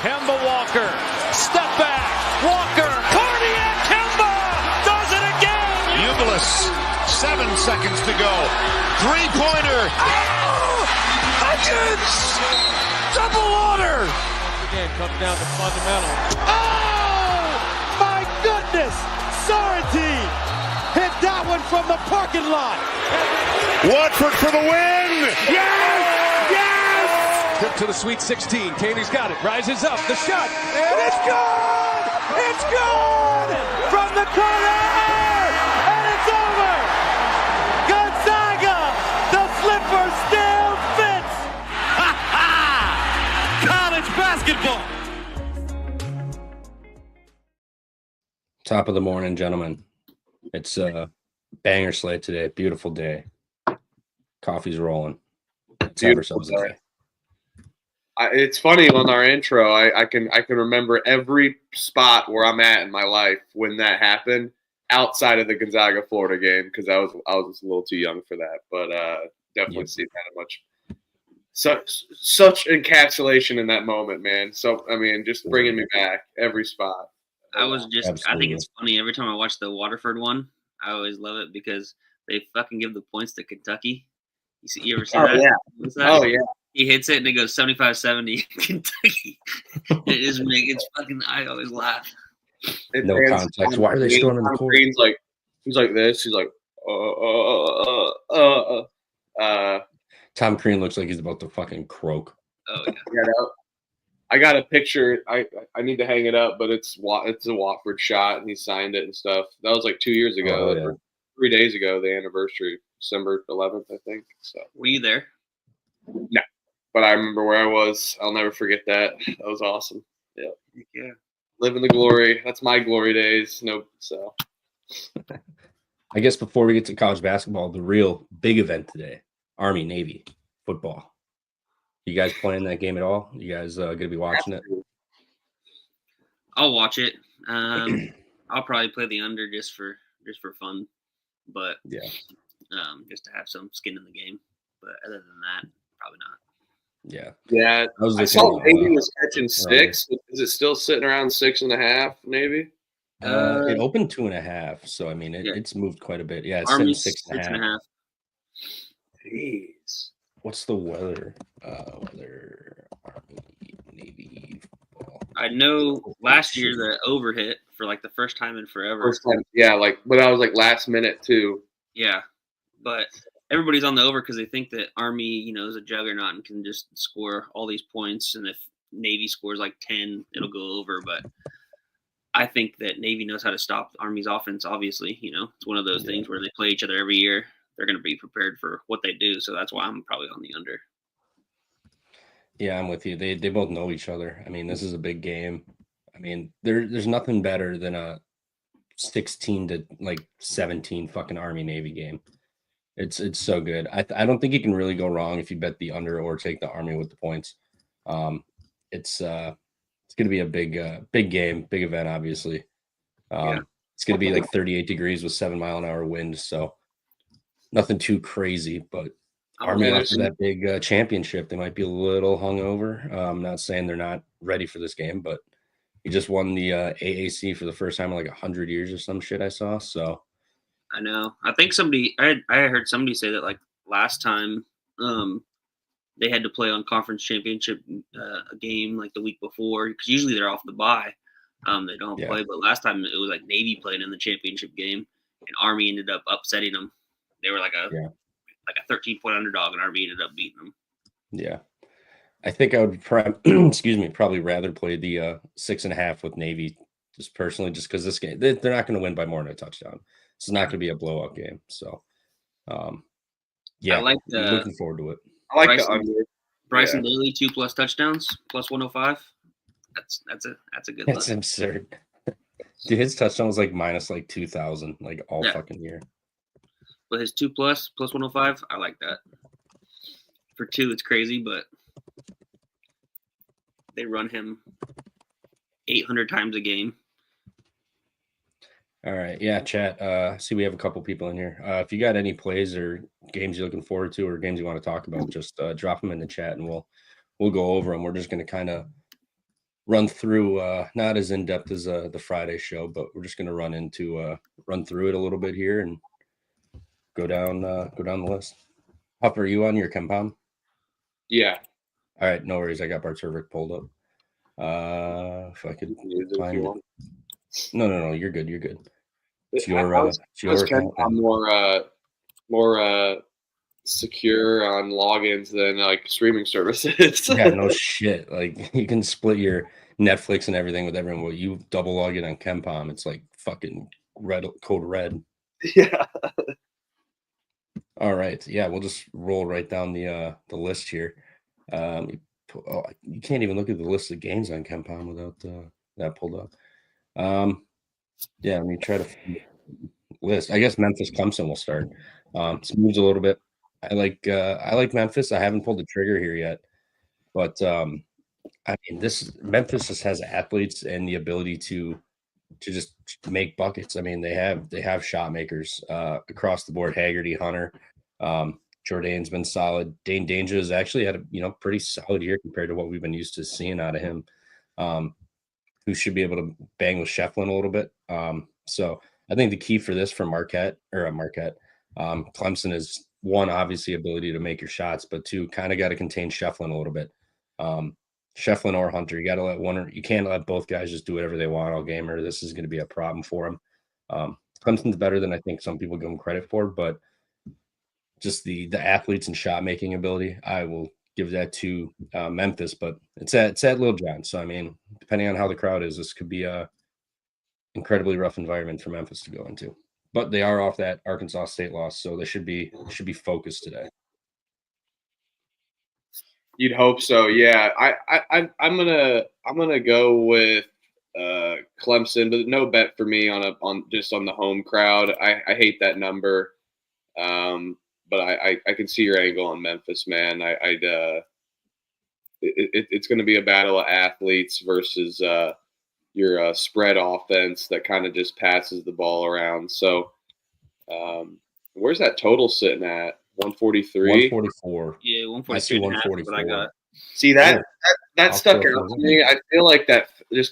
Kemba Walker, step back, Walker, cardiac Kemba, does it again! Ubilis, 7 seconds to go. Three-pointer. Oh! Hutchins! Double order! Again, comes down to fundamentals. Oh! My goodness! Sorrentine hit that one from the parking lot. Watford for the win. Yes! Yes! Trip to the Sweet 16. Taney's got it. Rises up. The shot. And it's good! It's good! From the corner! And it's over! Gonzaga! The slipper still fits! Ha ha! College basketball! Top of the morning, gentlemen. It's a banger slate today. Beautiful day. Coffee's rolling. Let's have ourselves a day. It's funny on our intro. I can remember every spot where I'm at in my life when that happened, outside of the Gonzaga Florida game, because I was just a little too young for that. But definitely see that much. Such encapsulation in that moment, man. So I mean, just bringing me back every spot. Absolutely. I think it's funny every time I watch the Waterford one. I always love it because they fucking give the points to Kentucky. You ever see that? Yeah. Oh yeah. He hits it and it goes 75-70 Kentucky. It's fucking. I always laugh. No context. Why are they storming the court? He's like this. He's like, Tom Crean looks like he's about to fucking croak. Oh yeah. Yeah, I got a picture. I need to hang it up, but it's a Watford shot, and he signed it and stuff. That was like 2 years ago, Oh, yeah. 3 days ago, the anniversary, December 11th, I think. So Were you there? no, but I remember where I was. I'll never forget that. That was awesome. Yeah. Living the glory. That's my glory days. Nope. So I guess before we get to college basketball, the real big event today, Army Navy football. You guys playing that game at all? You guys going to be watching it? I'll watch it. I'll probably play the under just for fun, but Yeah. just to have some skin in the game. But other than that, probably not. yeah. I saw Navy was catching 6. Is it still sitting around 6.5? Maybe. It opened 2.5, so I mean it's moved quite a bit. Yeah, it's Army's 6.5. Jeez. What's the weather? Weather Army Navy football. I know last year the over hit for like the first time in forever. First time, yeah. But I was like last minute too. Yeah, but everybody's on the over because they think that Army, is a juggernaut and can just score all these points. And if Navy scores like 10, it'll go over. But I think that Navy knows how to stop Army's offense. Obviously, it's one of those things where they play each other every year. They're going to be prepared for what they do. So that's why I'm probably on the under. Yeah, I'm with you. They both know each other. I mean, this is a big game. I mean, there's nothing better than a 16 to like 17 fucking Army Navy game. It's so good. I don't think you can really go wrong if you bet the under or take the Army with the points. It's going to be a big game, big event, obviously. It's going to be like 38 degrees with 7-mile-an-hour wind. So nothing too crazy, but Army after that big championship, they might be a little hungover. I'm not saying they're not ready for this game, but he just won the AAC for the first time in like 100 years or some shit I saw. So I know. I think I heard somebody say that like last time they had to play on conference championship a game like the week before because usually they're off the bye. They don't play, but last time it was like Navy played in the championship game, and Army ended up upsetting them. They were like a 13-point underdog, and Army ended up beating them. Yeah, I think I would probably rather play the 6.5 with Navy, just personally, just because this game they're not going to win by more than a touchdown. It's not going to be a blowout game. So, I like I'm looking forward to it. I like the under. Bryson Daly 2+ touchdowns plus 105. That's a good. That's absurd. Dude, his touchdown was like minus like 2,000 like all fucking year. But his 2+ plus 105, I like that. For 2, it's crazy, but they run him 800 times a game. All right. Yeah, chat. See, we have a couple people in here. If you got any plays or games you're looking forward to or games you want to talk about, just drop them in the chat and we'll go over them. We're just going to kind of run through not as in depth as the Friday show, but we're just going to run through it a little bit here and go down the list. Huff, are you on your Kempom? Yeah. All right, no worries. I got Bartervic pulled up. If I could Use it if find you it. want. No, you're good. You're good. It's I your was account. I'm more secure on logins than like streaming services. Yeah, no shit. Like you can split your Netflix and everything with everyone. Well, you double log it on Kempom. It's like fucking code red. Yeah. All right. Yeah, we'll just roll right down the list here. You can't even look at the list of games on Kempom without that pulled up. Yeah, let me try to list. I guess Memphis Clemson will start. This moves a little bit. I like Memphis. I haven't pulled the trigger here yet, but I mean, this Memphis just has athletes and the ability to just make buckets. I mean, they have shot makers across the board. Haggerty, Hunter, Jordan's been solid. Dane Danger has actually had a pretty solid year compared to what we've been used to seeing out of him. Who should be able to bang with Shefflin a little bit. So I think the key for this for Clemson is one, obviously ability to make your shots, but two, kind of got to contain Shefflin a little bit. Shefflin or Hunter, you got to let you can't let both guys just do whatever they want all game, or this is going to be a problem for them. Clemson's better than I think some people give them credit for, but just the athletes and shot making ability, I will give that to Memphis, but it's at Little John. So I mean, depending on how the crowd is, this could be a incredibly rough environment for Memphis to go into. But they are off that Arkansas State loss, so they should be focused today. You'd hope so. Yeah. I'm gonna go with Clemson, but no bet for me on the home crowd. I hate that number. But I can see your angle on Memphis, man. It's going to be a battle of athletes versus your spread offense that kind of just passes the ball around. So, where's that total sitting at? 143. 144. Yeah, I see 144. What I got. See that I'll stuck throw out to me. I feel like that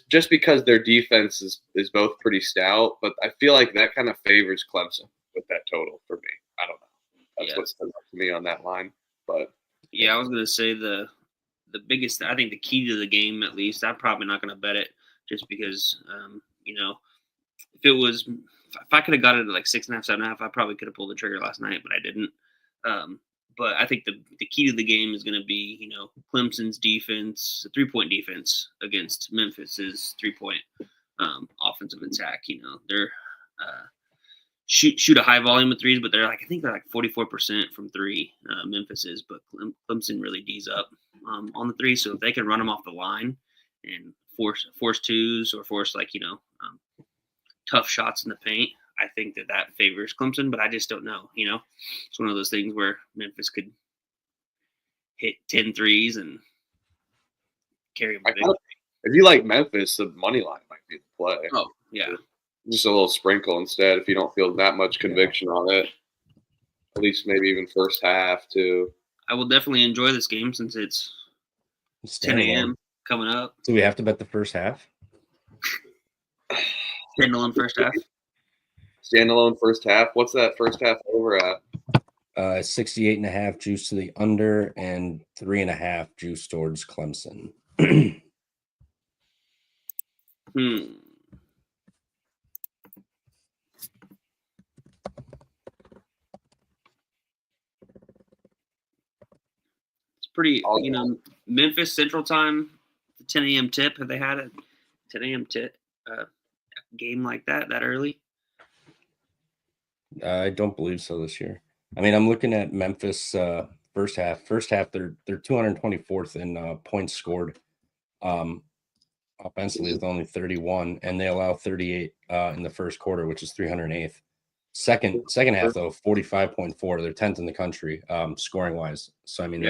just because their defense is both pretty stout, but I feel like that kind of favors Clemson with that total for me. I don't know. That's what stood out to me on that line. But yeah, I was gonna say the biggest. I think the key to the game, at least, I'm probably not gonna bet it just because if I could have got it at like 6.5, 7.5, I probably could have pulled the trigger last night, but I didn't. But I think the key to the game is going to be, Clemson's defense, 3-point defense against Memphis's 3-point offensive attack. They're shoot a high volume of threes, but I think they're like 44% from three. Memphis is, but Clemson really D's up on the three. So if they can run them off the line and force twos or force tough shots in the paint, I think that favors Clemson, but I just don't know. It's one of those things where Memphis could hit 10 threes and carry them. If you like Memphis, the money line might be the play. Oh, yeah. Just a little sprinkle instead if you don't feel that much conviction on it. At least maybe even first half, too. I will definitely enjoy this game since it's 10 a.m. coming up. Do we have to bet the first half? Standalone first half. Standalone first half. What's that first half over at? 68.5 juice to the under and 3.5 juice towards Clemson. It's pretty, Memphis Central Time, 10 a.m. tip. Have they had a 10 a.m. tip game like that early? I don't believe so this year. I mean, I'm looking at Memphis first half. First half, they're 224th in points scored. Offensively, with only 31, and they allow 38 in the first quarter, which is 308th. Second half, though, 45.4. They're 10th in the country scoring wise. So I mean,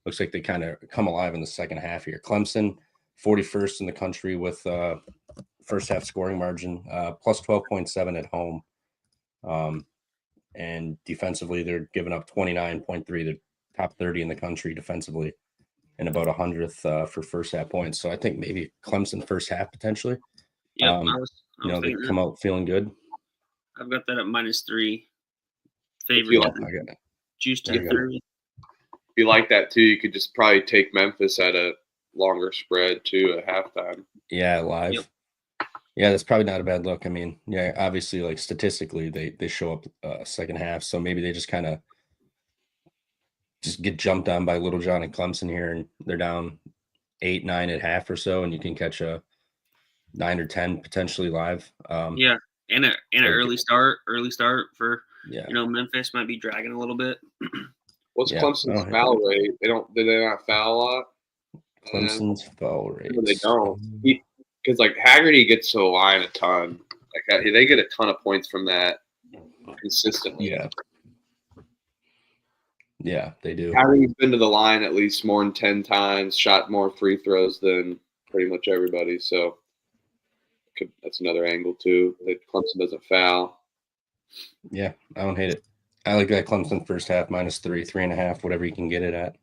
looks like they kind of come alive in the second half here. Clemson, 41st in the country with first half scoring margin, plus 12.7 at home. And defensively, they're giving up 29.3. They're top 30 in the country defensively. and about 100th for first half points. So I think maybe Clemson first half potentially. Yep, I was they thinking come out feeling good. I've got that at -3. If Favorite you, I got it. juice to There get you go. through. if you like that too, you could just probably take Memphis at a longer spread too at halftime. Yeah, live. Yep. Yeah, that's probably not a bad look. I mean, yeah, obviously, like statistically, they show up second half, so maybe they just kind of just get jumped on by Little John and Clemson here, and they're down 8-9 at half or so, and you can catch a 9 or 10 potentially live. Yeah, and an so- early start for Yeah, Memphis might be dragging a little bit. What's Yeah, Clemson's I don't foul hate rate? Do they not foul a lot? Clemson's foul rates. No, they don't. Because like Haggerty gets to the line a ton. Like they get a ton of points from that consistently. Yeah, they do. Haggerty's been to the line at least more than 10 times, shot more free throws than pretty much everybody. So that's another angle too. That Clemson doesn't foul. Yeah, I don't hate it. I like that Clemson first half -3, 3.5, whatever you can get it at.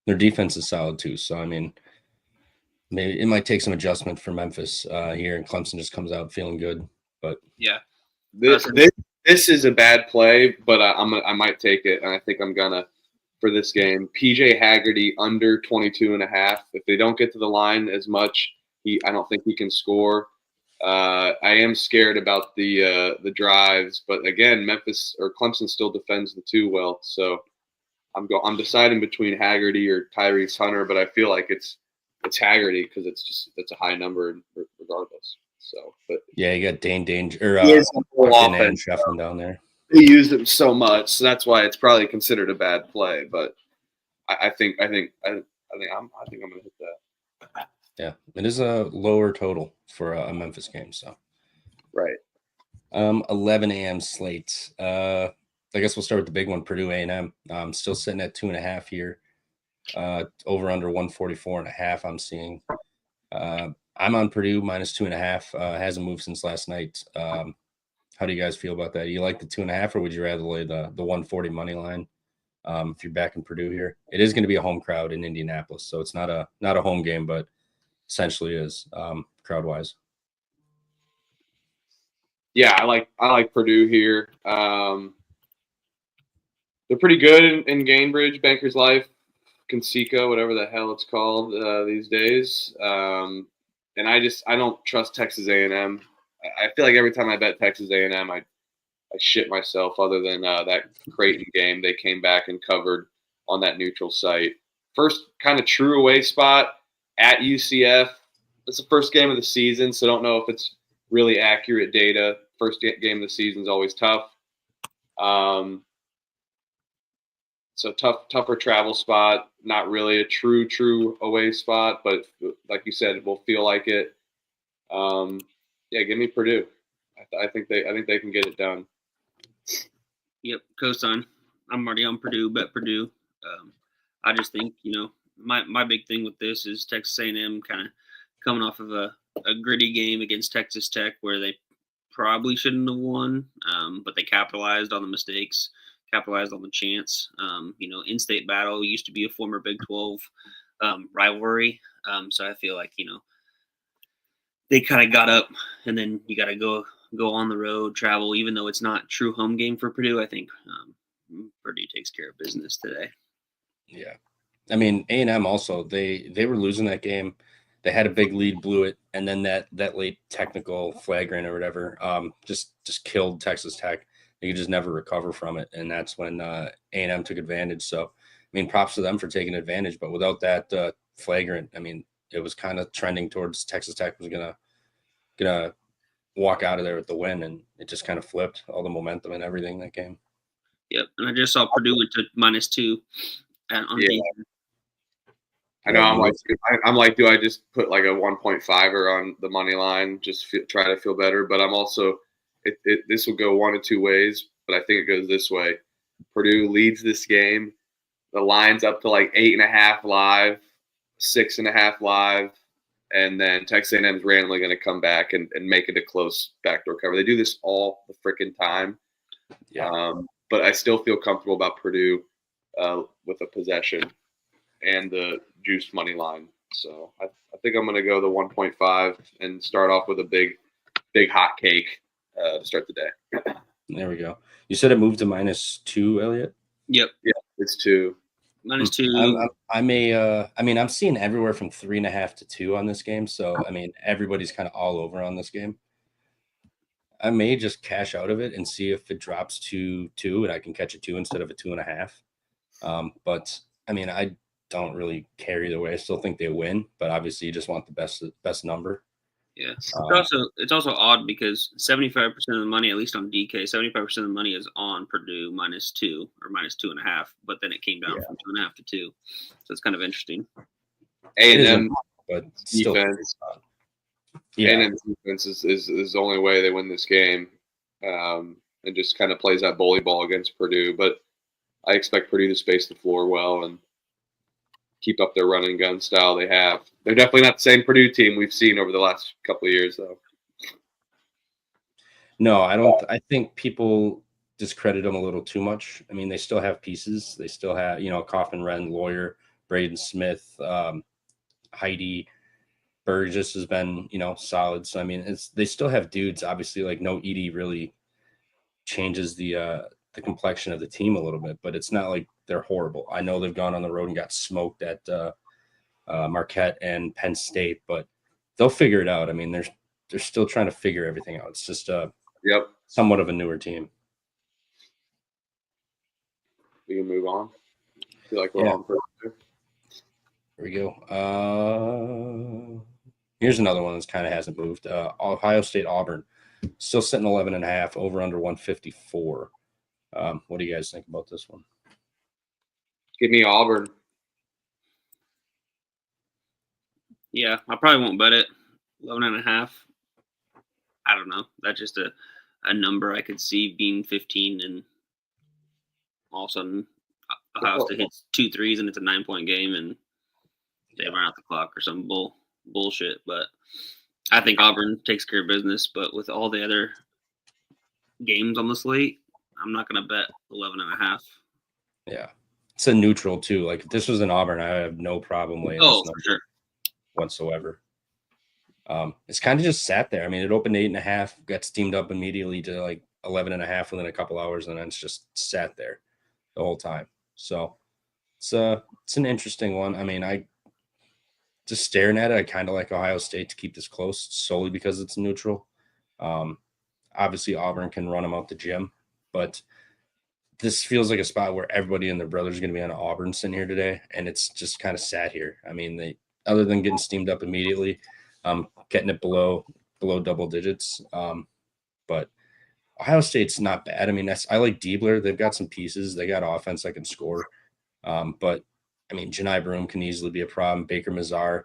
Their defense is solid too, so I mean, maybe it might take some adjustment for Memphis here, and Clemson just comes out feeling good. But Yeah, This is a bad play, but I might take it, and I think I'm gonna for this game. PJ Haggerty under 22.5. If they don't get to the line as much, I don't think he can score. I am scared about the drives, but again, Memphis or Clemson still defends the 2 well, so I'm deciding between Haggerty or Tyrese Hunter, but I feel like it's Haggerty because it's a high number regardless. So, but yeah, you got Dane Danger or he is a whole Buchanan offense. shuffling down there. He used him so much, so that's why it's probably considered a bad play. But I think I'm gonna hit that. Yeah, it is a lower total for a Memphis game. So Right. 11 a.m. slate. I guess we'll start with the big one, Purdue A&M. Still sitting at 2.5 here. Over under 144.5. I'm seeing. I'm on Purdue -2.5. Hasn't moved since last night. How do you guys feel about that? You like the 2.5, or would you rather lay the 140 money line? If you're back in Purdue here, it is going to be a home crowd in Indianapolis, so it's not a home game, but essentially is crowd wise. Yeah, I like Purdue here. They're pretty good in Gainbridge, Bankers Life, Conseco, whatever the hell it's called these days. And I don't trust Texas A&M. I feel like every time I bet Texas A&M, I shit myself. Other than that Creighton game, they came back and covered on that neutral site. First kind of true away spot at UCF. It's the first game of the season, so don't know if it's really accurate data. First game of the season is always tough. So tougher travel spot. Not really a true away spot, but like you said, it will feel like it. Yeah, give me Purdue. I think they can get it done. Yep, cosign. I'm already on Purdue. Bet Purdue. I just think my big thing with this is Texas A&M kind of coming off of a gritty game against Texas Tech where they probably shouldn't have won, but they capitalized on the mistakes, capitalized on the chance. In-state battle used to be a former Big 12 rivalry, so I feel like they kind of got up, and then you got to go on the road, travel, even though it's not true home game for Purdue. I think Purdue takes care of business today. Yeah, I mean A&M also they were losing that game. They had a big lead, blew it, and then that late technical flagrant or whatever just killed Texas Tech. They could just never recover from it, and that's when A&M took advantage. So, I mean, props to them for taking advantage. But without that flagrant, I mean, it was kind of trending towards Texas Tech was gonna walk out of there with the win, and it just kind of flipped all the momentum and everything that game. Yep, and I just saw Purdue went to -2 on Yeah. game. I know. I'm like, do I just put like a 1.5er on the money line, just try to feel better? But I'm also, this will go one of two ways, but I think it goes this way. Purdue leads this game. The line's up to like 8.5 live, 6.5 live, and then Texas A&M is randomly going to come back and make it a close backdoor cover. They do this all the freaking time. Yeah. But I still feel comfortable about Purdue with a possession and the juiced money line. So I think I'm going to go the 1.5 and start off with a big hot cake to start the day. There we go. You said it moved to -2, Elliot? Yep. Yeah, it's 2. -2. I'm seeing everywhere from 3.5 to 2 on this game. So, I mean, everybody's kind of all over on this game. I may just cash out of it and see if it drops to 2 and I can catch a 2 instead of a 2.5. But I mean, I don't really care either way. I still think they win, but obviously you just want the best number. Yeah. It's also odd because 75% of the money, at least on DK, 75% of the money is on Purdue -2 or -2.5, but then it came down from 2.5 to 2. So it's kind of interesting. A&M but still defense. Yeah. A&M defense is the only way they win this game. And just kind of plays that bully ball against Purdue. But I expect Purdue to space the floor well and keep up their running gun style they have. They're definitely not the same Purdue team we've seen over the last couple of years, though. No, I don't. I think people discredit them a little too much. I mean, they still have pieces. They still have, Kaufman, Wren, Lawyer, Braden Smith, Heidi, Burgess has been, solid. So I mean, they still have dudes. Obviously, like no Edie really changes the complexion of the team a little bit, but it's not like they're horrible. I know they've gone on the road and got smoked at Marquette and Penn State, but they'll figure it out. I mean, they're still trying to figure everything out. It's just somewhat of a newer team. We can move on. I feel like we're on for Here we go. Here's another one that kind of hasn't moved. Ohio State Auburn still sitting 11.5, over under 154. What do you guys think about this one? Give me Auburn. Yeah, I probably won't bet it. 11.5. I don't know. That's just a number I could see being 15, and all of a sudden Ohio State hits 2 threes and it's a 9-point game and they run out the clock or some bullshit. But I think Auburn takes care of business. But with all the other games on the slate, I'm not going to bet 11.5. Yeah, it's a neutral too. Like if this was an Auburn, I have no problem laying this number for sure whatsoever. It's kind of just sat there. I mean, it opened 8.5, got steamed up immediately to like 11.5 within a couple hours, and then it's just sat there the whole time. So it's an interesting one. I mean, I just staring at it, I kind of like Ohio State to keep this close solely because it's neutral. Obviously, Auburn can run them out the gym, but this feels like a spot where everybody and their brothers are going to be on Auburn sitting here today, and it's just kind of sat here. I mean, they other than getting steamed up immediately, getting it below double digits. But Ohio State's not bad. I mean, I like Diebler. They've got some pieces. They got offense that can score. But I mean, Janai Broom can easily be a problem. Baker Mazar,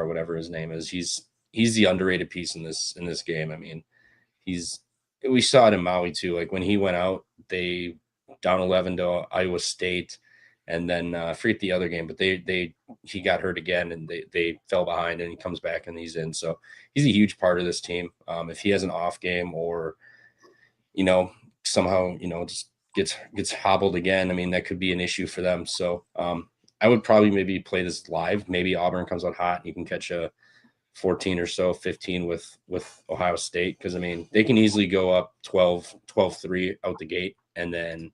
whatever his name is, he's the underrated piece in this game. I mean, we saw it in Maui too. Like when he went out, they down 11 to Iowa State, and then forget the other game, but he got hurt again, and they fell behind, and he comes back and he's in. So he's a huge part of this team. If he has an off game or somehow just gets hobbled again, I mean that could be an issue for them. So I would probably maybe play this live. Maybe Auburn comes out hot and you can catch a 14 or so, 15 with Ohio State, because I mean they can easily go up 12-3 out the gate, and then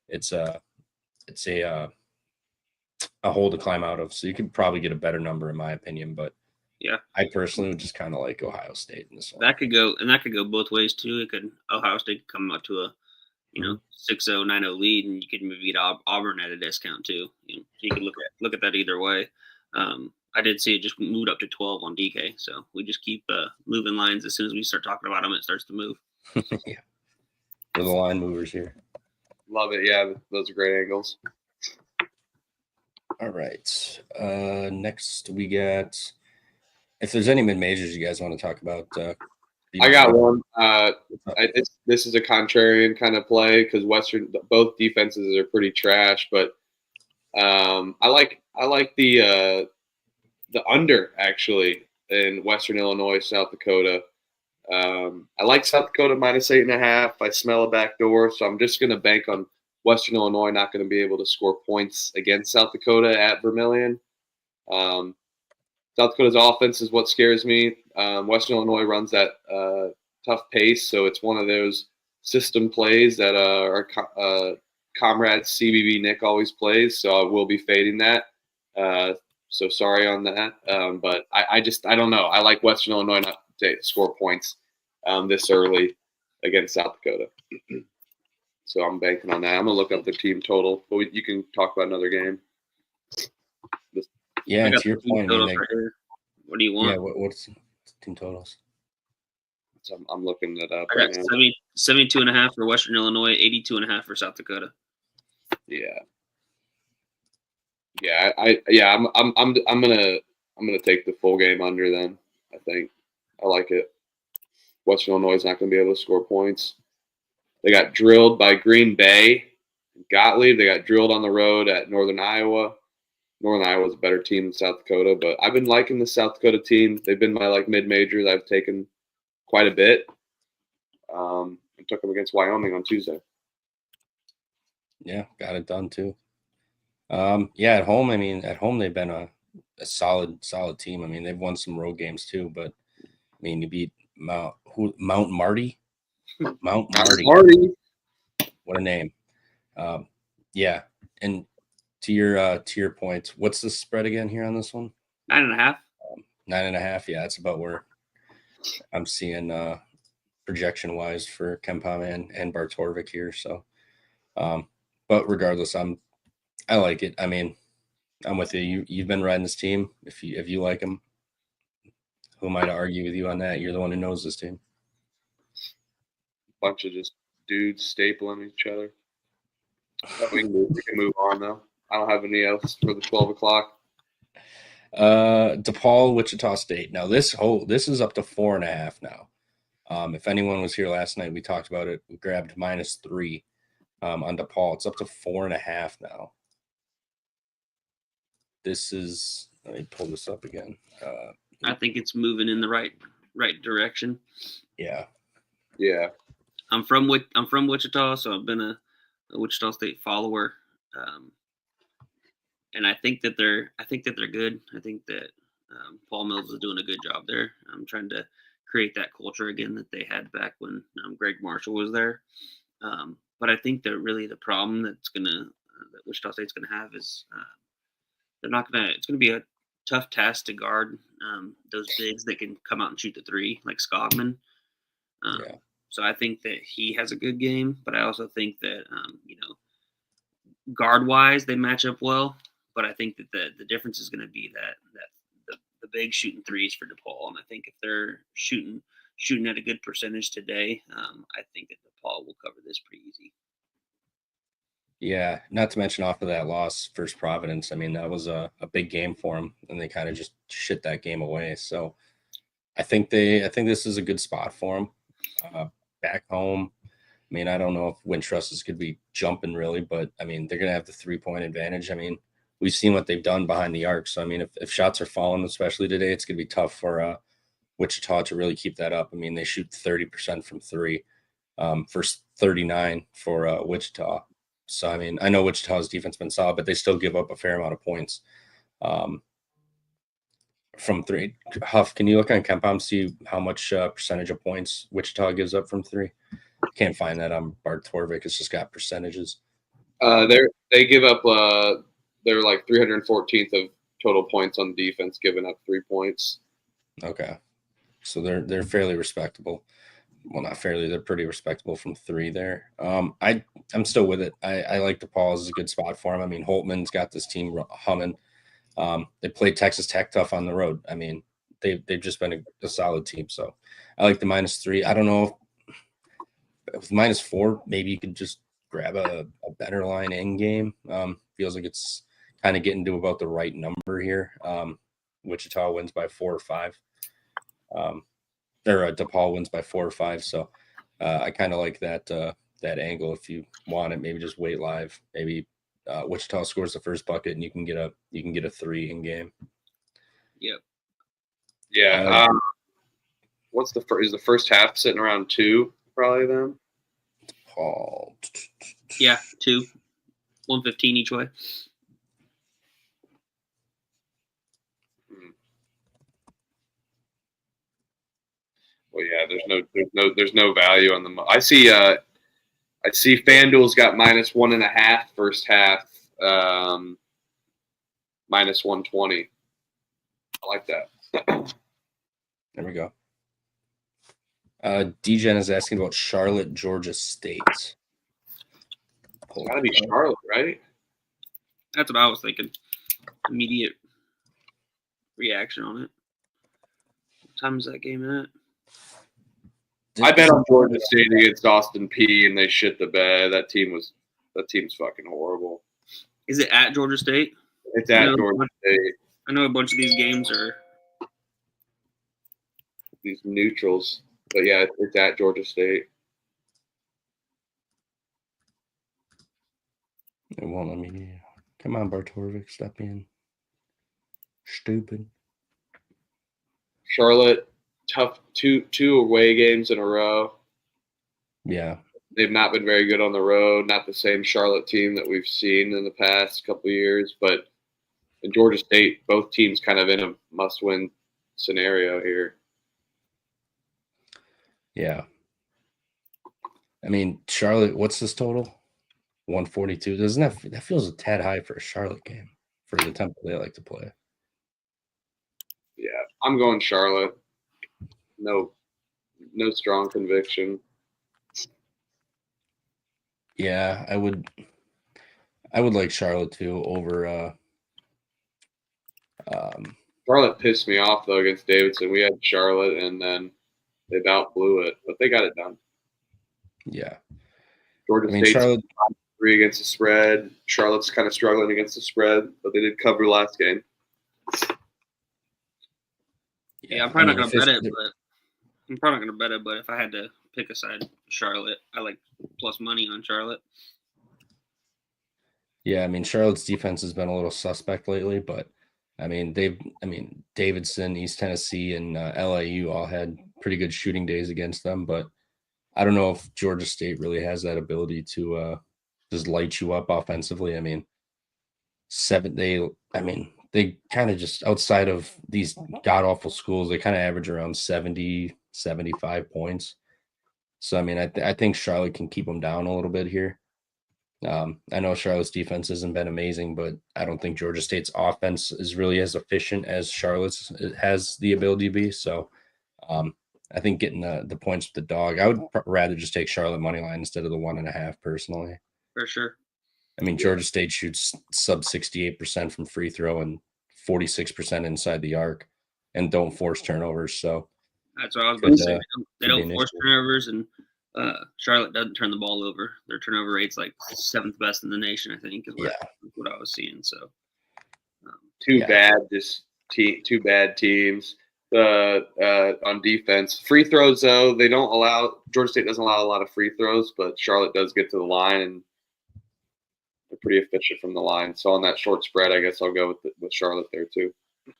it's a hole to climb out of. So you could probably get a better number in my opinion, but yeah, I personally would just kind of like Ohio State in this one. That could go both ways too. Ohio State could come up to a 6-0, 9-0 lead, and you could maybe get Auburn at a discount too. So you could look at that either way. I did see it just moved up to 12 on DK, so we just keep moving lines. As soon as we start talking about them, it starts to move. Yeah, we're the line movers here. Love it. Yeah, those are great angles. All right. Next we got. If there's any mid majors you guys want to talk about, I got one. This is a contrarian kind of play because both defenses are pretty trash, but I like the under actually in Western Illinois, South Dakota. I like South Dakota -8.5. I smell a back door, so I'm just going to bank on Western Illinois not going to be able to score points against South Dakota at Vermillion. South Dakota's offense is what scares me. Western Illinois runs that tough pace, so it's one of those system plays that our comrade CBB Nick always plays, so I will be fading that. So sorry on that, but I don't know. I like Western Illinois not to score points this early against South Dakota. So I'm banking on that. I'm going to look up the team total, but you can talk about another game. Yeah, and to your point, What do you want? Yeah, what's team totals? So I'm looking that up. I got 72.5 for Western Illinois, 82.5 for South Dakota. Yeah. I'm gonna take the full game under then. I think I like it. Western Illinois is not going to be able to score points. They got drilled by Green Bay, Gottlieb. They got drilled on the road at Northern Iowa. Northern Iowa is a better team than South Dakota, but I've been liking the South Dakota team. They've been my mid-majors. I've taken quite a bit. I took them against Wyoming on Tuesday. Yeah, got it done too. At home. At home they've been a solid team. They've won some road games too, but you beat Mount Marty. Mount Marty. What a name. And to your point, what's the spread again here on this one? 9.5. 9.5. Yeah, that's about where I'm seeing projection wise for Kempom and Bartorvik here. So, but regardless, I like it. I'm with you. You've been riding this team. If you like them, who am I to argue with you on that? You're the one who knows this team. Bunch of just dudes stapling each other. We can move on though. I don't have any else for the 12 o'clock. DePaul, Wichita State. Now this is up to 4.5 now. If anyone was here last night, we talked about it. We grabbed -3 on DePaul. It's up to 4.5 now. This is, let me pull this up again. I think it's moving in the right direction. Yeah. I'm from Wichita, so I've been a Wichita State follower, and I think that they're good. I think that Paul Mills is doing a good job there. I'm trying to create that culture again that they had back when Greg Marshall was there. But I think that really the problem that Wichita State's gonna have is it's gonna be a tough task to guard those bigs that can come out and shoot the three like Skogman. So I think that he has a good game, but I also think that guard wise they match up well. But I think that the difference is going to be that the big shooting threes for DePaul, and I think if they're shooting at a good percentage today, I think that DePaul will cover this pretty easy. Yeah, not to mention off of that loss, First Providence. That was a big game for them, and they kind of just shit that game away. So I think this is a good spot for them. Back home, I don't know if Wintrust is going to be jumping really, but they're going to have the 3-point advantage. We've seen what they've done behind the arc. So if shots are falling, especially today, it's going to be tough for Wichita to really keep that up. They shoot 30% from three, first 39 for Wichita. So I know Wichita's defense has been solid, but they still give up a fair amount of points from three. Huff, can you look on Kempom, see how much percentage of points Wichita gives up from three? Can't find that on Bartorvik. It's just got percentages. They give up. They're like 314th of total points on defense, giving up 3 points. Okay, so they're fairly respectable. Well, not fairly. They're pretty respectable from three there. I'm still with it. I like DePaul as a good spot for him. Holtman's got this team humming. They played Texas Tech tough on the road. They've just been a solid team. So I like the -3. I don't know if -4, maybe you could just grab a better line in game. Feels like it's kind of getting to about the right number here. Wichita wins by 4 or 5. DePaul wins by 4 or 5. So I kind of like that angle. If you want it, maybe just wait live. Maybe Wichita scores the first bucket and you can get a 3 in game. Yep. Yeah. What's is the first half sitting around 2 probably then? Paul. Yeah, 2. 115 each way. Well, yeah, there's no value on them. I see FanDuel's got -1.5 first half, -120. I like that. There we go. DGen is asking about Charlotte, Georgia State. It's gotta be Charlotte, right? That's what I was thinking. Immediate reaction on it. What time is that game at? I bet on Georgia State against Austin P, and they shit the bed. That team's fucking horrible. Is it at Georgia State? It's at Georgia State. I know a bunch of these games are these neutrals, but yeah, it's at Georgia State. It won't let me. Come on, Bartorovic, stop being stupid. Charlotte, tough two away games in a row. Yeah. They've not been very good on the road. Not the same Charlotte team that we've seen in the past couple of years. But in Georgia State, both teams kind of in a must-win scenario here. Yeah. I mean, Charlotte, what's this total? 142. Doesn't that feels a tad high for a Charlotte game for the tempo they like to play? Yeah, I'm going Charlotte. No strong conviction. Yeah, I would like Charlotte too over Charlotte pissed me off though against Davidson. We had Charlotte and then they about blew it, but they got it done. Yeah. Georgia State's Charlotte 3 against the spread. Charlotte's kind of struggling against the spread, but they did cover last game. Yeah, I'm probably not gonna bet it, but if I had to pick a side, Charlotte. I like plus money on Charlotte. Yeah, I mean Charlotte's defense has been a little suspect lately, but Davidson, East Tennessee, and LIU all had pretty good shooting days against them, but I don't know if Georgia State really has that ability to just light you up offensively. I mean, they kind of just outside of these god awful schools, they kind of average around 70, 75 points. So, I mean, I think Charlotte can keep them down a little bit here. I know Charlotte's defense hasn't been amazing, but I don't think Georgia State's offense is really as efficient as Charlotte's has the ability to be. So, I think getting the points with the dog, I would rather just take Charlotte money line instead of the 1.5 personally. For sure. I mean, Georgia State shoots sub 68% from free throw and 46% inside the arc, and don't force turnovers. So that's what I was about to say. They don't force turnovers, and Charlotte doesn't turn the ball over. Their turnover rate's like 7th best in the nation, I think, is what I was seeing. So two bad teams. On defense, free throws though Georgia State doesn't allow a lot of free throws, but Charlotte does get to the line and they're pretty efficient from the line. So on that short spread, I guess I'll go with Charlotte there too.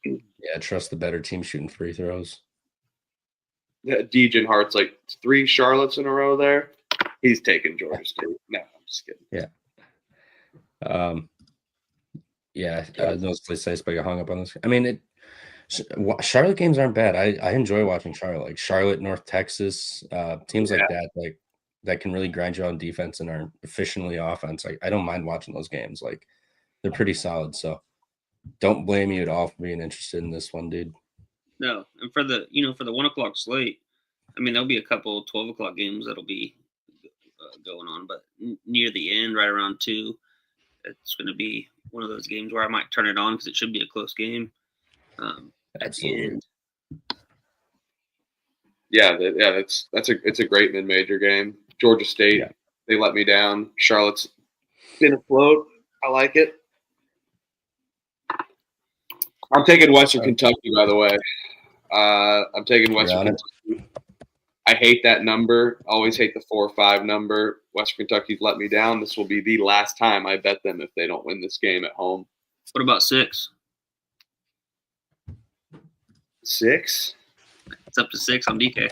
Yeah, trust the better team shooting free throws. Dejan Hart's like 3 Charlottes in a row there. He's taking Georgia State. No, I'm just kidding. Yeah. Those places I got hung up on this. I mean, Charlotte games aren't bad. I enjoy watching Charlotte, like Charlotte, North Texas, teams like that, like that can really grind you on defense and are efficiently offense. Like I don't mind watching those games. Like they're pretty solid. So don't blame you at all for being interested in this one, dude. No, and for the 1 o'clock slate, I mean there'll be a couple 12 o'clock games that'll be going on, but near the end, right around 2, it's going to be one of those games where I might turn it on because it should be a close game. At the end. It's a great mid-major game. Georgia State, they let me down. Charlotte's been afloat. I like it. I'm taking Western Kentucky, by the way. I'm taking Western Kentucky. I hate that number. Always hate the 4 or 5 number. Western Kentucky's let me down. This will be the last time I bet them if they don't win this game at home. What about 6? 6? It's up to 6 on DK.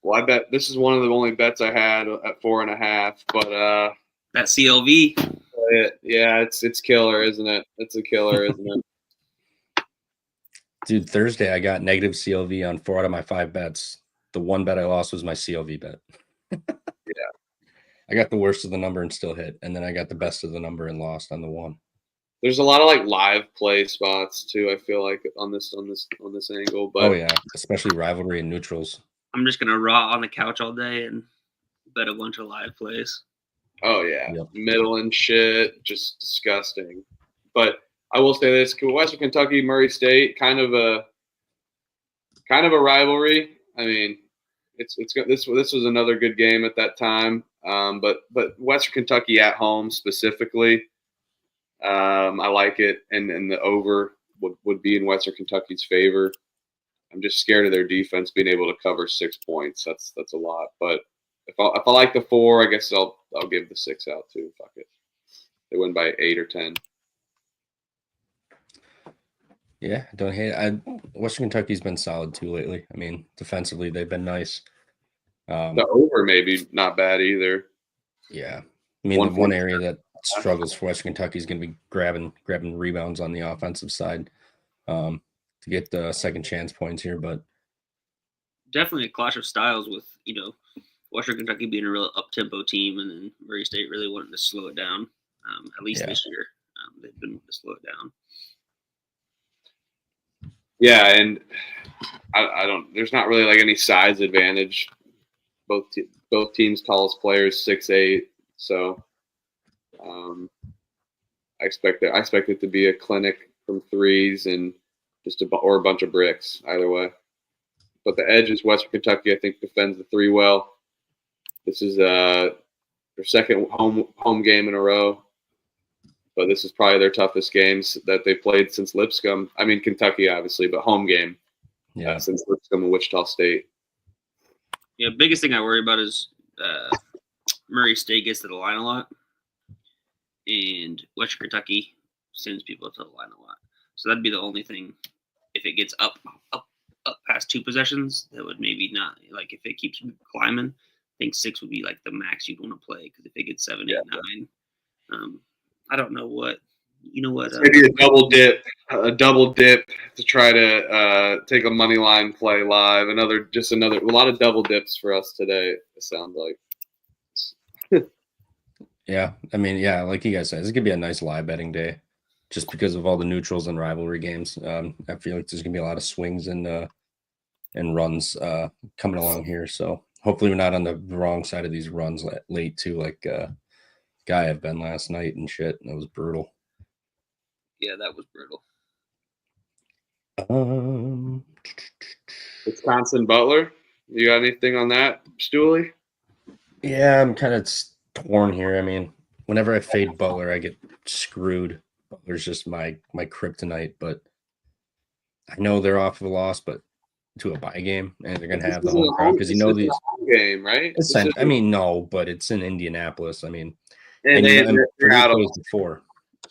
Well, I bet this is one of the only bets I had at 4.5, but That CLV. Yeah, it's killer, isn't it? It's a killer, isn't it? Dude, Thursday I got negative CLV on 4 out of my 5 bets. The one bet I lost was my CLV bet. Yeah. I got the worst of the number and still hit, and then I got the best of the number and lost on the one. There's a lot of like live play spots too. I feel like on this angle, but Oh yeah, especially rivalry and neutrals. I'm just gonna rot on the couch all day and bet a bunch of live plays. oh yeah, Yep. middle and shit, just disgusting. But I will say this: Western Kentucky, Murray State, kind of a rivalry. I mean, this was another good game at that time. But Western Kentucky at home specifically, I like it, and the over would be in Western Kentucky's favor. I'm just scared of their defense being able to cover 6 points. That's a lot. But if I like the 4, I guess I'll give the 6 out too. Fuck it. They win by 8 or 10. Yeah, I don't hate it. Western Kentucky's been solid too lately. I mean, defensively they've been nice. The over maybe not bad either. Yeah, I mean the one area that struggles for Western Kentucky is going to be grabbing rebounds on the offensive side to get the second chance points here. But definitely a clash of styles with Western Kentucky being a real up-tempo team, and then Murray State really wanting to slow it down. At least this year, they've been wanting to slow it down. Yeah, and I don't. There's not really like any size advantage. Both teams' tallest players 6'8", so I expect it to be a clinic from threes and or a bunch of bricks either way. But the edge is Western Kentucky. I think defends the 3 well. This is their second home game in a row, but this is probably their toughest games that they've played since Lipscomb. I mean Kentucky obviously, but home game since Lipscomb and Wichita State. Yeah, biggest thing I worry about is Murray State gets to the line a lot, and Western Kentucky sends people to the line a lot. So that'd be the only thing. If it gets up past 2 possessions, that would maybe not, like if it keeps climbing. I think 6 would be like the max you'd want to play, because if it gets 7, 8, 9, I don't know what. You know what? Maybe a double dip to try to take a money line play live. A lot of double dips for us today. It sounds like. Yeah, I mean, yeah, like you guys said, it's gonna be a nice live betting day, just because of all the neutrals and rivalry games. I feel like there's gonna be a lot of swings and runs coming along here. So hopefully we're not on the wrong side of these runs late too, like guy I've been last night and shit. And it was brutal. Yeah, that was brutal. Wisconsin Butler. You got anything on that, Stooley? Yeah, I'm kind of torn here. I mean, whenever I fade Butler, I get screwed. Butler's just my kryptonite, but I know they're off of a loss, but to a bye game, and they're gonna have the home crowd because these home game, right? I mean, no, but it's in Indianapolis. I mean, and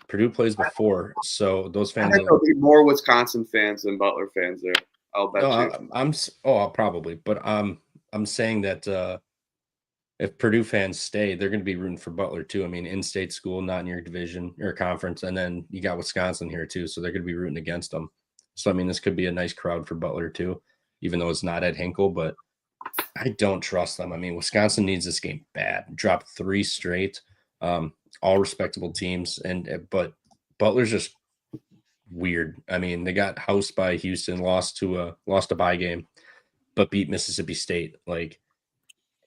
Purdue plays before, so those fans. I think there'll be more Wisconsin fans than Butler fans there. I'll bet you. Probably, but I'm saying that if Purdue fans stay, they're going to be rooting for Butler too. I mean, in-state school, not in your division or conference, and then you got Wisconsin here too, so they're going to be rooting against them. So I mean, this could be a nice crowd for Butler too, even though it's not at Hinkle. But I don't trust them. I mean, Wisconsin needs this game bad. Dropped 3 straight. All respectable teams, but Butler's just weird. I mean, they got housed by Houston, lost a bye game, but beat Mississippi State. Like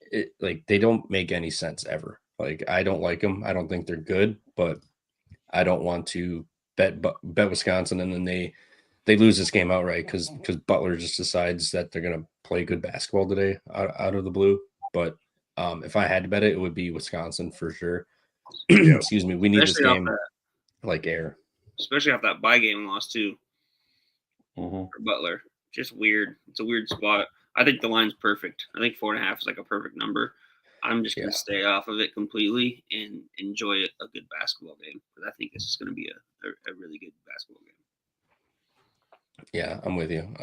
they don't make any sense ever. Like I don't like them. I don't think they're good, but I don't want to bet Wisconsin and then they lose this game outright because Butler just decides that they're gonna play good basketball today out of the blue. But if I had to bet it, it would be Wisconsin for sure. Excuse me. We need this game like air. Especially off that bye game loss too. Mm-hmm. For Butler. Just weird. It's a weird spot. I think the line's perfect. I think 4.5 is like a perfect number. I'm just going to stay off of it completely and enjoy a good basketball game, because I think this is going to be a really good basketball game. Yeah, I'm with you.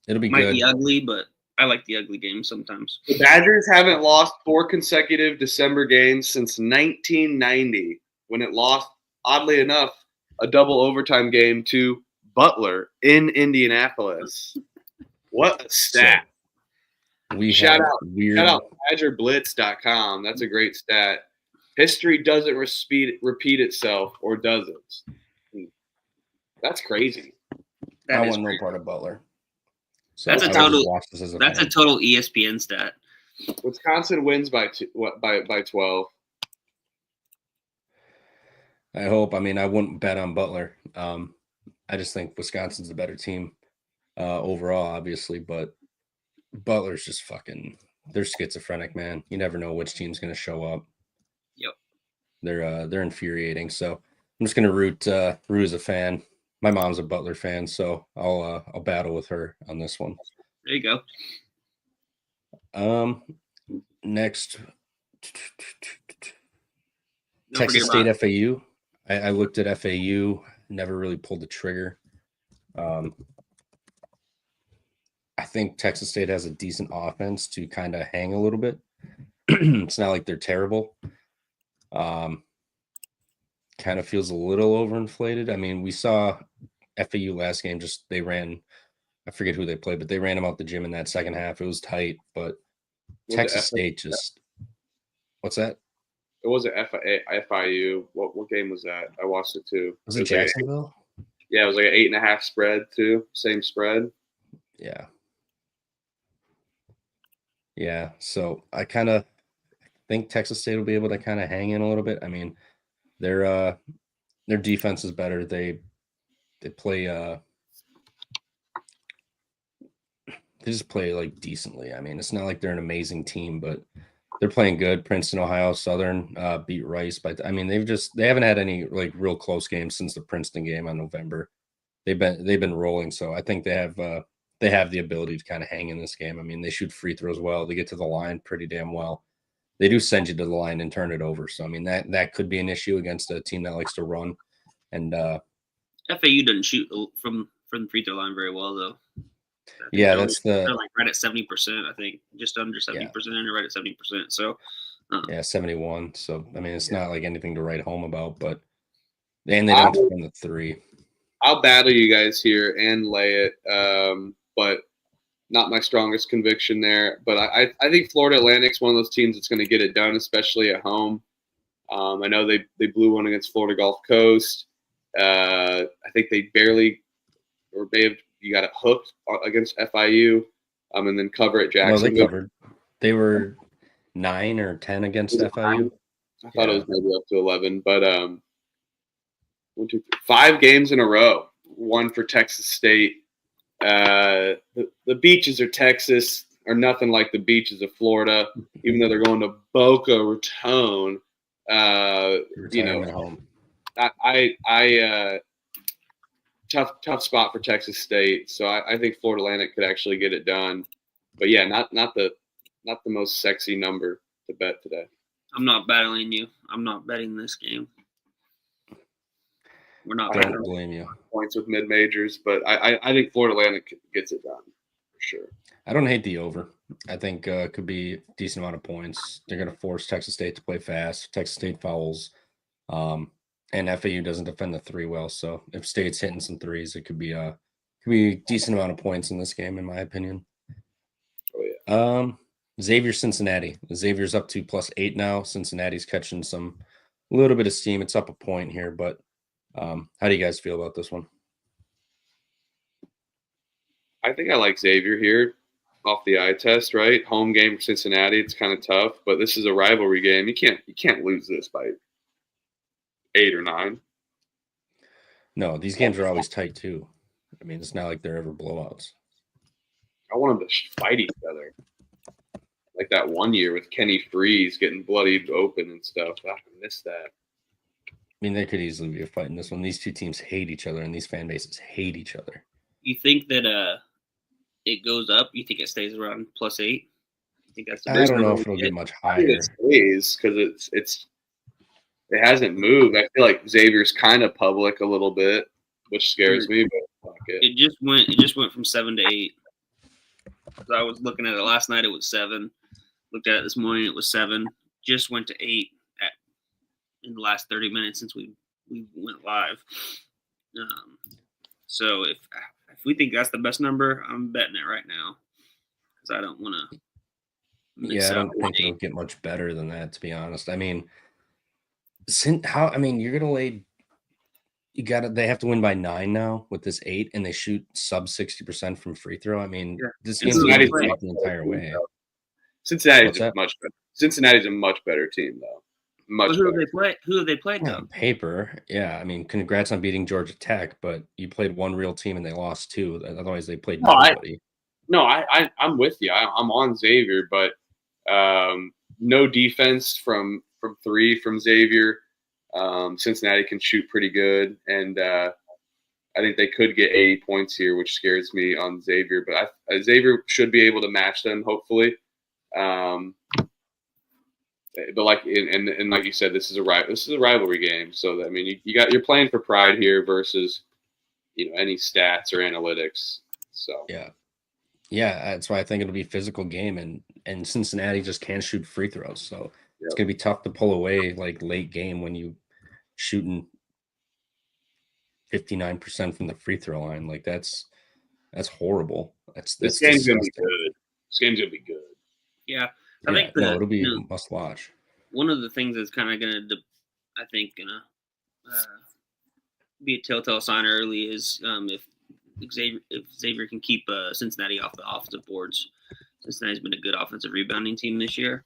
It'll be Might good. be ugly, but I like the ugly games sometimes. The Badgers haven't lost 4 consecutive December games since 1990, when it lost, oddly enough, a double overtime game to Butler in Indianapolis. What a stat. We Shout have out BadgerBlitz.com. That's a great stat. History doesn't repeat itself, or does it? That's crazy. I want no part of Butler. So That's a I would total. just watch this as a That's fan. a total ESPN stat. Wisconsin wins by 12. I hope. I mean, I wouldn't bet on Butler. I just think Wisconsin's the better team overall, obviously, but Butler's just fucking. They're schizophrenic, man. You never know which team's going to show up. Yep. They're infuriating. So I'm just going to root as a fan. My mom's a Butler fan, so I'll battle with her on this one. There you go. Next, Don't Texas forget State FAU. I looked at FAU, never really pulled the trigger. I think Texas State has a decent offense to kind of hang a little bit. It's not like they're terrible. Kind of feels a little overinflated. I mean, we saw FAU last game, just they ran, I forget who they played, but they ran them out the gym in that second half. It was tight, but Texas State just, what's that? It wasn't FIU. What game was that? I watched it too. Was it Jacksonville? Yeah, it was like an 8.5 spread too. Same spread. Yeah. Yeah. So I kind of think Texas State will be able to kind of hang in a little bit. I mean, their defense is better. They play they just play like decently. I mean, it's not like they're an amazing team, but they're playing good. Princeton, Ohio Southern beat Rice, but I mean, they haven't had any like real close games since the Princeton game on November. They've been rolling, so I think they have the ability to kind of hang in this game. I mean, they shoot free throws well. They get to the line pretty damn well. They do send you to the line and turn it over. So I mean, that could be an issue against a team that likes to run. And FAU doesn't shoot from the free throw line very well, though. Yeah, they're like right at 70%. I think just under 70%, and right at 70%. So yeah, 71. So I mean, it's not like anything to write home about, but they don't defend the three. I'll battle you guys here and lay it, but not my strongest conviction there. But I think Florida Atlantic's one of those teams that's going to get it done, especially at home. I know they blew one against Florida Gulf Coast. I think they got it hooked against FIU, and then cover at Jacksonville. No, they covered. They were 9 or 10 against FIU. I thought it was maybe up to 11, but 1, 2, 3, 5 games in a row. One for Texas State. The beaches of Texas are nothing like the beaches of Florida, even though they're going to Boca Raton. Home. Tough spot for Texas State. So I think Florida Atlantic could actually get it done. But yeah, not the most sexy number to bet today. I'm not battling you. I'm not betting this game. We're not. I don't blame you. Points with mid majors, but I think Florida Atlantic gets it done for sure. I don't hate the over. I think could be a decent amount of points. They're going to force Texas State to play fast. Texas State fouls, and FAU doesn't defend the three well. So if State's hitting some threes, it could be a decent amount of points in this game, in my opinion. Oh yeah. Xavier Cincinnati. Xavier's up to +8 now. Cincinnati's catching some little bit of steam. It's up a point here, but how do you guys feel about this one? I think I like Xavier here off the eye test, right? Home game for Cincinnati. It's kind of tough, but this is a rivalry game. You can't lose this by 8 or 9. No, these games are always tight too. I mean, it's not like they're ever blowouts. I want them to fight each other. Like that one year with Kenny Freeze getting bloodied open and stuff. I missed that. I mean, there could easily be a fight in this one. These two teams hate each other, and these fan bases hate each other. You think that it goes up? You think it stays around +8? You think that's the I don't know if it'll get much higher. It stays because it hasn't moved. I feel like Xavier's kind of public a little bit, which scares me. But fuck it. It just went from 7 to 8. So I was looking at it last night. It was 7. Looked at it this morning. It was 7. Just went to 8 in the last 30 minutes since we went live. So if we think that's the best number, I'm betting it right now because I don't want to. Yeah, I don't think it'll get much better than that, to be honest. I mean, you're gonna lay. They have to win by 9 now with this 8, and they shoot sub 60% from free throw. I mean, this game's gonna be the entire way. Cincinnati's much better. Cincinnati's a much better team, though. Who have they played? Who have they played? On paper, yeah. I mean, congrats on beating Georgia Tech, but you played one real team and they lost 2. Otherwise, they played nobody. I'm with you. I'm on Xavier, but no defense from 3 from Xavier. Cincinnati can shoot pretty good, and I think they could get 80 points here, which scares me on Xavier. But Xavier should be able to match them, hopefully. But like like you said, this is a rivalry game. So I mean, you're playing for pride here versus any stats or analytics. So yeah, that's why I think it'll be a physical game, and Cincinnati just can't shoot free throws, so it's gonna be tough to pull away like late game when you shooting 59% from the free throw line. Like that's horrible. This game's gonna be good. This game's gonna be good. Yeah. I think it'll be a must watch. One of the things that's kind of gonna be a telltale sign early is if Xavier can keep Cincinnati off the offensive boards. Cincinnati's been a good offensive rebounding team this year,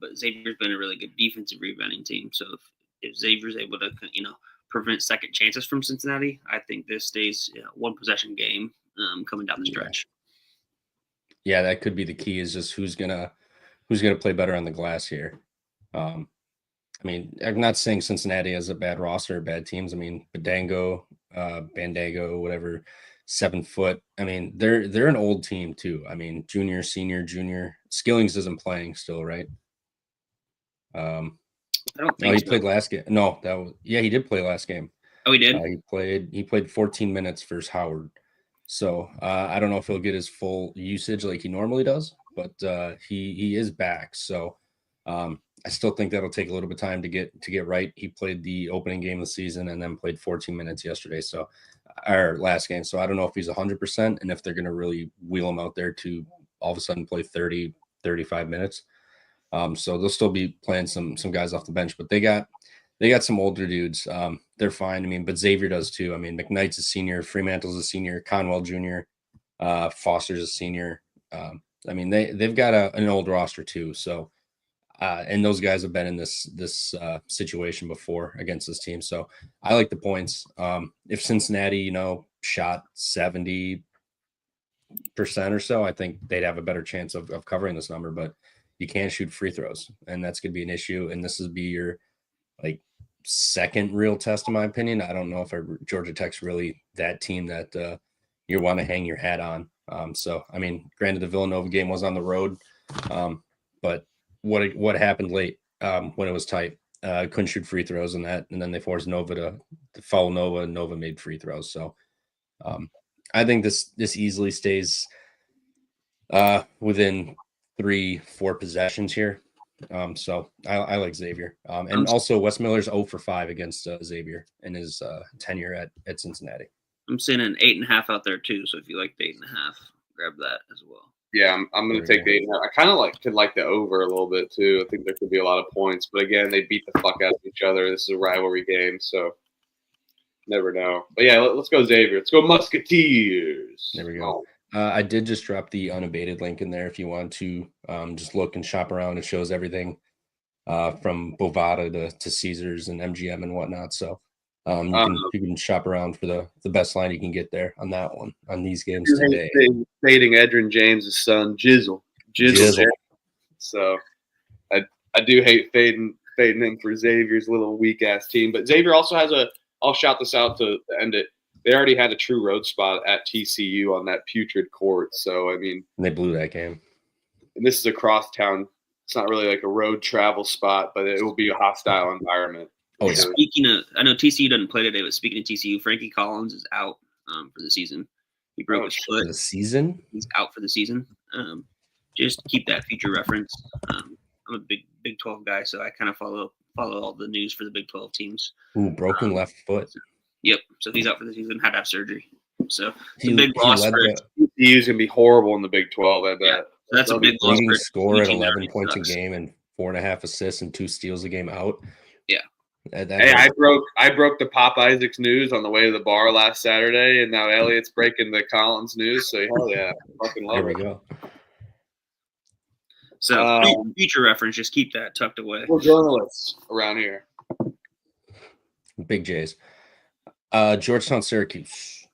but Xavier's been a really good defensive rebounding team. So if Xavier's able to prevent second chances from Cincinnati, I think this stays one possession game coming down the stretch. Yeah, that could be the key. Is just who's gonna play better on the glass here. I mean, I'm not saying Cincinnati has a bad roster or bad teams. I mean, Bandago, whatever, 7 foot. I mean, they're an old team too. I mean, junior, senior, junior. Skillings isn't playing still, right? I don't think he played last game. No, he did play last game. Oh, he did? He played 14 minutes versus Howard. So I don't know if he'll get his full usage like he normally does, but he is back. So I still think that'll take a little bit of time to get right. He played the opening game of the season and then played 14 minutes yesterday. So our last game. So I don't know if he's 100% and if they're going to really wheel him out there to all of a sudden play 30, 35 minutes. So they'll still be playing some guys off the bench, but they got some older dudes. They're fine. I mean, but Xavier does too. I mean, McKnight's a senior, Fremantle's a senior, Conwell Jr., Foster's a senior. I mean, they've got an old roster too. So, and those guys have been in this situation before against this team. So I like the points. If Cincinnati, shot 70% or so, I think they'd have a better chance of covering this number, but you can't shoot free throws, and that's going to be an issue. And this would be your second real test, in my opinion. I don't know if Georgia Tech's really that team that you want to hang your hat on. So, I mean, granted, the Villanova game was on the road, but what happened late when it was tight? Couldn't shoot free throws and then they forced Nova to foul Nova, and Nova made free throws. So, I think this easily stays within 3-4 possessions here. So I like Xavier. And also Wes Miller's 0 for 5 against Xavier in his tenure at Cincinnati. I'm seeing an 8.5 out there too. So if you like the 8.5, grab that as well. Yeah, I'm going to take the 8.5. I kind of could like the over a little bit too. I think there could be a lot of points, but again, they beat the fuck out of each other. This is a rivalry game, so never know. But yeah, let's go Xavier. Let's go Musketeers. There we go. I did just drop the unabated link in there if you want to just look and shop around. It shows everything from Bovada to Caesars and MGM and whatnot. So you can shop around for the best line you can get there on that one, on these games today. Fading Edrin James' son, Jizzle. So I do hate fading him for Xavier's little weak-ass team. But Xavier also has I'll shout this out to end it. They already had a true road spot at TCU on that putrid court. So, I mean. And they blew that game. And this is across town. It's not really like a road travel spot, but it will be a hostile environment. Oh, yeah. Speaking of, I know TCU doesn't play today, but speaking of TCU, Frankie Collins is out for the season. He broke his for foot. the season. He's out for the season. Just keep that future reference. I'm a Big 12 guy, so I kind of follow all the news for the Big 12 teams. Ooh, broken left foot. Yep. So he's out for the season. Had to have surgery. So it's He, a big he loss led for the He's gonna be horrible in the Big 12. I bet. Yeah. So that's a big loss leading for score at team that 11 already points sucks. a game and 4.5 assists and 2 steals a game out. Yeah. Hey, I broke the Pop Isaacs news on the way to the bar last Saturday, and now Elliot's breaking the Collins news. So hell yeah, fucking love There we it. go. So future reference, just keep that tucked away. We're journalists around here. Big J's. Georgetown, Syracuse.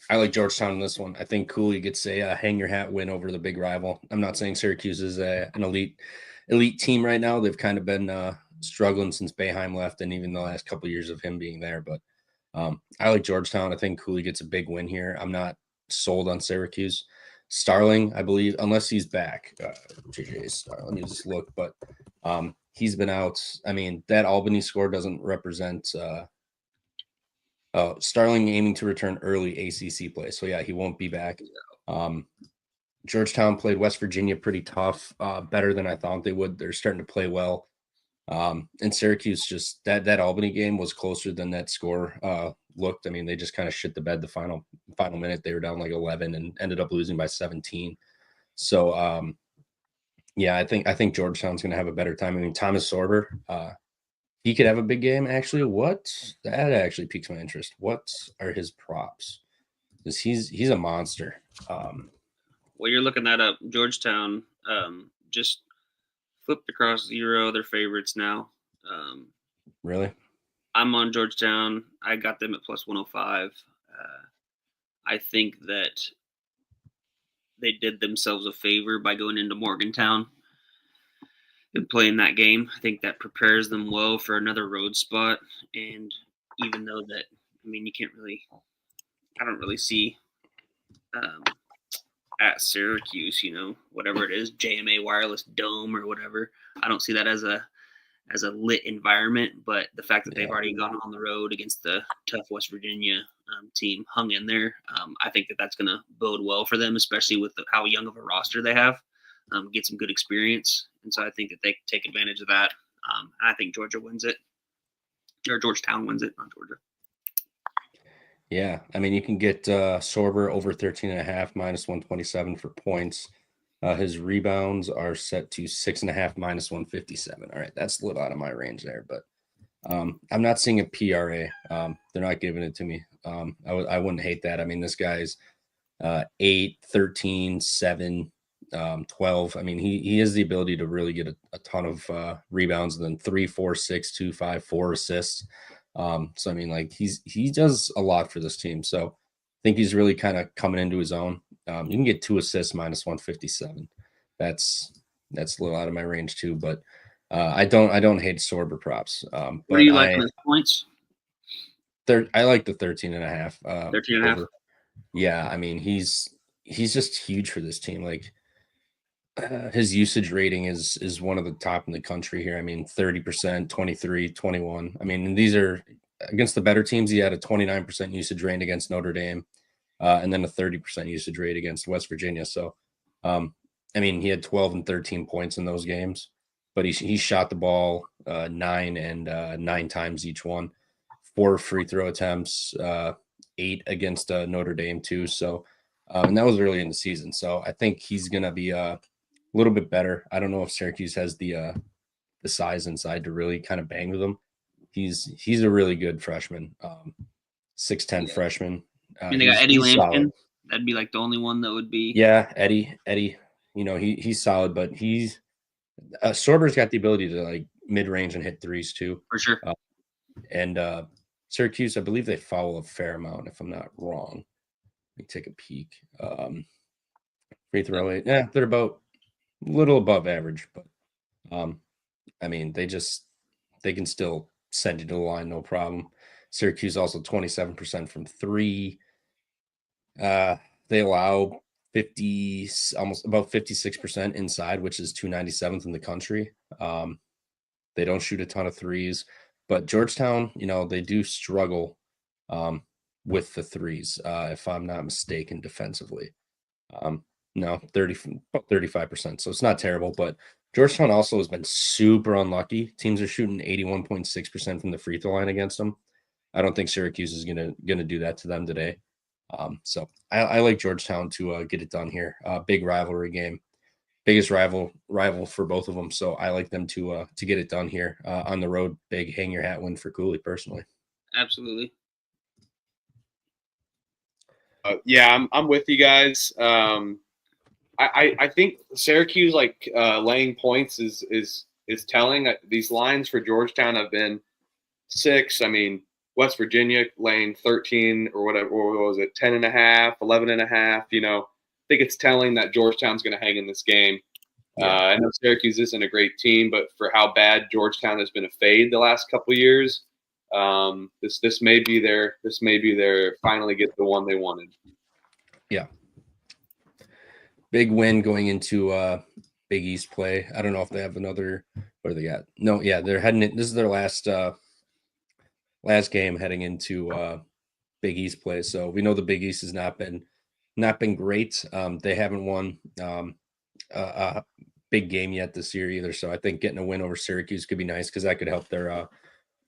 I like Georgetown in this one. I think Cooley gets a hang your hat win over the big rival. I'm not saying Syracuse is an elite team right now. They've kind of been struggling since Boeheim left, and even the last couple of years of him being there. But I like Georgetown. I think Cooley gets a big win here. I'm not sold on Syracuse. Starling, I believe, unless he's back. JJ Starling, let me just look, but he's been out. I mean, that Albany score doesn't represent. Starling aiming to return early ACC play, so yeah, he won't be back. Georgetown played West Virginia pretty tough, better than I thought they would. They're starting to play well. And Syracuse, just that Albany game was closer than that score looked. I mean, they just kind of shit the bed the final minute. They were down like 11 and ended up losing by 17. So yeah, I think Georgetown's going to have a better time. I mean, Thomas Sorber, he could have a big game. Actually, that actually piques my interest. What are his props? Because he's a monster. Well, you're looking that up. Georgetown just flipped across 0. They're favorites now. Really? I'm on Georgetown. I got them at plus 105. I think that they did themselves a favor by going into Morgantown and playing that game. I think that prepares them well for another road spot. And even though that, I mean, I don't really see at Syracuse, whatever it is, JMA Wireless Dome or whatever. I don't see that as a lit environment, but the fact that they've already gone on the road against the tough West Virginia team, hung in there, I think that's going to bode well for them, especially with how young of a roster they have. Get some good experience, and so I think that they take advantage of that. I think Georgia wins it, or Georgetown wins it, not Georgia. Yeah, I mean, you can get Sorber over 13.5 minus 127 for points. His rebounds are set to 6.5 minus 157. All right, that's a little out of my range there, but I'm not seeing a PRA. They're not giving it to me. I wouldn't hate that. I mean, this guy's 8, 13, 7, 12. I mean, he has the ability to really get a ton of rebounds, and then 3, 4, 6, 2, 5, 4 assists. So I mean, like he does a lot for this team. So I think he's really kind of coming into his own. You can get 2 assists minus 157. That's a little out of my range too, but I don't hate Sorber props. What do you like on his points? I like the 13.5. 13.5. Yeah, I mean he's just huge for this team. Like his usage rating is one of the top in the country here. I mean 30%, 23, 21. I mean, and these are against the better teams. He had a 29% usage rate against Notre Dame. And then a 30% usage rate against West Virginia. So, I mean, he had 12 and 13 points in those games, but he shot the ball 9 times each one, 4 free throw attempts, 8 against Notre Dame too. So, and that was early in the season. So I think he's going to be a little bit better. I don't know if Syracuse has the size inside to really kind of bang with him. He's a really good freshman, 6'10" freshman. I mean, they got Eddie Lampkin. Solid. That'd be like the only one that would be. Yeah, Eddie. He's solid, but Sorber's got the ability to like mid range and hit threes too. For sure. And Syracuse, I believe they foul a fair amount, if I'm not wrong. Let me take a peek. Free throw rate. Yeah, they're about a little above average, but I mean, they can still send you to the line, no problem. Syracuse also 27% from 3. They allow 50, almost about 56% inside, which is 297th in the country. They don't shoot a ton of threes, but Georgetown, they do struggle with the threes, if I'm not mistaken, defensively. No, 35%. So it's not terrible, but Georgetown also has been super unlucky. Teams are shooting 81.6% from the free throw line against them. I don't think Syracuse is gonna do that to them today. So I like Georgetown to get it done here. Big rivalry game, biggest rival for both of them. So I like them to get it done here on the road. Big hang your hat win for Cooley personally. Absolutely. Yeah, I'm with you guys. I think Syracuse laying points is telling. These lines for Georgetown have been 6. I mean, West Virginia laying 13 or whatever, or what was it, 10.5, 11.5. You know, I think it's telling that Georgetown's going to hang in this game. Yeah. I know Syracuse isn't a great team, but for how bad Georgetown has been a fade the last couple of years, this may be their finally get the one they wanted. Yeah. Big win going into Big East play. I don't know if they have another. What do they got? No, yeah, they're heading in. This is their last game heading into Big East play. So we know the Big East has not been great. They haven't won a big game yet this year either. So I think getting a win over Syracuse could be nice because that could help their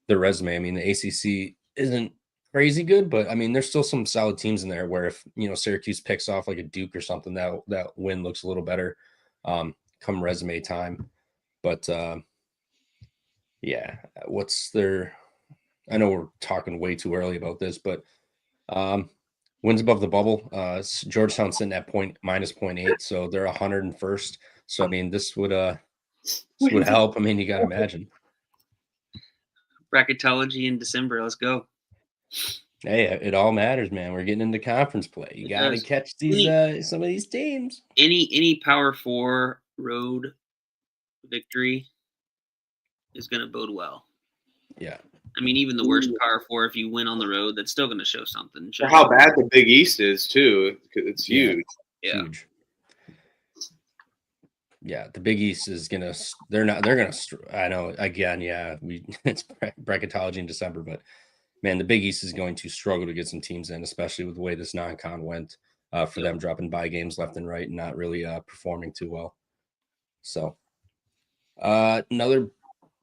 resume. I mean, the ACC isn't crazy good, but I mean, there's still some solid teams in there where if Syracuse picks off like a Duke or something, that win looks a little better come resume time. But yeah, what's their? I know we're talking way too early about this, but wins above the bubble. Georgetown sitting at minus 0.8, so they're 101st. So I mean, this would help. I mean, you got to imagine. Bracketology in December. Let's go. Hey, it all matters, man. We're getting into conference play. You got to catch these some of these teams. Any Power 4 road victory is going to bode well. Yeah. I mean, even the worst Power 4, if you win on the road, that's still going to show something. For how bad the Big East is too. It's huge. Yeah. Huge. Yeah, the Big East is gonna. They're gonna. I know. Again, yeah, it's bracketology in December, but man, the Big East is going to struggle to get some teams in, especially with the way this non-con went. For them dropping bye games left and right and not really performing too well. So, another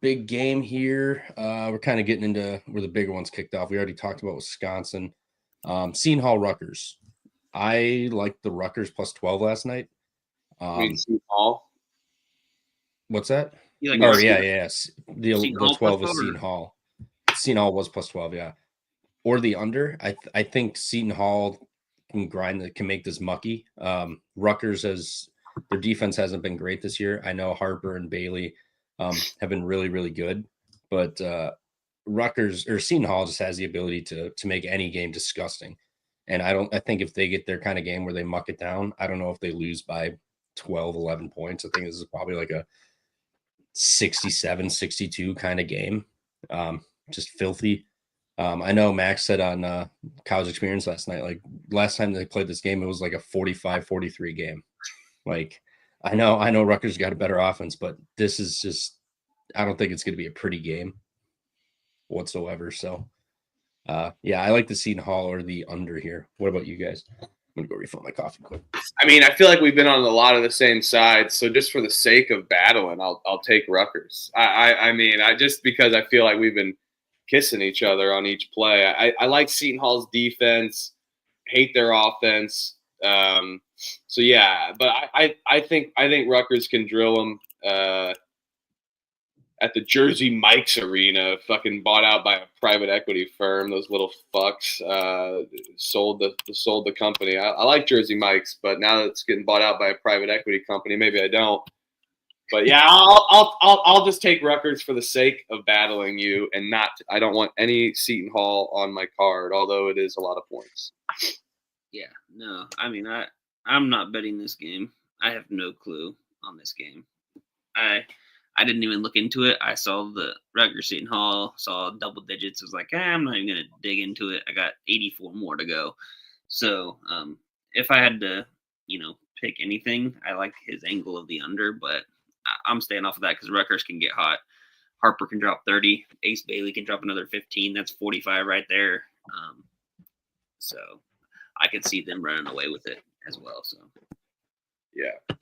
big game here. We're kind of getting into where the bigger ones kicked off. We already talked about Wisconsin. Seton Hall Rutgers. I liked the Rutgers plus 12 last night. Seton Hall. What's that? Yeah. The 12 is Seton Hall. Seton Hall was plus 12, yeah. Or the under. I think Seton Hall can make this mucky. Rutgers their defense hasn't been great this year. I know Harper and Bailey have been really, really good, but Rutgers or Seton Hall just has the ability to make any game disgusting. And I think if they get their kind of game where they muck it down, I don't know if they lose by 12, 11 points. I think this is probably like a 67, 62 kind of game. Just filthy. I know Max said on College Experience last night, like last time they played this game, it was like a 45-43 game. Like I know Rutgers got a better offense, but this is just, I don't think it's going to be a pretty game whatsoever. So yeah, I like the Seton Hall or the under here. What about you guys? I'm going to go refill my coffee quick. I mean, I feel like we've been on a lot of the same sides. So just for the sake of battling, I'll take Rutgers. I mean, just because I feel like we've been kissing each other on each play. I like Seton Hall's defense, hate their offense. So yeah, but I think Rutgers can drill them at the Jersey Mike's Arena, fucking bought out by a private equity firm. Those little fucks sold the company. I like Jersey Mike's, but now that it's getting bought out by a private equity company, maybe I don't. But yeah, I'll just take Rutgers for the sake of battling you, and not. I don't want any Seton Hall on my card, although it is a lot of points. Yeah, no, I mean I'm not betting this game. I have no clue on this game. I didn't even look into it. I saw the Rutgers Seton Hall, saw double digits. I was like, I'm not even gonna dig into it. I got 84 more to go. So if I had to, pick anything, I like his angle of the under, but I'm staying off of that because Rutgers can get hot. Harper can drop 30. Ace Bailey can drop another 15. That's 45 right there. So I could see them running away with it as well. So Yeah.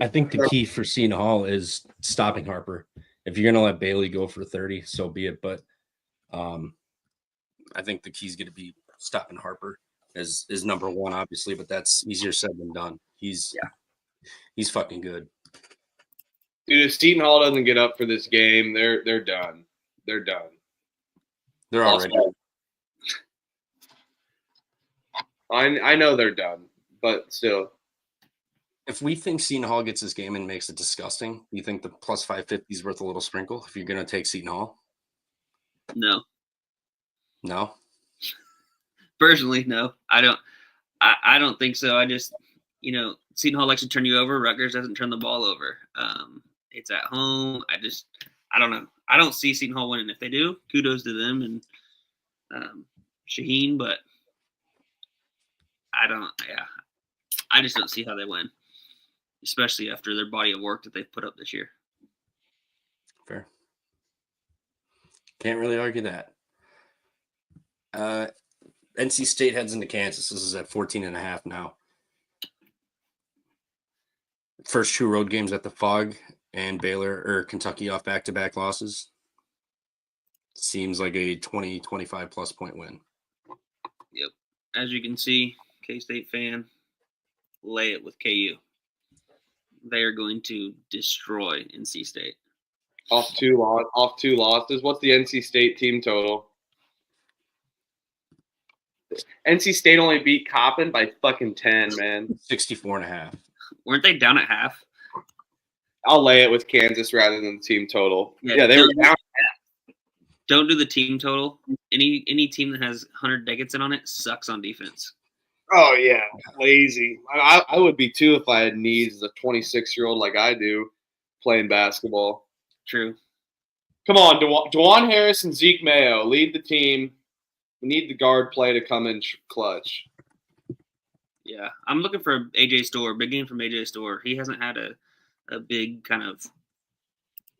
I think the key for Seton Hall is stopping Harper. If you're going to let Bailey go for 30, so be it. But I think the key is going to be stopping Harper is number one, obviously, but that's easier said than done. He's fucking good. Dude, if Seton Hall doesn't get up for this game, they're done. They're done. They're already. I know they're done, but still. If we think Seton Hall gets this game and makes it disgusting, you think the plus 550 is worth a little sprinkle if you're going to take Seton Hall? no. No? Personally, no. I don't think so. I just, Seton Hall likes to turn you over. Rutgers doesn't turn the ball over. It's at home. I don't know. I don't see Seton Hall winning. If they do, kudos to them and Shaheen, but I just don't see how they win, especially after their body of work that they've put up this year. Fair. Can't really argue that. NC State heads into Kansas. This is at 14.5 now. First 2 road games at the Fog and Baylor or Kentucky off back-to-back losses. Seems like a 20, 25 plus point win. Yep. As you can see, K-State fan, lay it with KU. They are going to destroy NC State. Off two losses. What's the NC State team total? NC State only beat Coppin by fucking 10, man. 64.5. Weren't they down at half? I'll lay it with Kansas rather than the team total. Yeah, they were down. Don't do the team total. Any team that has 100 Dickinson on it sucks on defense. Oh, yeah. Lazy. I would be, too, if I had needs as a 26-year-old like I do playing basketball. True. Come on, DeJuan Harris and Zeke Mayo lead the team. We need the guard play to come in clutch. Yeah, I'm looking for AJ Storr. Big game from AJ Storr. He hasn't had a big kind of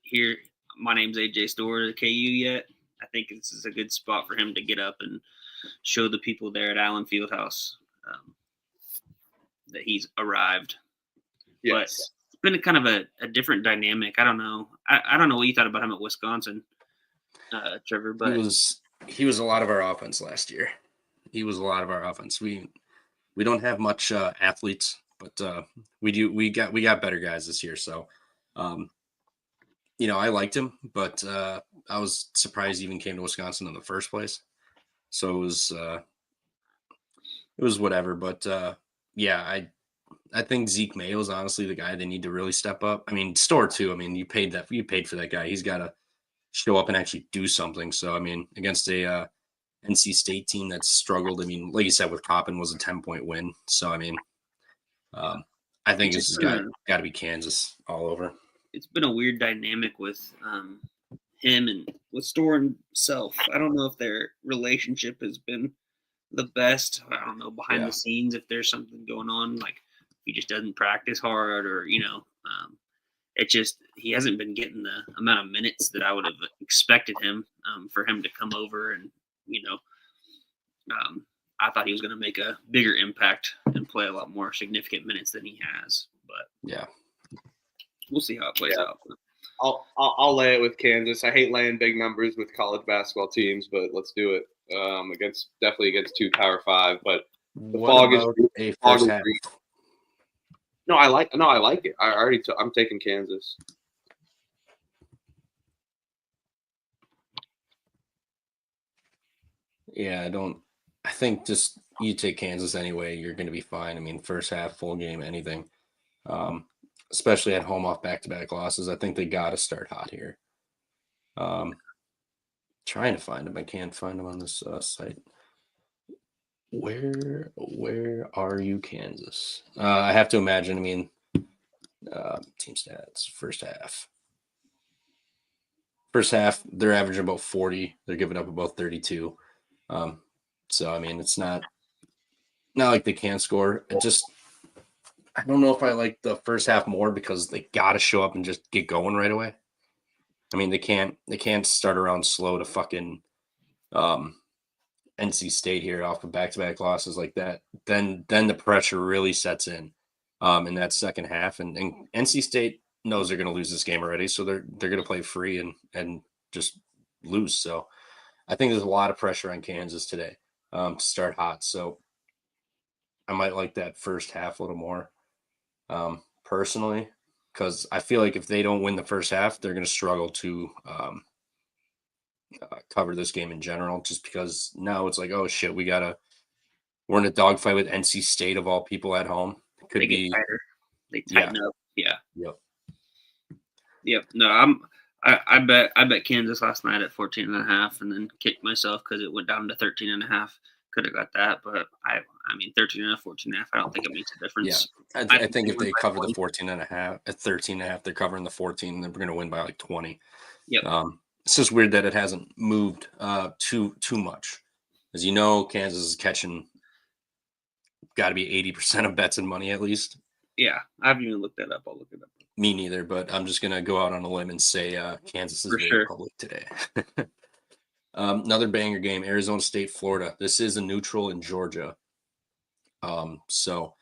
here. My name's AJ Storr at KU yet. I think this is a good spot for him to get up and show the people there at Allen Fieldhouse that he's arrived. Yes. But it's been kind of a different dynamic. I don't know. I don't know what you thought about him at Wisconsin, Trevor. But he was a lot of our offense last year. He was a lot of our offense. We don't have much athletes, but we got better guys this year. So, I liked him, but I was surprised he even came to Wisconsin in the first place. So it was whatever. But I think Zeke Mayo is honestly the guy they need to really step up. I mean, Storr too. I mean, you paid for that guy. He's got to show up and actually do something. So, I mean, against a NC State team that's struggled. I mean, like you said, with Coppin was a 10-point win. So, I mean, I think this has got to be Kansas all over. It's been a weird dynamic with him and with Storr himself. I don't know if their relationship has been the best. I don't know behind the scenes if there's something going on, like he just doesn't practice hard or, it just he hasn't been getting the amount of minutes that I would have expected him for him to come over and, I thought he was going to make a bigger impact and play a lot more significant minutes than he has. But yeah, we'll see how it plays out. I'll lay it with Kansas. I hate laying big numbers with college basketball teams, but let's do it. Definitely against 2 Power 5. But the Fog is a first half. No, I like it. I'm taking Kansas. Yeah, I think just you take Kansas anyway, you're going to be fine. I mean, first half, full game, anything. Especially at home off back-to-back losses. I think they got to start hot here. Trying to find them. I can't find them on this site. Where are you, Kansas? I have to imagine, team stats, first half. First half, they're averaging about 40. They're giving up about 32. So, it's not like they can't score. I don't know if I like the first half more because they got to show up and just get going right away. They can't start around slow to fucking NC State here off of back-to-back losses like that, then the pressure really sets in that second half, and NC State knows they're going to lose this game already, so they're going to play free and just lose. So I think there's a lot of pressure on Kansas today to start hot. So I might like that first half a little more personally, because I feel like if they don't win the first half, they're going to struggle to cover this game in general, just because now it's like, oh shit, we're in a dogfight with NC State of all people at home. It could They be get tighter. They tighten up. Yeah. Yep. No, I bet Kansas last night at 14.5, and then kicked myself because it went down to 13.5. Could have got that, but I mean 13.5, 14.5. I don't think it makes a difference. Yeah, I think if they cover the 14.5 at 13.5, they're covering the 14, and then we're going to win by like 20. Yep. It's just weird that it hasn't moved too much. As you know, Kansas is catching got to be 80% of bets and money at least. Yeah, I haven't even looked that up. I'll look it up. Me neither, but I'm just going to go out on a limb and say Kansas is very public today. Another banger game, Arizona State, Florida. This is a neutral in Georgia. So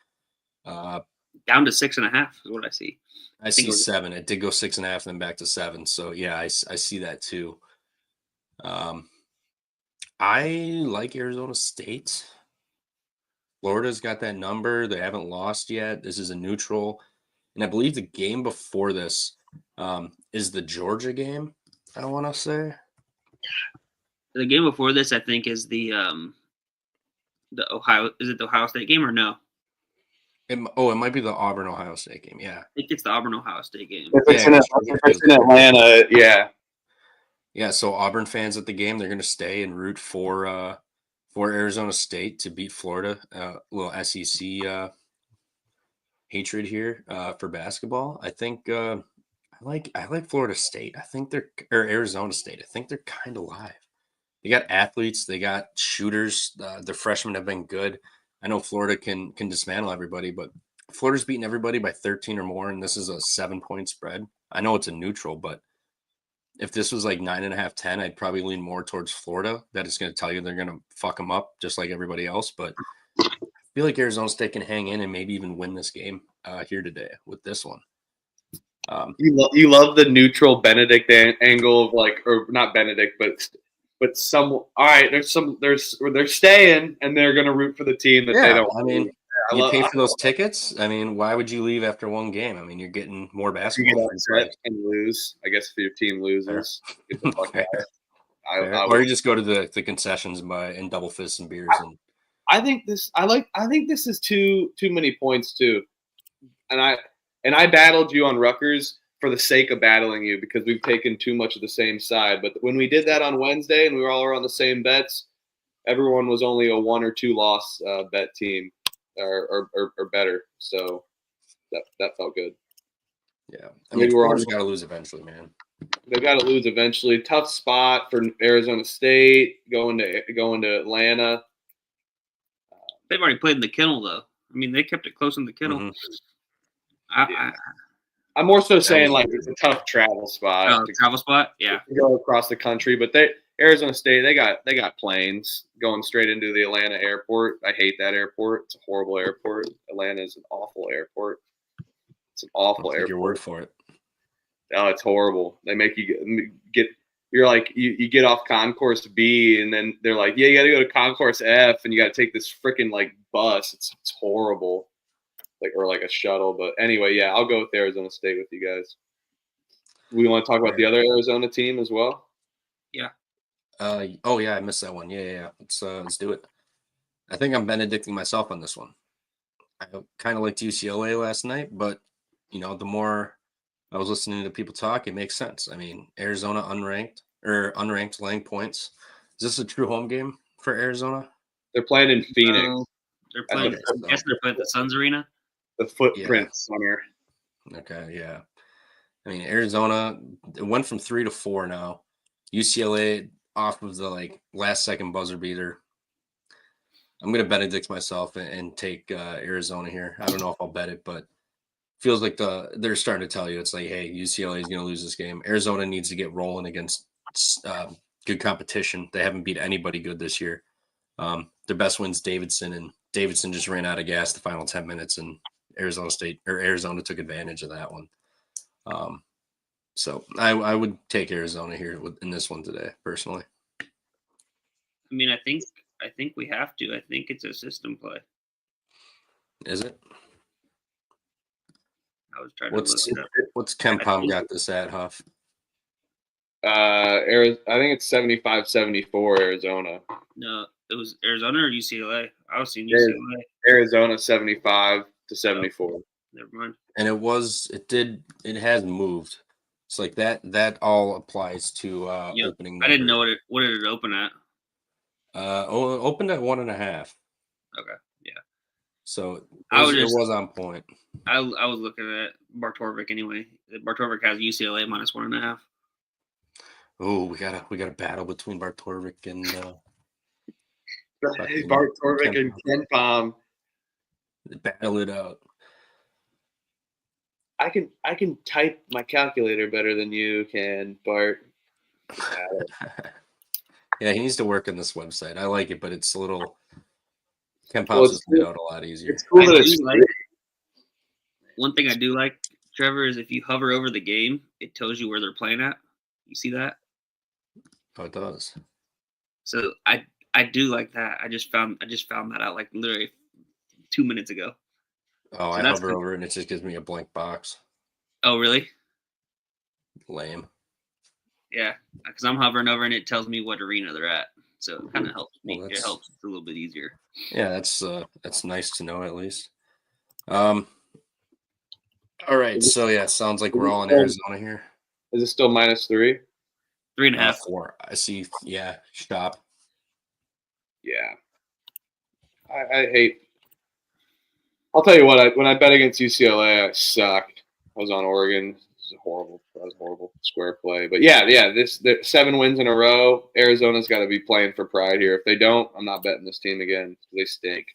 down to 6.5 is what I see. I see 7. It did go 6.5 and then back to 7. So yeah, I see that too. I like Arizona State. Florida's got that number. They haven't lost yet. This is a neutral. And I believe the game before this is the Georgia game, I want to say. The game before this, I think, is the Ohio. Is it the Ohio State game or no? It might be the Auburn-Ohio State game, yeah. I think it's the Auburn-Ohio State game. If it's in Atlanta, yeah. Yeah, so Auburn fans at the game, they're going to stay and root for Arizona State to beat Florida. A little SEC hatred here for basketball. I think I like Florida State. I think or Arizona State. I think they're kind of live. They got athletes. They got shooters. The freshmen have been good. I know Florida can dismantle everybody, but Florida's beating everybody by 13 or more, and this is a 7-point spread. I know it's a neutral, but if this was like 9.5, 10, I'd probably lean more towards Florida. That is going to tell you they're going to fuck them up just like everybody else. But I feel like Arizona State can hang in and maybe even win this game here today with this one. You love the neutral Benedict angle of like, or not Benedict, but some. All right, they're staying and they're going to root for the team that they don't. I mean, you pay for those tickets. I mean, why would you leave after one game? I mean, you're getting more basketball. You get and lose. I guess if your team loses, get the fuck out. Or you just go to the concessions and double fists and beers. I think this is too many points too, and I battled you on Rutgers for the sake of battling you because we've taken too much of the same side. But when we did that on Wednesday and we were all on the same bets, everyone was only a 1 or 2 loss bet team or better. So that felt good. Yeah, I mean, Florida's got to lose eventually, man. They've got to lose eventually. Tough spot for Arizona State going to Atlanta. They've already played in the kennel, though. I mean, they kept it close in the kennel. Mm-hmm. I'm more so saying like it's a tough travel spot. Travel spot, yeah. To go across the country, but Arizona State they got planes going straight into the Atlanta airport. I hate that airport. It's a horrible airport. Atlanta is an awful airport. It's an awful airport. Your word for it. Oh, it's horrible. They make you get. You're like you get off Concourse B, and then they're like, yeah, you got to go to Concourse F, and you got to take this freaking like bus. It's horrible, like a shuttle. But anyway, yeah, I'll go with Arizona State with you guys. We want to talk about the other Arizona team as well. Yeah. Oh yeah, I missed that one. Yeah. Let's do it. I think I'm benedicting myself on this one. I kind of liked UCLA last night, but the more I was listening to people talk, it makes sense. I mean, Arizona unranked laying points. Is this a true home game for Arizona? They're playing in Phoenix. They're playing. I guess they're playing at the Suns Arena. The Footprint Center. Okay, yeah. I mean, Arizona, it went from 3 to 4 now. UCLA off of the last second buzzer beater. I'm gonna benedict myself and take Arizona here. I don't know if I'll bet it, but feels like they're starting to tell you it's like, hey, UCLA is going to lose this game. Arizona needs to get rolling against good competition. They haven't beat anybody good this year. Their best win's Davidson, and Davidson just ran out of gas the final 10 minutes, and Arizona took advantage of that one. So I would take Arizona here in this one today, personally. I mean, I think we have to. I think it's a system play. Is it? I was trying to look it up. What's KenPom got this at, Huff? I think it's 75-74 Arizona. No, it was Arizona or UCLA. I was seeing UCLA. Arizona 75-74. Never mind. And it has moved. It's like that all applies to opening numbers. I didn't know what did it open at? Opened at 1.5. Okay, yeah. So it was on point. I was looking at Bartorvik anyway. Bartorvik has UCLA minus 1.5. Oh, we got a battle between Bartorvik and Bartorvik and KenPom. Battle it out. I can type my calculator better than you can, Bart. Yeah, he needs to work on this website. I like it, but it's a little KenPom's just laid out a lot easier. It's cool that it's one thing I do like, Trevor, is if you hover over the game, it tells you where they're playing at. You see that? Oh, it does. So I do like that. I just found that out like literally 2 minutes ago. Oh, so I hover over it and it just gives me a blank box. Oh, really? Lame. Yeah, because I'm hovering over and it tells me what arena they're at. So it kind of helps me. Well, it helps. It's a little bit easier. Yeah, that's nice to know at least. All right, so yeah, it sounds like we're all in Arizona here. Is it still -3? 3.5. 4. I see. Yeah, stop. Yeah, I hate. I'll tell you what. When I bet against UCLA, I sucked. I was on Oregon. That was horrible square play. But yeah. The 7 wins in a row. Arizona's got to be playing for pride here. If they don't, I'm not betting this team again. They stink.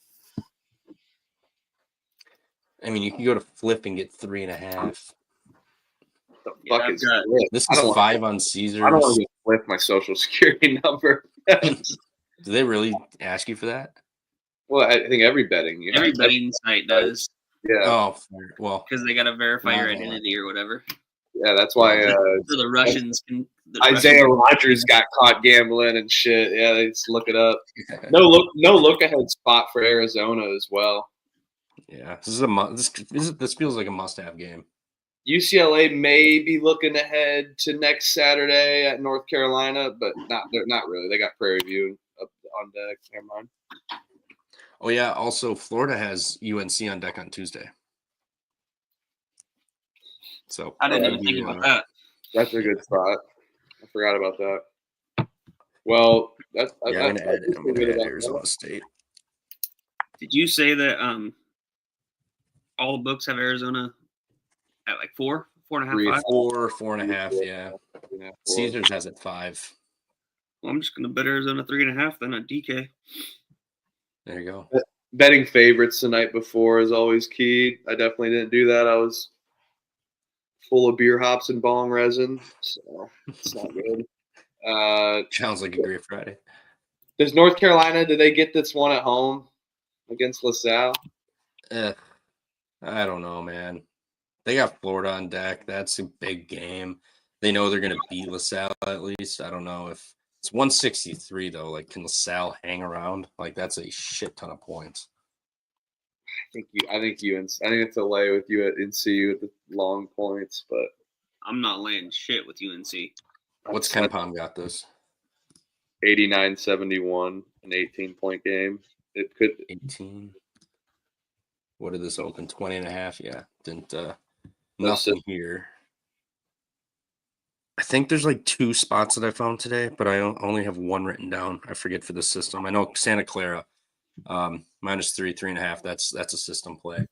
I mean, you can go to Flip and get 3.5. This is 5 on Caesars. I don't want to flip my social security number. Do they really ask you for that? Well, I think every betting site does. Yeah. Oh, well, because they got to verify your identity or whatever. Yeah, that's why. So the Russians can. Isaiah Rodgers got caught gambling and shit. Yeah, they just look it up. No look ahead spot for Arizona as well. Yeah, this feels like a must-have game. UCLA may be looking ahead to next Saturday at North Carolina, but they're not really. They got Prairie View up on deck. Never mind. Oh yeah, also Florida has UNC on deck on Tuesday. So I didn't even think about that. That's a good spot. I forgot about that. Well, I'm gonna add Arizona State. Did you say that all the books have Arizona at like 4, 4.5, 5? 4.5, yeah. Caesars has it 5. Well, I'm just gonna bet Arizona 3.5 then at DK. There you go. Betting favorites the night before is always key. I definitely didn't do that. I was full of beer hops and bong resin, so it's not good. Sounds like a great Friday. Does North Carolina, do they get this one at home against LaSalle? I don't know, man. They got Florida on deck. That's a big game. They know they're going to beat LaSalle at least. I don't know if it's 163 though. Like, can LaSalle hang around? Like, that's a shit ton of points. I think it's a lay with you at NC with the long points, but I'm not laying shit with UNC. What's KenPom got this? 89-71, an 18-point game. It could 18. What did this open? 20.5. Yeah, didn't nothing here. I think there's like 2 spots that I found today, but I only have 1 written down. I forget for the system. I know Santa Clara. -3, 3.5. That's a system play.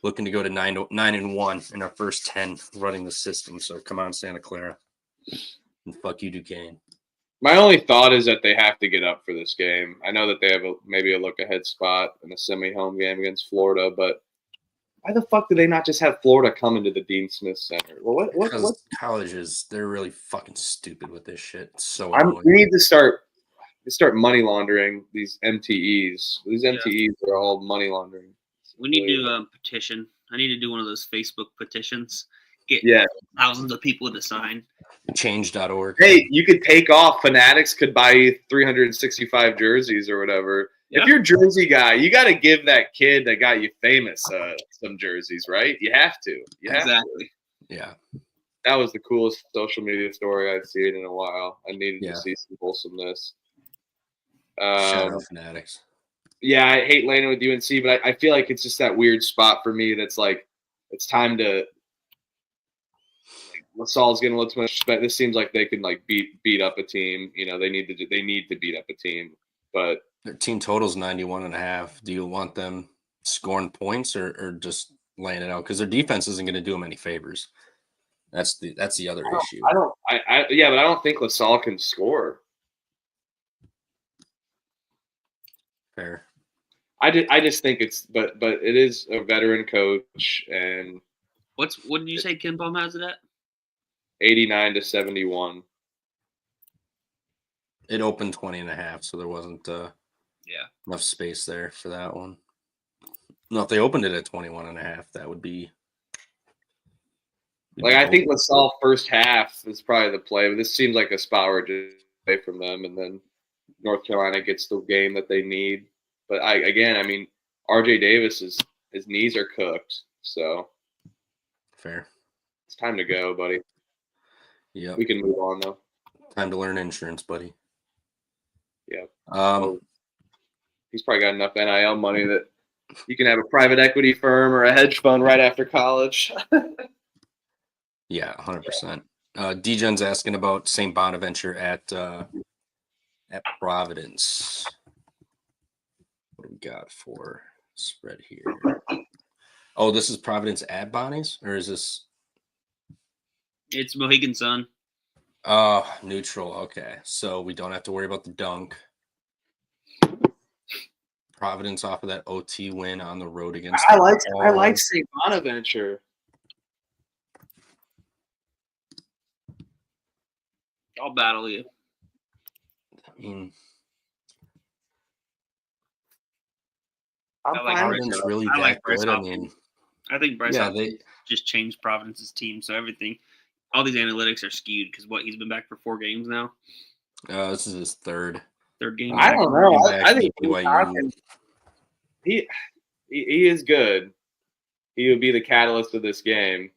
Looking to go to 9-1 in our first 10 running the system. So come on, Santa Clara, and fuck you, Duquesne. My only thought is that they have to get up for this game. I know that they have maybe a look ahead spot in a semi-home game against Florida, but why the fuck do they not just have Florida come into the Dean Smith Center? Well, what colleges? They're really fucking stupid with this shit. It's so we need to start. They start money laundering these MTEs. These MTEs are all money laundering. We need to do a petition. I need to do one of those Facebook petitions. Get Yeah. thousands of people to sign. Change.org. Hey, you could take off. Fanatics could buy you 365 jerseys or whatever. Yeah. If you're a jersey guy, you got to give that kid that got you famous some jerseys, right? You have to. Exactly. Yeah. That was the coolest social media story I've seen in a while. I needed to see some wholesomeness. Shout out Fanatics. Yeah, I hate landing with UNC, but I feel like it's just that weird spot for me that's like it's time to LaSalle's getting a little too much respect. This seems like they can like beat up a team. You know, they need to beat up a team. But their team total's 91.5. Do you want them scoring points or just laying it out? Because their defense isn't going to do them any favors. That's the other issue. But I don't think LaSalle can score. Fair. I just think it's but it is a veteran coach and what did you say Ken Palm has it at? 89-71. It opened 20.5, so there wasn't enough space there for that one. No, if they opened it at 21.5, that would be like I think LaSalle first half is probably the play, but this seems like a spot where just away from them, and then North Carolina gets the game that they need. But I mean, RJ Davis his knees are cooked, so fair. It's time to go, buddy. Yeah, we can move on though. Time to learn insurance, buddy. Yeah. He's probably got enough NIL money that you can have a private equity firm or a hedge fund right after college. Yeah, 100%. D-Gen's asking about St. Bonaventure at Providence. What do we got for spread here? Oh, this is Providence at Bonnie's, or is this? It's Mohegan Sun. Oh, neutral. Okay, so we don't have to worry about the dunk. Providence off of that OT win on the road against. I like St. Bonaventure. I'll battle you. I mean, Providence really I like good. Bryce I mean, I think Bryce they just changed Providence's team, so everything, all these analytics are skewed because he's been back for 4 games now. This is his third game. I don't know. I think BYU. He is good. He would be the catalyst of this game,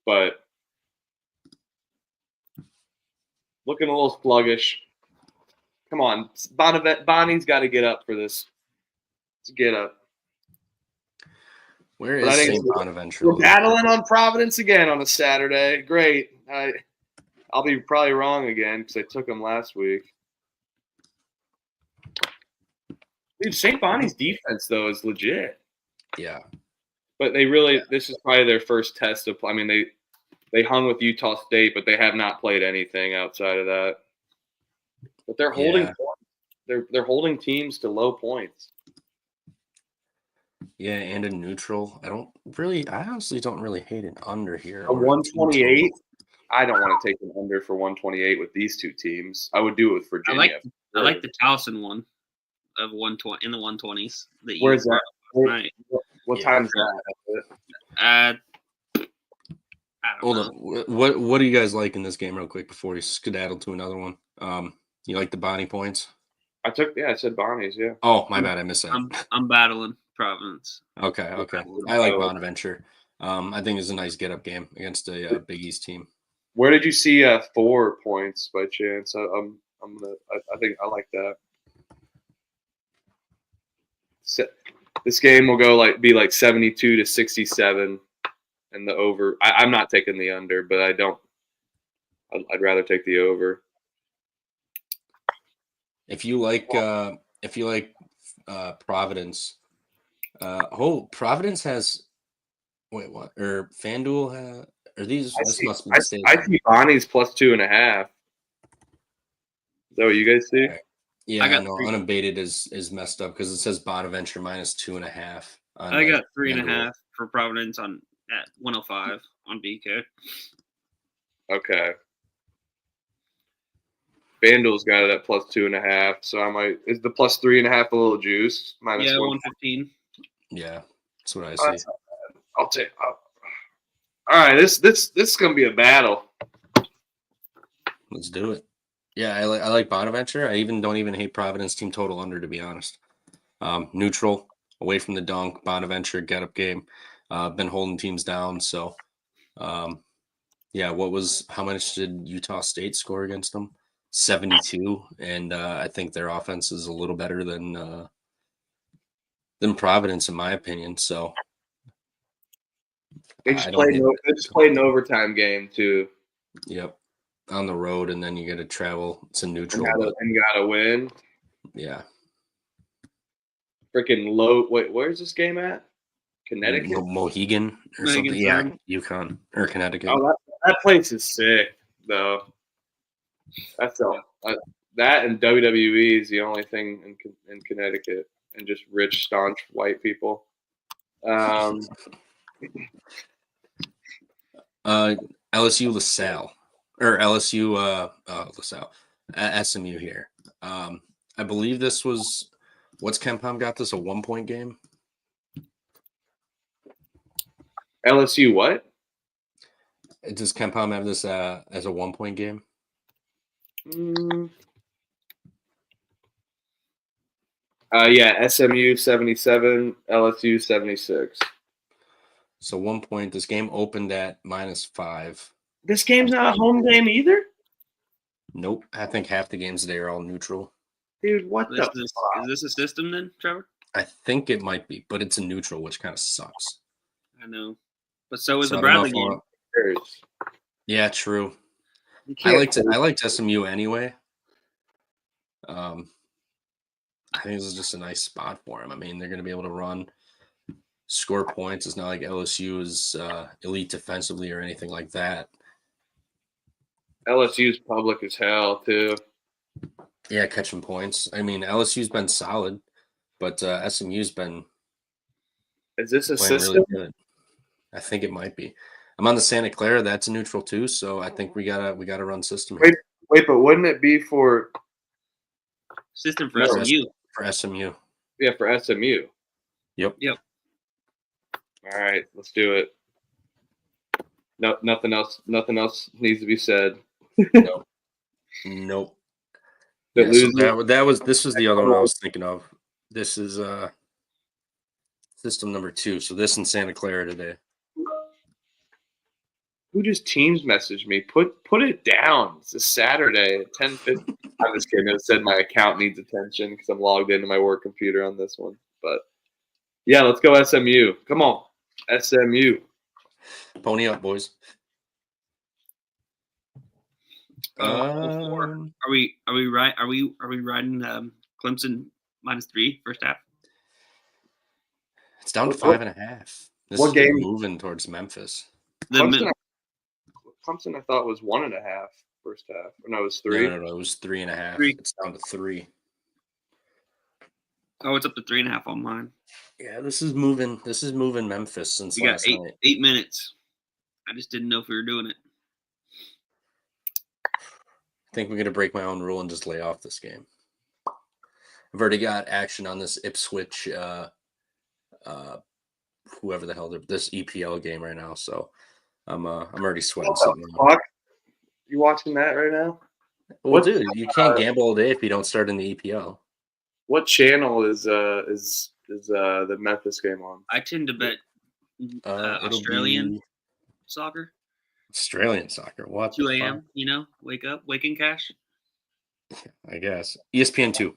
but looking a little sluggish. Come on, Bonnie's got to get up for this. Let's get up. Where is St. Bonaventure? We're battling on Providence again on a Saturday. Great. I'll be probably wrong again because I took them last week. Dude, St. Bonnie's defense, though, is legit. Yeah. But this is probably their first test of, I mean, they hung with Utah State, but they have not played anything outside of that. But they're holding points. They're holding teams to low points. Yeah, and a neutral. I honestly don't really hate an under here. A 128? I don't want to take an under for 128 with these two teams. I would do it with Virginia. I like the Towson one of 120 in the 120s. Where's that? What time is that? I don't know. On. What do you guys like in this game, real quick, before we skedaddle to another one? You like the Bonnie points? I said Bonnie's, yeah. Oh, my bad, I missed that. I'm battling Providence. Okay. I like Bonaventure. I think it's a nice get-up game against a Big East team. Where did you see 4 points by chance? I think I like that. This game will be like 72-67, and the over. I'm not taking the under, but I'd rather take the over. If you like Providence, Providence has. Wait, what? Or FanDuel are these? This must be the I see Bonnie's plus 2.5. Is that what you guys see? Okay. Yeah, I know. Unabated is messed up because it says Bonaventure minus 2.5. I got 3.5 for Providence at 105 on BK. Okay. FanDuel's got it at plus 2.5, so I might. Is the plus 3.5 a little juice? Minus Yeah, one. 115. Yeah, that's what I Oh, see. I'll take. All right, this is gonna be a battle. Let's do it. Yeah, I like Bonaventure. I don't even hate Providence team total under, to be honest. Neutral, away from the dunk. Bonaventure get up game. Been holding teams down. So, yeah. How much did Utah State score against them? 72, and I think their offense is a little better than Providence, in my opinion. So They just played an overtime game too. Yep, on the road, and then you got to travel. It's a neutral, and gotta win. Yeah. Freaking low. Wait, where's this game at? Connecticut. Mohegan or something. Yeah, UConn or Connecticut. Oh, that place is sick though. That's all. That and WWE is the only thing in Connecticut, and just rich, staunch white people. LSU LaSalle or LSU LaSalle SMU here. I believe this was what's KenPom got this a 1-point game. LSU what? Does KenPom have this as a 1-point game? Yeah, SMU 77, LSU 76. So 1 point. This game opened at -5. This game's not a home game either? Nope. I think half the games today are all neutral. Dude, what the fuck? Is this a system then, Trevor? I think it might be, but it's a neutral, which kind of sucks. I know. But so is the Bradley game. Yeah, true. I liked SMU anyway. I think this is just a nice spot for him. I mean, they're going to be able to run, score points. It's not like LSU is elite defensively or anything like that. LSU's public as hell, too. Yeah, catching points. I mean, LSU's been solid, but SMU's been. Is this a system? Really good. I think it might be. I'm on the Santa Clara. That's a neutral too, so I think we gotta run system. Wait, but wouldn't it be for system for SMU? For SMU. Yeah, for SMU. Yep. All right, let's do it. No, nothing else needs to be said. Nope. This was the other one I was thinking of. This is system number 2. So this in Santa Clara today. Who just Teams messaged me? Put it down. It's a Saturday at 10:50. I'm just kidding. It said my account needs attention because I'm logged into my work computer on this one. But yeah, let's go SMU. Come on, SMU. Pony up, boys. Are we riding Clemson -3 first half? It's down to 5.5. This what game? Moving towards Memphis. Clemson, I thought was 1.5 first half. Or no, it was 3. No, it was 3.5. It's down to 3. Oh, it's up to 3.5 on mine. Yeah, this is moving Memphis since last night. 8 minutes. I just didn't know if we were doing it. I think we're gonna break my own rule and just lay off this game. I've already got action on this Ipswich, whoever the hell this EPL game right now. So I'm already sweating something. You watching that right now? Well, dude, you can't gamble all day if you don't start in the EPL. What channel is the Memphis game on? I tend to bet Australian soccer. Australian soccer. What? 2 a.m. Wake up, waking cash. I guess ESPN 2.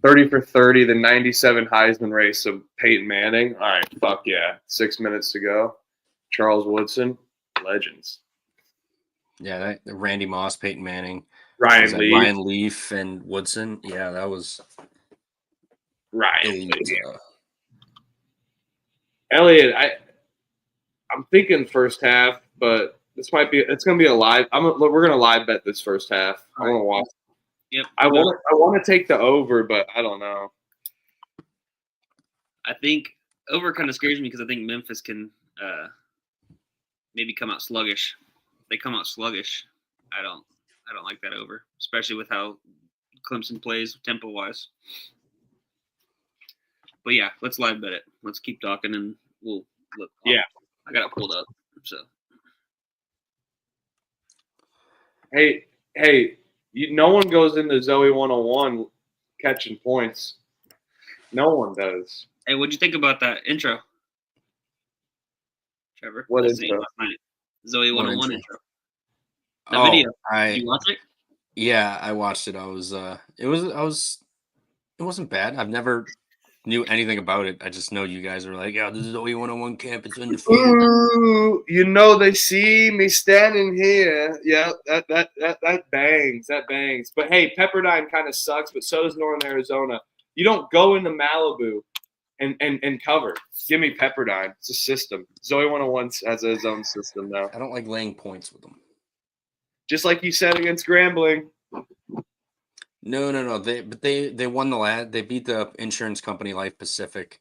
30 for 30, the 97 Heisman race of Peyton Manning. All right, fuck yeah. 6 minutes to go. Charles Woodson, legends. Yeah, Randy Moss, Peyton Manning, Ryan Leaf, and Woodson. Yeah, that was Ryan Leaf. Elliot, I'm thinking first half, but it's gonna be a live. We're gonna live bet this first half. I want to watch. Yep. I want to take the over, but I don't know. I think over kind of scares me because I think Memphis can maybe come out sluggish. If they come out sluggish, I don't like that over, especially with how Clemson plays tempo-wise. But yeah, let's live bet it. Let's keep talking, and we'll look. Yeah. I got it pulled up. So Hey, no one goes into Zoe 101 catching points. No one does. hey, what'd you think about that intro, Trevor? What I is seen it it? last night. Zoe What 101 intro? intro. The video. Did I you watch it? yeah, I watched it. It wasn't bad. I've never knew anything about it. I just know you guys are like, yeah, this is Zoe 101 camp. It's undefeated. Ooh, they see me standing here. Yeah, that bangs. That bangs. But hey, Pepperdine kind of sucks, but so does Northern Arizona. You don't go into Malibu and cover. Give me Pepperdine. It's a system. Zoe 101 has his own system now. I don't like laying points with them. Just like you said against Grambling. No. They won the last. They beat the insurance company Life Pacific,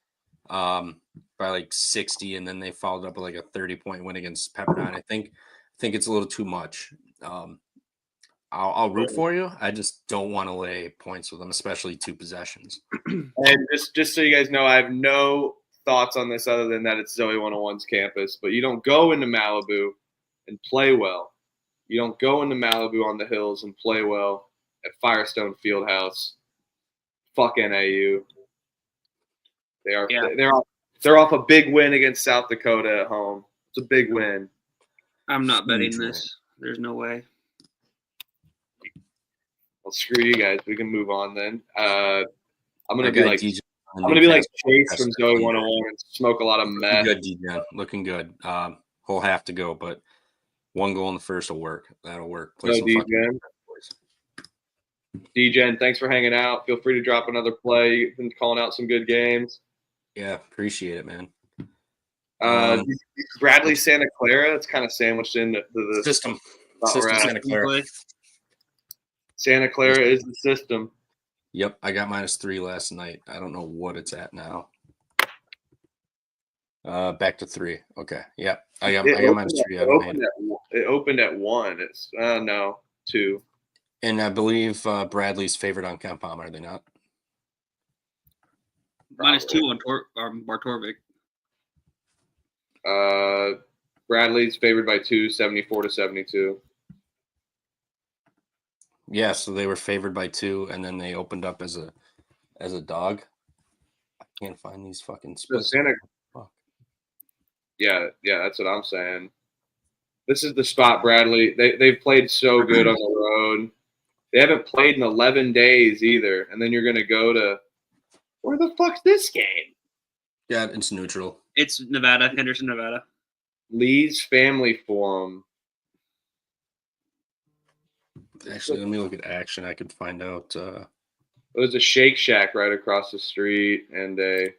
by like 60, and then they followed up with like a 30-point win against Pepperdine. I think it's a little too much. I'll root for you. I just don't want to lay points with them, especially 2 possessions. And just so you guys know, I have no thoughts on this other than that it's Zoe 101's campus. But you don't go into Malibu and play well. You don't go into Malibu on the hills and play well at Firestone Fieldhouse. Fuck NAU. They're off a big win against South Dakota at home. It's a big win. I'm not betting Huge this. There's no way. Well, screw you guys. We can move on then. I'm gonna That be guy like DJ I'm gonna be like Newcastle Chase from Zoe 101 and smoke a lot of meth. Looking good, DJ. Looking good. Whole half to go, but 1 goal in the first will work. That'll work. Play No, some DJ. fucking boys. DJ, thanks for hanging out. Feel free to drop another play. You've been calling out some good games. Yeah, appreciate it, man. Bradley Santa Clara. It's kind of sandwiched into the System right. Santa Clara. Santa Clara is the system. Yep, I got -3 last night. I don't know what it's at now. Back to 3. Okay. Yep. I got -3. It opened at 1. It's no 2. And I believe Bradley's favored on Kempom, are they not? -2 on Bartorvik. Bradley's favored by 2, 74-72. Yeah, so they were favored by 2, and then they opened up as a dog. I can't find these fucking splits. Yeah, that's what I'm saying. This is the spot, Bradley. They've played so good on the road. They haven't played in 11 days either. And then you're going to go to – where the fuck's this game? Yeah, it's neutral. It's Nevada, Henderson, Nevada. Lee's Family Forum. Actually, let me look at action. I could find out. There's a Shake Shack right across the street and a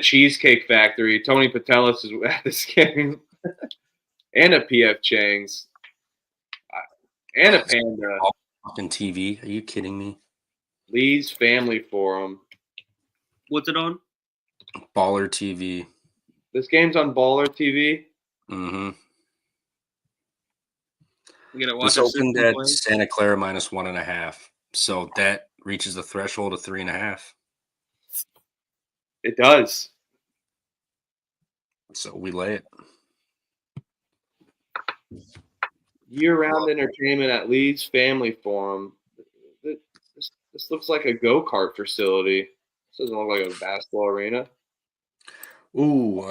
Cheesecake Factory. Tony Patelis is at this game. And a P.F. Chang's. And a Panda. Fucking TV. Are you kidding me? Lee's Family Forum. What's it on? Baller TV. This game's on Baller TV? Mm-hmm. We gotta watch This opened at Santa Clara -1.5. So that reaches the threshold of 3.5. It does. So we lay it. Year-round entertainment at Lee's Family Forum. This looks like a go-kart facility. This doesn't look like a basketball arena. Ooh,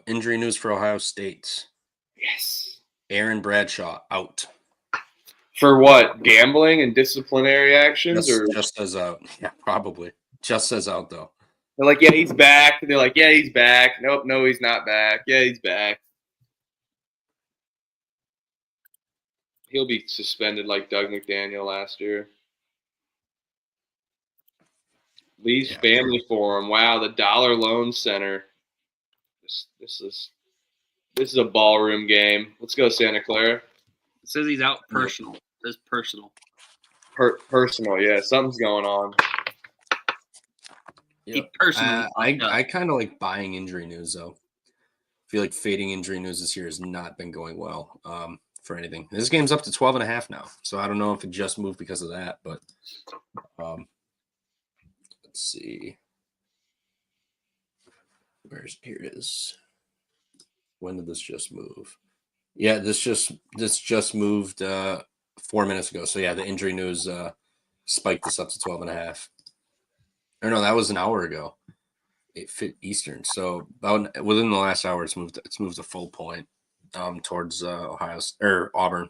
injury news for Ohio State. Yes. Aaron Bradshaw out. For what? Gambling and disciplinary actions? Just says out. Yeah, probably. Just says out, though. They're like, yeah, he's back. They're like, yeah, he's back. Nope, no, he's not back. Yeah, he's back. He'll be suspended like Doug McDaniel last year. Lee's Family Forum. Wow, the Dollar Loan Center. This is a ballroom game. Let's go, Santa Clara. It says he's out personal. It says personal. Personal, yeah. Something's going on. He personally. I kind of like buying injury news, though. I feel like fading injury news this year has not been going well. for anything. This game's up to 12.5 now, so I don't know if it just moved because of that, but let's see. Here it is. When did this just move? Yeah, this just moved 4 minutes ago. So yeah, the injury news spiked this up to 12.5. Or no, that was an hour ago. 8 Eastern. So about within the last hour, it's moved a full point towards Auburn.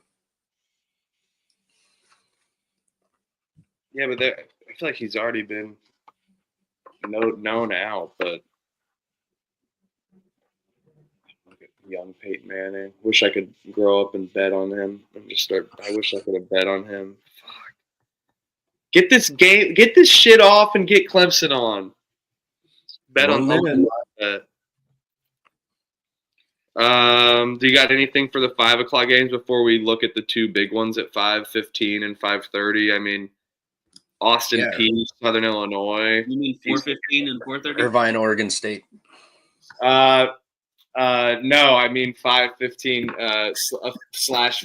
Yeah, but I feel like he's already been known out, but look at young Peyton Manning. Wish I could grow up and bet on him and just start. I wish I could have bet on him. Fuck. Get this shit off and get Clemson on. Bet on minute. Do you got anything for the 5 o'clock games before we look at the two big ones at 5:15 and 5:30? I mean, Austin Peay, Southern Illinois. You mean 4:15 and 4:30? Irvine, Oregon State. No, I mean 5:15 /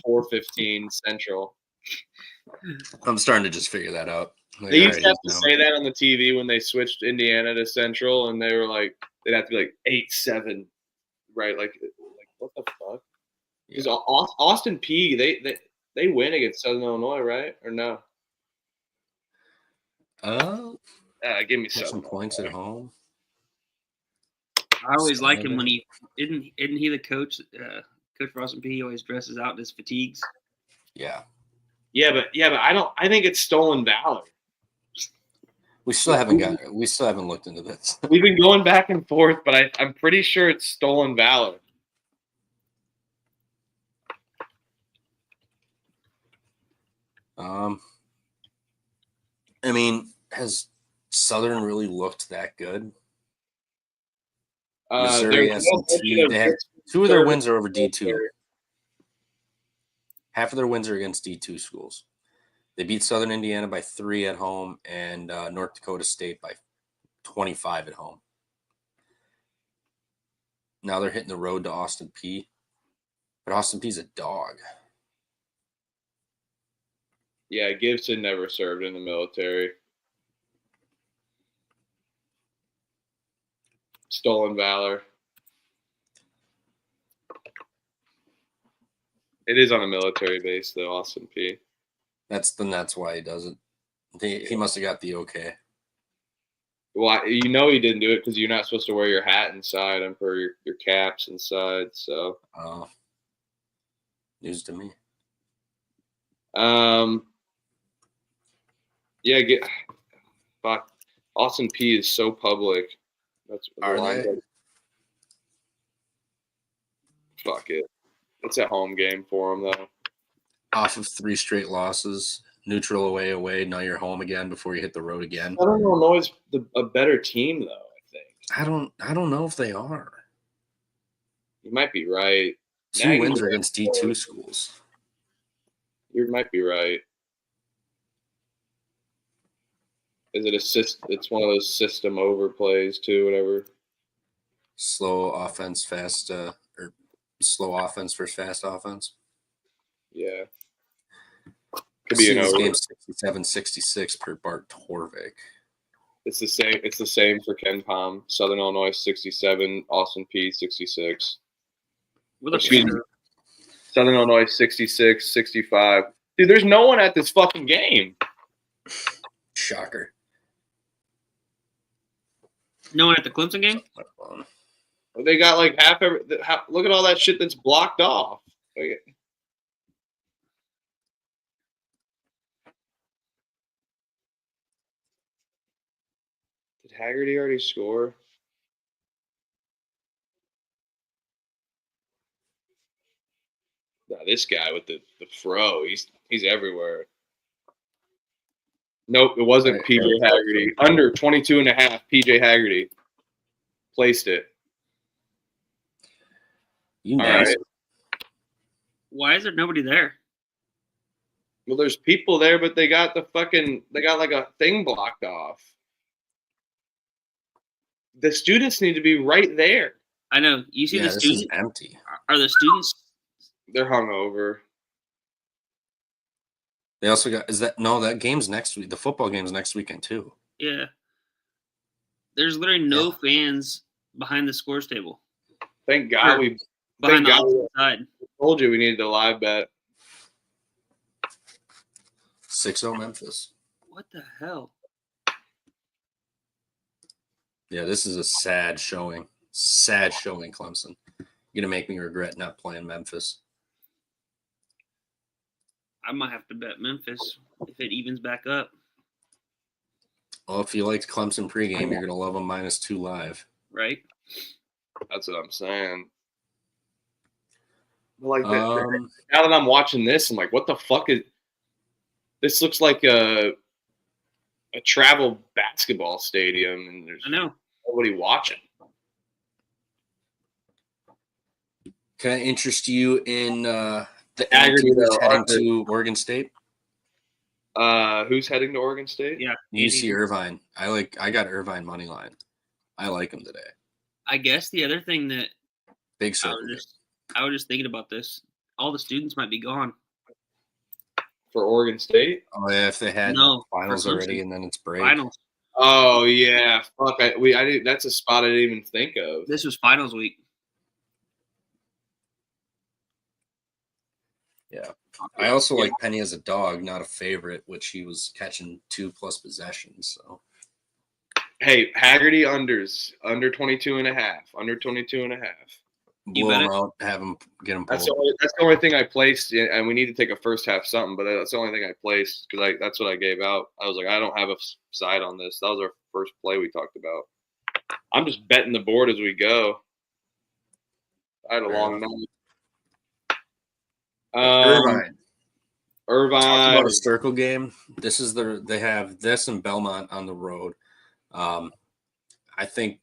4:15 Central. I'm starting to just figure that out. Like, they used to have to say that on the TV when they switched Indiana to Central, and they were like, they'd have to be like 8-7, right? Like what the fuck? Because Austin Peay, they win against Southern Illinois, right? Or no? Give me some points at home. I always like him when he isn't he the coach? Coach for Austin Peay, he always dresses out in his fatigues. Yeah. Yeah, but I think it's stolen valor. We still haven't looked into this. We've been going back and forth, but I'm pretty sure it's stolen valor. I mean, has Southern really looked that good? Missouri S&T, they have 2 of their wins are over D2. Half of their wins are against D2 schools. They beat Southern Indiana by 3 at home and North Dakota State by 25 at home. Now they're hitting the road to Austin Peay. But Austin Peay's a dog. Yeah, Gibson never served in the military. Stolen valor. It is on a military base, though, Austin Peay. That's why he does it. He must have got the okay. Well, you know he didn't do it because you're not supposed to wear your hat inside and for your caps inside. So, news to me. Yeah, fuck. Austin Peay is so public. That's fuck it. It's a home game for him though. Off of 3 straight losses, neutral away. Now you're home again before you hit the road again. Southern Illinois is a better team though. I think. I don't know if they are. You might be right. 2 wins are against D2 schools. You might be right. Is it it's one of those system overplays too, whatever. Slow offense, fast, or slow offense versus fast offense. Yeah. Could be an over. Game 67-66 per Bart Torvik. It's the same for Ken Palm. Southern Illinois 67, Austin Peay 66. Southern Illinois 66, 65. Dude, there's no one at this fucking game. Shocker. No one at the Clemson game? They got like look at all that shit that's blocked off. Did Haggerty already score? Nah, this guy with the fro, he's everywhere. Nope, it wasn't PJ Haggerty. Under 22.5, PJ Haggerty placed it. All right. Why is there nobody there? Well, there's people there, but they got like a thing blocked off. The students need to be right there. I know. You see the students? This is empty. Are the students? They're hungover. They also got that game's next week. The football game's next weekend too. Yeah. There's literally no fans behind the scores table. Thank God Behind the opposite side. told you we needed a live bet. 6-0 Memphis. What the hell? Yeah, this is a sad showing. Sad showing, Clemson. You're gonna make me regret not playing Memphis. I might have to bet Memphis if it evens back up. Well, if you liked Clemson pregame, you're gonna love them -2 live. Right? That's what I'm saying. Like that. Now that I'm watching this, I'm like, what the fuck is this? Looks like a travel basketball stadium, and there's nobody watching. Can I interest you in the Haggerty that's heading to Oregon State? Who's heading to Oregon State? Yeah. UC Irvine. I got Irvine money line. I like them today. I guess the other thing that Big circle. I was just thinking about this. All the students might be gone for Oregon State. Oh yeah, if they had finals already, and then it's break. Finals. Oh yeah, fuck! I didn't. That's a spot I didn't even think of. This was finals week. Yeah, I also like Penny as a dog, not a favorite, which he was catching 2+ possessions. So, hey, Haggerty unders under 22.5, under 22.5. Blow him out, have him get him pulled. That's the only thing I placed, and we need to take a first half something, but that's the only thing I placed because that's what I gave out. I was like, I don't have a side on this. That was our first play we talked about. I'm just betting the board as we go. I had a long night. Irvine. Talk about a circle game. This is they have this and Belmont on the road. I think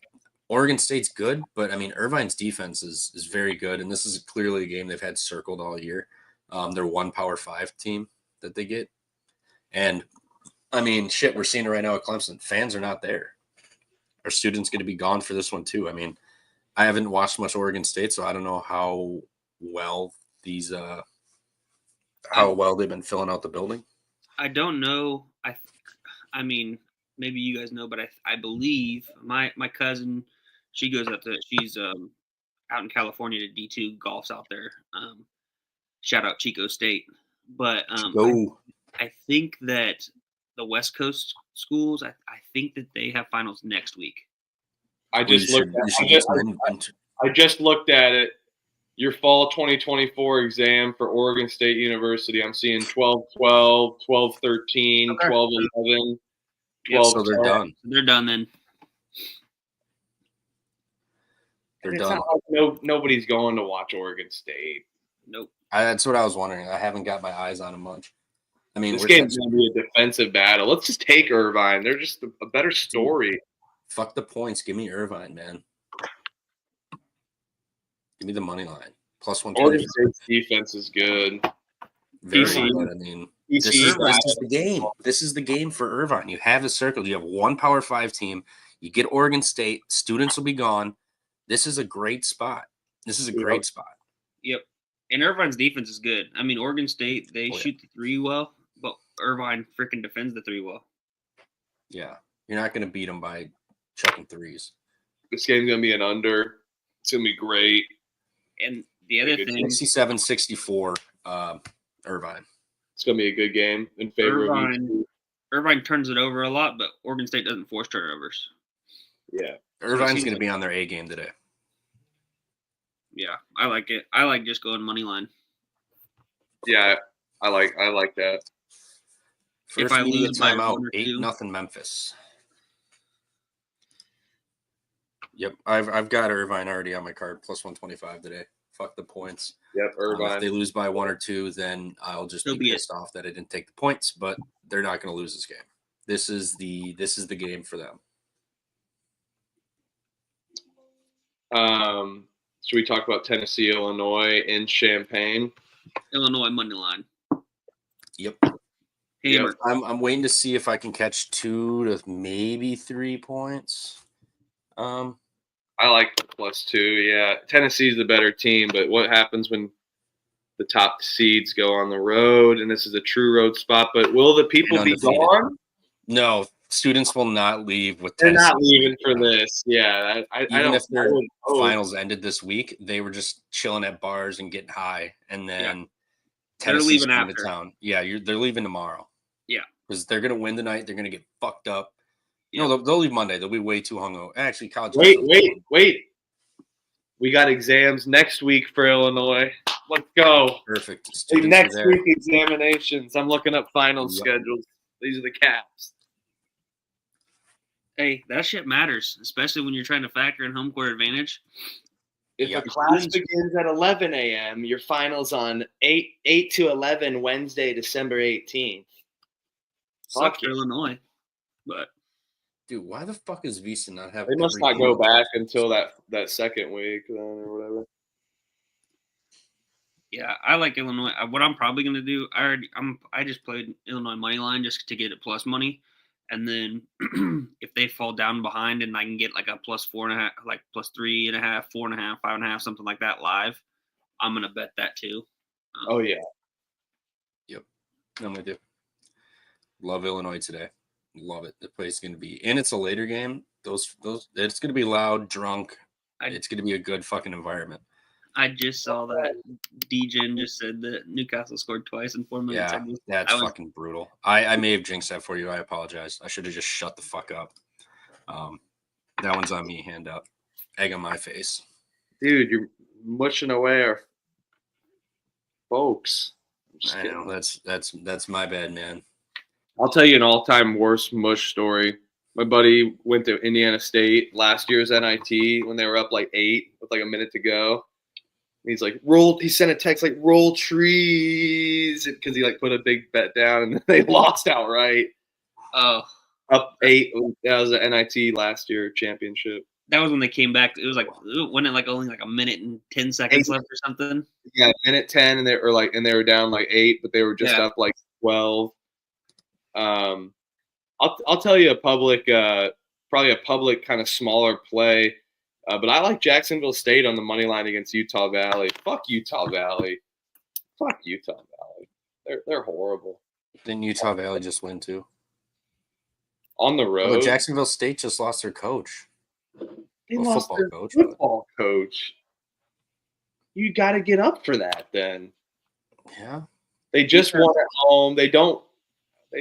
Oregon State's good, but I mean Irvine's defense is very good, and this is clearly a game they've had circled all year. They're one Power 5 team that they get, and I mean shit, we're seeing it right now at Clemson. Fans are not there. Our students going to be gone for this one too. I mean, I haven't watched much Oregon State, so I don't know how well these they've been filling out the building. I don't know. I mean, maybe you guys know, but I believe my cousin, she's out in California to D2, golfs out there. Shout out Chico State. But I think that the West Coast schools, I think that they have finals next week. I just looked at it. Your fall 2024 exam for Oregon State University, I'm seeing 12-12, 12-13, 12-11. So they're done. They're done then. They're done. Like nobody's going to watch Oregon State. Nope. That's what I was wondering. I haven't got my eyes on them much. I mean, this game's going to be a defensive battle. Let's just take Irvine. They're just a better story. Fuck the points. Give me Irvine, man. Give me the money line. +120. Oregon State's defense is good. Very good. I mean, this is the game. This is the game for Irvine. You have the circle. You have one Power 5 team. You get Oregon State. Students will be gone. This is a great spot. Spot. Yep. And Irvine's defense is good. I mean, Oregon State, they shoot the three well, but Irvine freaking defends the three well. Yeah. You're not going to beat them by chucking threes. This game's going to be an under. It's going to be great. And the other thing, 67-64, Irvine. It's going to be a good game in favor of you. Irvine turns it over a lot, but Oregon State doesn't force turnovers. Yeah. Irvine's going to be on their A game today. Yeah, I like it. I like just going money line. Yeah, I like that. First if I lose by timeout, 8-0 Memphis. Yep, I've got Irvine already on my card, +125 today. Fuck the points. Yep, Irvine. If they lose by 1 or 2, then I'll just be pissed off that I didn't take the points. But they're not going to lose this game. This is the game for them. Should we talk about Tennessee, Illinois in Champaign? Illinois money line. Yep. Hammer. I'm waiting to see if I can catch 2 to maybe 3 points. I like +2. Yeah, Tennessee's the better team, but what happens when the top seeds go on the road, and this is a true road spot. But will the people be undefeated. gone? No, students will not leave with. They're not Tennessee. leaving for this. Yeah, I Even don't. if their I would hope. finals ended this week, they were just chilling at bars and getting high, and then They're Tennessee's leaving coming after. to town. Yeah, they're leaving tomorrow. Yeah. Because they're gonna win tonight. They're gonna get fucked up. Yeah. No, they'll leave Monday. They'll be way too hungover. Actually, college. Wait. We got exams next week for Illinois. Let's go. Perfect. Hey, Students next are there. week examinations. I'm looking up final Yep. schedules. These are the caps. Hey, that shit matters, especially when you're trying to factor in home court advantage. If Yep. a class begins at 11 a.m., your finals on 8 to 11 Wednesday, December 18th. Sucks Fuck for it. Illinois, but Dude, why the fuck is Visa not have? They must every not game go on back Tuesday? until that second week then or whatever. yeah, I like Illinois. What I'm probably gonna do, I just played Illinois money line just to get it plus money, and then if they fall down behind and I can get like a plus 4.5, like plus 3.5, 4.5, 5.5, something like that live, I'm gonna bet that too. Oh yeah. I'm with you. Love Illinois today. Love it. The place is going to be, and it's a later game. Those, it's going to be loud, drunk. It's going to be a good fucking environment. I just saw that DJen just said that Newcastle scored twice in 4 minutes. Yeah, that's fucking brutal. I may have jinxed that for you. I apologize. I should have just shut the fuck up. That one's on me. Hand up. Egg on my face. Dude, you're mushing away our folks. I know that's my bad, man. I'll tell you an all-time worst mush story. My buddy went to Indiana State last year's NIT when they were up like 8 with like a minute to go. He's like, he sent a text like, roll trees, because he like put a big bet down and they lost outright. Oh, Up 8. That was the NIT last year championship. that was when they came back. It was like, wasn't it like only like a minute and 10 seconds left or something? Yeah, minute 10, and they were down like 8, but they were just up like 12. I'll tell you a public, probably a public kind of smaller play, but I like Jacksonville State on the money line against Utah Valley. Fuck Utah Valley. Fuck Utah Valley. They're horrible. Didn't Utah Valley just win too? On the road. Oh, Jacksonville State just lost their coach. They Well, lost football their coach, football coach. You got to get up for that then. Yeah. They just won at home. They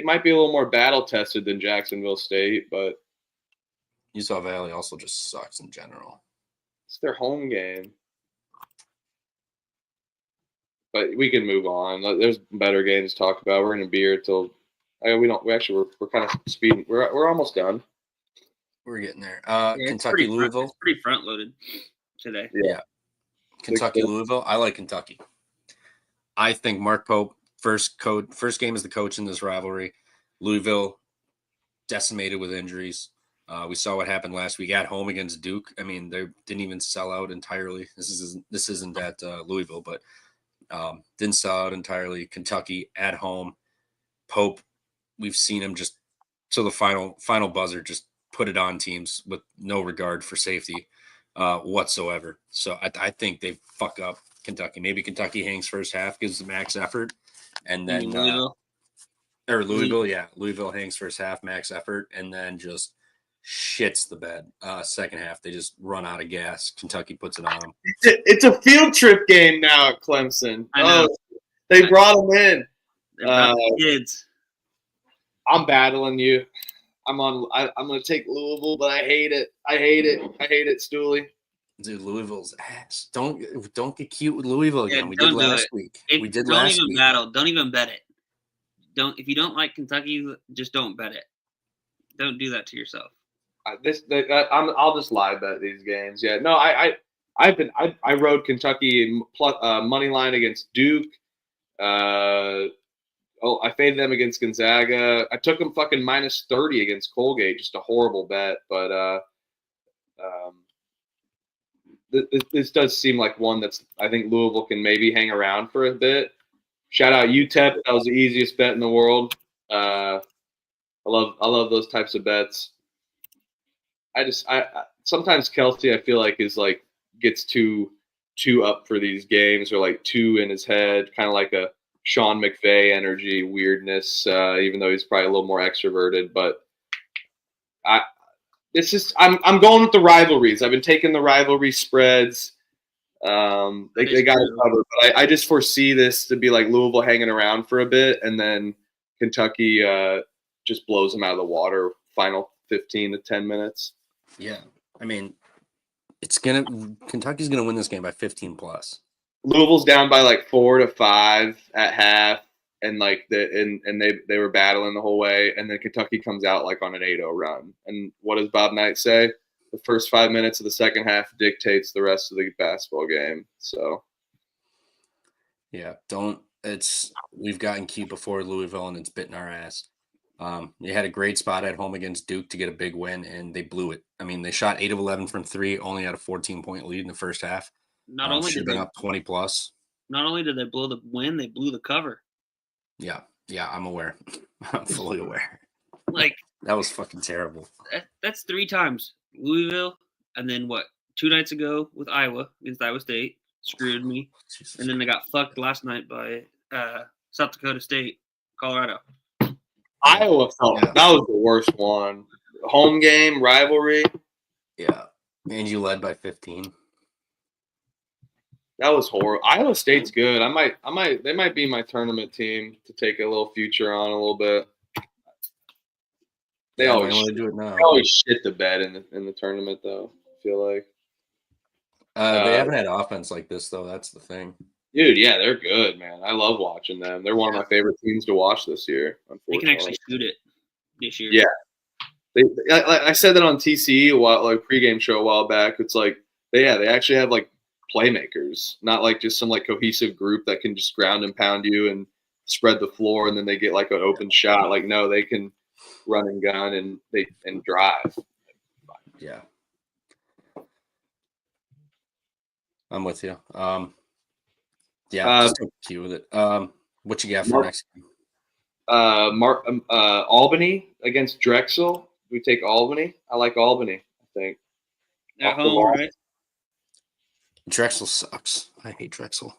might be a little more battle tested than Jacksonville State, but Utah Valley also just sucks in general. it's their home game. But we can move on. There's better games to talk about. We're gonna be here till we're kind of speeding. We're almost done. We're getting there. Yeah, Kentucky, Louisville. It's pretty front loaded today. Yeah. Kentucky, Louisville. I like Kentucky. I think Mark Pope, first game as the coach in this rivalry. Louisville decimated with injuries. We saw what happened last week at home against Duke. I mean, they didn't even sell out entirely. This isn't at Louisville, but didn't sell out entirely. Kentucky at home. Pope, we've seen him just to the final buzzer, just put it on teams with no regard for safety whatsoever. So I think they fuck up Kentucky. Maybe Kentucky hangs first half, gives the max effort, and then Louisville hangs first half, max effort, and then just shits the bed. Second half, they just run out of gas. Kentucky puts it on them. It's a field trip game now at Clemson. I know. They brought them in. They're about the kids. I'm battling you. I'm gonna take Louisville, but I hate it. I hate it, Stooley. Dude, Louisville's ass. Don't get cute with Louisville again. Yeah, we don't did do last it. week. Don't even battle. Don't even bet it. If you don't like Kentucky, just don't bet it. Don't do that to yourself. I'll just lie bet these games. Yeah, no, I rode Kentucky plus money line against Duke. I faded them against Gonzaga. I took them fucking minus 30 against Colgate. Just a horrible bet, but this does seem like one that's I think Louisville can maybe hang around for a bit. Shout out UTEP. That was the easiest bet in the world. I love those types of bets. I sometimes Kelsey I feel like gets too too up for these games or like too in his head, kind of like a Sean McVay energy weirdness, even though he's probably a little more extroverted. But I'm going with the rivalries. I've been taking the rivalry spreads. They got it covered, but I just foresee this to be like Louisville hanging around for a bit, and then Kentucky just blows them out of the water. Final 15 to 10 minutes. Yeah, I mean, Kentucky's gonna win this game by 15 plus. Louisville's down by like 4 to 5 at half, and like they were battling the whole way, and then Kentucky comes out like on an 8-0 run. And what does Bob Knight say? The first 5 minutes of the second half dictates the rest of the basketball game. So, yeah, we've gotten cute before Louisville, and it's bitten our ass. They had a great spot at home against Duke to get a big win, and they blew it. I mean, they shot 8 of 11 from 3, only had a 14-point lead in the first half. Not only should have been up 20 plus. Not only did they blow the win, they blew the cover. Yeah, I'm aware. I'm fully aware. Like that was fucking terrible. That's 3 times. Louisville, and then what? 2 nights ago with Iowa against Iowa State, screwed me, and then they got fucked last night by South Dakota State, Colorado. Iowa that was the worst one. Home game rivalry. Yeah, and you led by 15. That was horrible. Iowa State's good. They might be my tournament team to take a little future on a little bit. They always do it now. They always shit the bed in the tournament, though. I feel like they haven't had offense like this, though. That's the thing. Dude, yeah, they're good, man. I love watching them. They're one of my favorite teams to watch this year. They can actually shoot it this year. Yeah, I said that on TCE pregame show a while back. It's like they actually have like playmakers, not like just some like cohesive group that can just ground and pound you and spread the floor, and then they get like an open shot. Like no, they can run and gun and drive. Yeah, I'm with you. Just cute with it. What you got for next game? Albany against Drexel. We take Albany. I like Albany. I think. At home, right? Drexel sucks. I hate Drexel.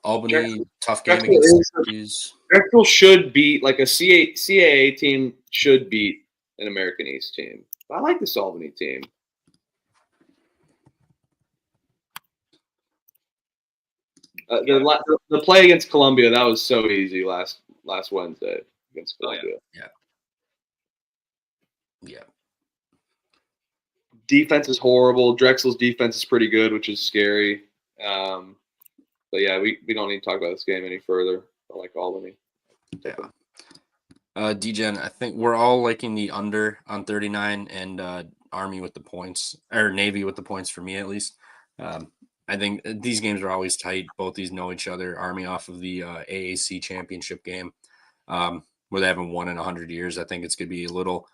Albany, tough game against Syracuse. Drexel should beat like a CAA team should beat an American East team. I like this Albany team. The play against Columbia, that was so easy last Wednesday against Columbia. Yeah. Defense is horrible. Drexel's defense is pretty good, which is scary. But yeah, we don't need to talk about this game any further. I like Albany. Yeah. D-Gen, I think we're all liking the under on 39 and Army with the points, or Navy with the points for me at least. I think these games are always tight. Both these know each other. Army off of the AAC championship game where they haven't won in 100 years. I think it's going to be a little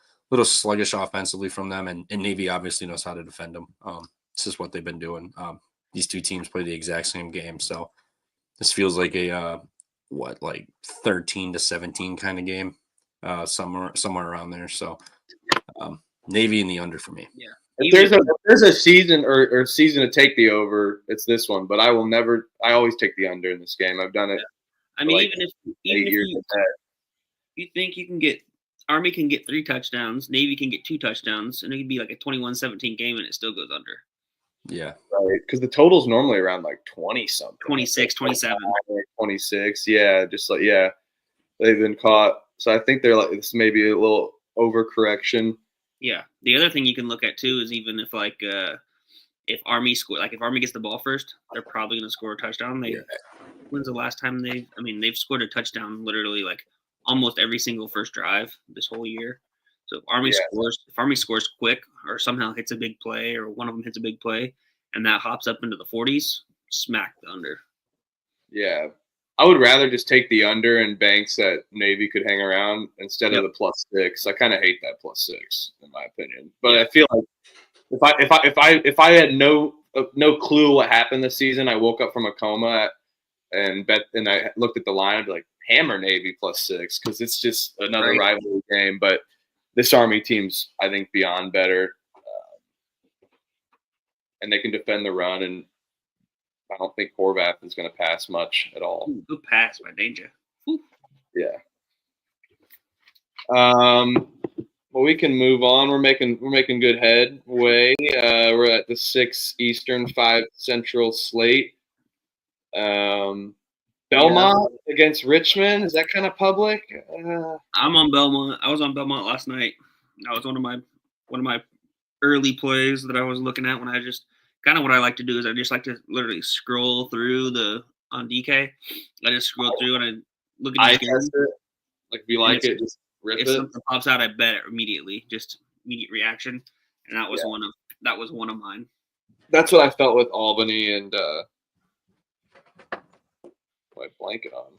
sluggish offensively from them, and Navy obviously knows how to defend them. This is what they've been doing. These two teams play the exact same game, so this feels like a 13 to 17 kind of game, somewhere around there. So Navy in the under for me. Yeah. If there's a season or season to take the over, it's this one. But I always take the under in this game. I've done it. I mean, even if you think you can get Army can get 3 touchdowns, Navy can get 2 touchdowns, and it could be like a 21-17 game, and it still goes under. Yeah, right. Because the total's normally around like 20 something, 26, 27, 26. Yeah, just like they've been caught. So I think they're like this may be a little overcorrection. Yeah. The other thing you can look at too is even if if Army if Army gets the ball first, they're probably going to score a touchdown. When's the last time they've scored a touchdown literally like almost every single first drive this whole year. So if Army scores quick or somehow hits a big play or one of them hits a big play and that hops up into the 40s, smack the under. Yeah. I would rather just take the under and banks that Navy could hang around instead of the +6. I kind of hate that +6 in my opinion. But I feel like if I had no clue what happened this season, I woke up from a coma and I looked at the line, I'd be like, hammer Navy +6 because it's just another rivalry game. But this Army team's, I think, beyond better, and they can defend the run. And I don't think Horvath is going to pass much at all. Ooh, good pass by Danger. Ooh. Yeah. Well, we can move on. We're making good headway. We're at the 6 Eastern, 5 Central slate. Belmont against Richmond. Is that kind of public? I'm on Belmont. I was on Belmont last night. That was one of my early plays that I was looking at when I just kind of what I like to do is I just like to literally scroll through on DK. I just scroll through and I look at I these games. test it. Like if you like it, just rip If it. something pops out, I bet it immediately. Just immediate reaction. And that was one of mine. That's what I felt with Albany and my blanket on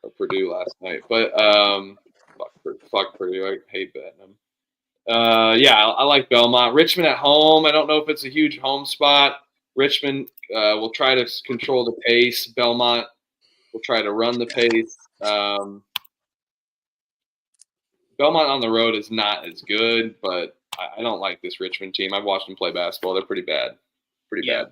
for Purdue last night. But fuck Purdue. I hate betting them. I like Belmont. Richmond at home. I don't know if it's a huge home spot. Richmond will try to control the pace. Belmont will try to run the pace. Belmont on the road is not as good, but I don't like this Richmond team. I've watched them play basketball. They're pretty bad. Bad.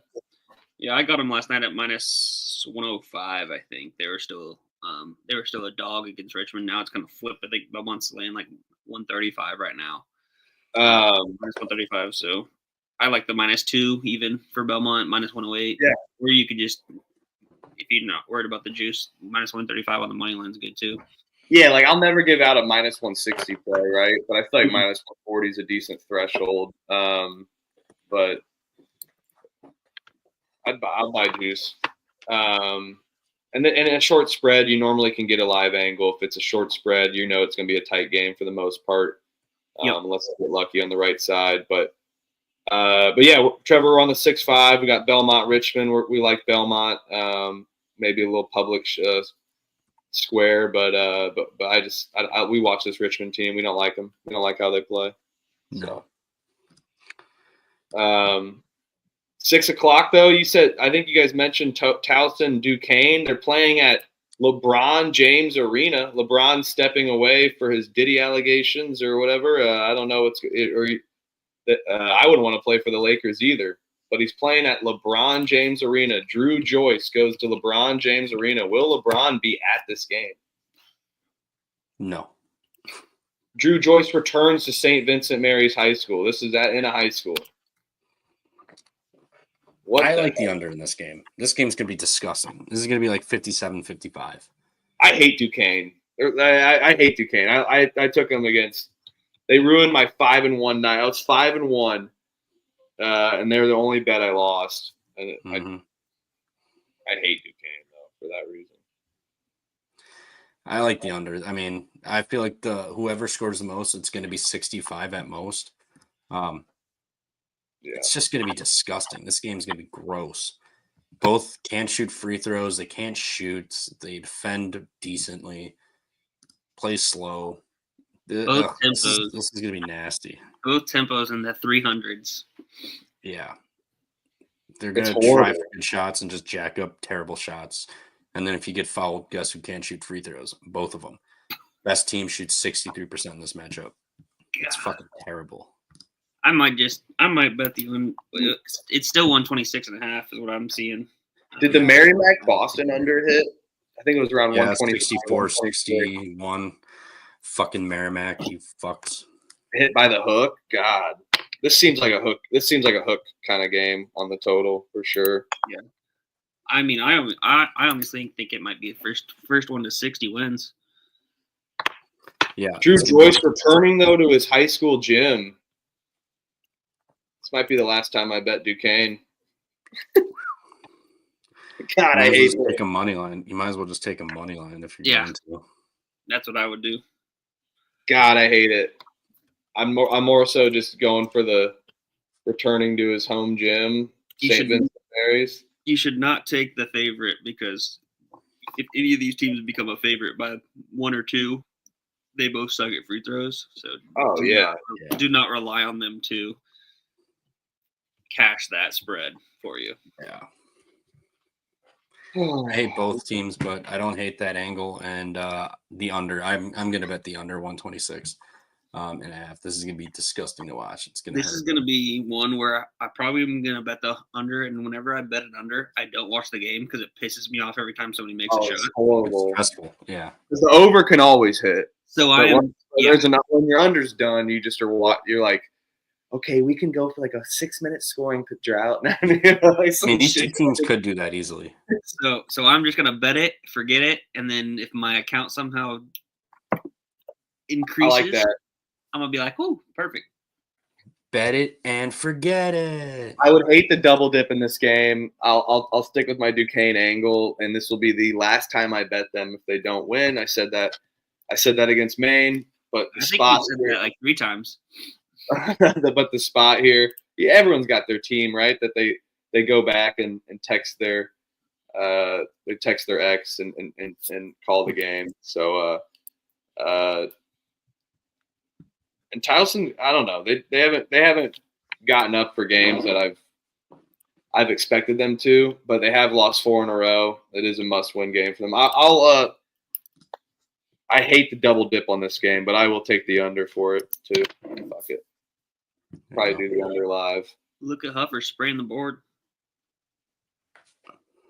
Yeah, I got them last night at minus 105. I think they were still a dog against Richmond. Now it's kind of flipped. I think Belmont's laying like 135 right now. Minus 135. So I like the -2 even for Belmont, minus 108. Yeah, where you could just, if you're not worried about the juice, minus 135 on the money line's good too. Yeah, like I'll never give out a minus 160 play, right? But I feel like minus 140 is a decent threshold. But I'll buy juice. And in a short spread, you normally can get a live angle. If it's a short spread, you know it's going to be a tight game for the most part, unless you get lucky on the right side. But yeah, Trevor, we're on the 6-5. We got Belmont, Richmond. We like Belmont. Maybe a little public square, but we watch this Richmond team. We don't like them. We don't like how they play. No. So, 6 o'clock though. You said, I think you guys mentioned Towson, Duquesne. They're playing at LeBron James Arena. LeBron stepping away for his Diddy allegations or whatever. I don't know I wouldn't want to play for the Lakers either. But he's playing at LeBron James Arena. Drew Joyce goes to LeBron James Arena. Will LeBron be at this game? No. Drew Joyce returns to St. Vincent Mary's High School. This is in a high school. I like the under in this game. This game's going to be disgusting. This is going to be like 57-55. I hate Duquesne. I hate Duquesne. I took them against – they ruined my 5-1 night. I was 5-1. And they're the only bet I lost. And I hate Duquesne, though, for that reason. I like the under. I mean, I feel like whoever scores the most, it's going to be 65 at most. It's just going to be disgusting. This game's going to be gross. Both can't shoot free throws. They can't shoot. They defend decently. Play slow. This is going to be nasty. Both tempos in the 300s. Yeah. They're going to try for good shots and just jack up terrible shots. And then if you get fouled, guess who can't shoot free throws? Both of them. Best team shoots 63% in this matchup. It's fucking terrible. I might bet it's still 126.5 is what I'm seeing. Did the Merrimack Boston under hit? I think it was around 124, 61. Fucking Merrimack, you fucks. Hit by the hook? God. This seems like a hook. This seems like a hook kind of game on the total for sure. Yeah. I mean, I honestly think it might be the first one to 60 wins. Yeah. Drew Joyce returning though to his high school gym. This might be the last time I bet Duquesne. God, I hate it. Take a money line. You might as well just take a money line if you're going to. That's what I would do. God, I hate it. I'm more so just going for the returning to his home gym, St. Vincent Mary's. You should not take the favorite because if any of these teams become a favorite by 1 or 2, they both suck at free throws. So do not rely on them to cash that spread for you. Yeah. I hate both teams, but I don't hate that angle and the under. I'm going to bet the under 126. and a half. This is going to be disgusting to watch. It's going to This hurt. is going to be one where I probably am going to bet the under, and whenever I bet it under, I don't watch the game because it pisses me off every time somebody makes a shot. It's It's horrible. stressful. Yeah. 'Cause the over can always hit. So But when your under's done, you just you're like, okay, we can go for like a 6-minute scoring drought. I mean, these two teams could do that easily. So I'm just gonna bet it, forget it, and then if my account somehow increases, I like that. I'm gonna be like, "Ooh, perfect." Bet it and forget it. I would hate the double dip in this game. I'll stick with my Duquesne angle, and this will be the last time I bet them if they don't win. I said that against Maine, but the I think spot you said that like 3 times. but the spot here, yeah, everyone's got their team, right? That they go back and text their ex and call the game. So and Towson, I don't know. They haven't gotten up for games that I've expected them to, but they have lost 4 in a row. It is a must-win game for them. I hate the double dip on this game, but I will take the under for it too. Fuck it. Probably do the under live. Look at Huffer spraying the board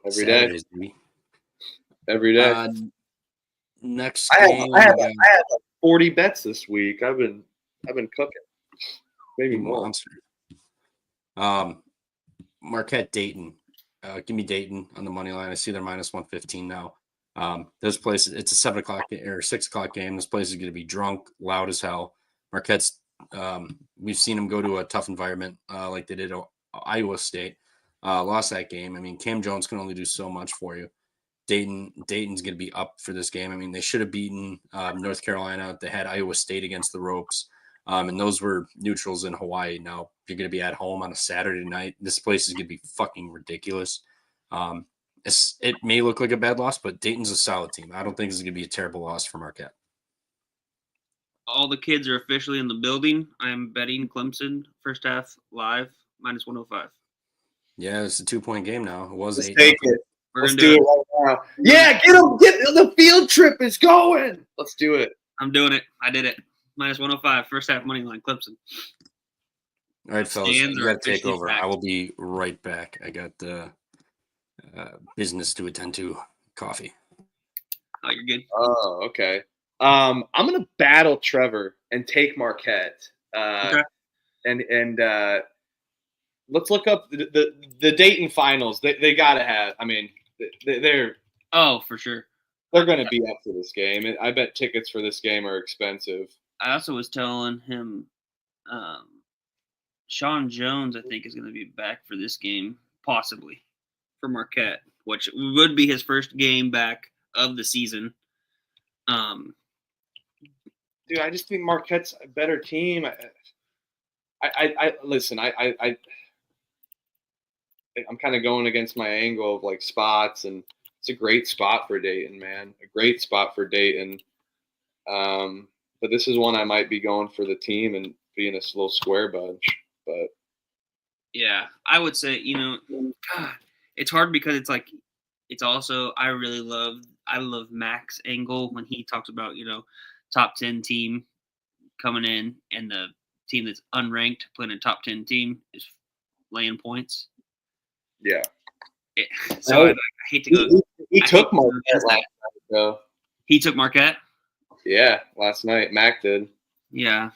Every day. Saturdays, baby. Every day. Next I game, have like 40 bets this week. I've been cooking. Maybe more. monster. Marquette Dayton. Give me Dayton on the money line. I see they're minus 115 now. This place, it's a 7 o'clock or 6 o'clock game. This place is going to be drunk, loud as hell. Marquette's, we've seen them go to a tough environment like they did at Iowa State. Lost that game. I mean, Cam Jones can only do so much for you. Dayton's going to be up for this game. I mean, they should have beaten North Carolina. They had Iowa State against the ropes. And those were neutrals in Hawaii. Now you're going to be at home on a Saturday night. This place is going to be fucking ridiculous. It may look like a bad loss, but Dayton's a solid team. I don't think this is going to be a terrible loss for Marquette. All the kids are officially in the building. I am betting Clemson first half live minus 105. Yeah, it's a 2-point game now. It was Let's 8. take it. We're Let's gonna do it right now. Yeah, get them. Get the field trip is going. Let's do it. I'm doing it. I did it. Minus 105 first half money line Clemson. All right, fellas, Stands you are got to take officially over. packed. I will be right back. I got business to attend to. Coffee. Oh, you're good. Oh, okay. I'm gonna battle Trevor and take Marquette. Okay. And let's look up the Dayton finals. They gotta have. I mean, they're For sure. gonna be up for this game. And I bet tickets for this game are expensive. I also was telling him Sean Jones, I think, is going to be back for this game, possibly, for Marquette, which would be his first game back of the season. Dude, I just think Marquette's a better team. I listen. I'm kind of going against my angle of like spots, and it's a great spot for Dayton, man. A great spot for Dayton. But this is one I might be going for the team and being a little square bunch. But Yeah, I would say, God, it's hard because it's also I love Mac's angle when he talks about, top 10 team coming in and the team that's unranked playing a top 10 team is laying points. yeah, So I hate to go. he took Marquette last night, though. He took Marquette. Yeah, last night Mac did. Yeah,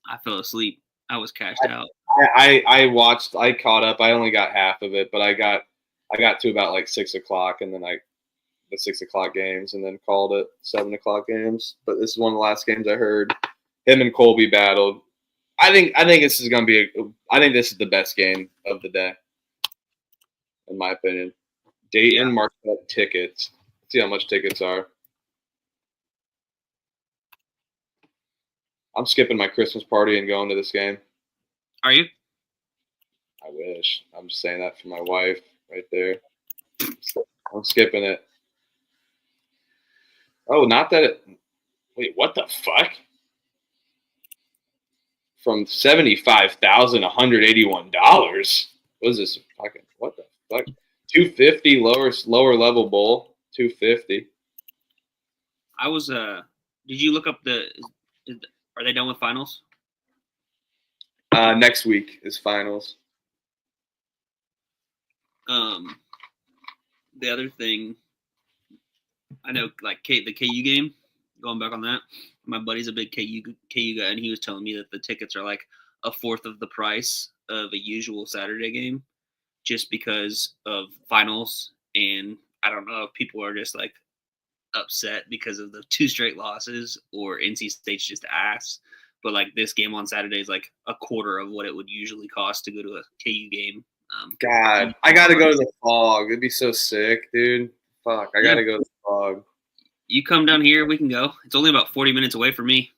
I fell asleep. I was cashed out. I watched. I caught up. I only got half of it, but I got to about like 6 o'clock, and then the 6 o'clock games, and then called it 7 o'clock games. But this is one of the last games I heard. Him and Colby battled. I think this is gonna be. I think this is the best game of the day, in my opinion. Dayton Marquette tickets. Let's see how much tickets are. I'm skipping my Christmas party and going to this game. Are you? I wish. I'm just saying that for my wife right there. I'm skipping it. Oh, not that it. Wait, what the fuck? From $75,181. What is this? Fucking what the fuck? 250 lower level bowl. 250. I was. Did you look up Are they done with finals? Next week is finals. The other thing, I know, like the KU game. Going back on that, my buddy's a big KU guy, and he was telling me that the tickets are like a fourth of the price of a usual Saturday game, just because of finals. And I don't know if people are just like upset because of the 2 straight losses, or NC State's just ass. But like this game on Saturday is like a quarter of what it would usually cost to go to a KU game. God, I gotta go to the Fog. It'd be so sick, dude. Fuck, I gotta go to the Fog. You come down here, we can go. It's only about 40 minutes away from me.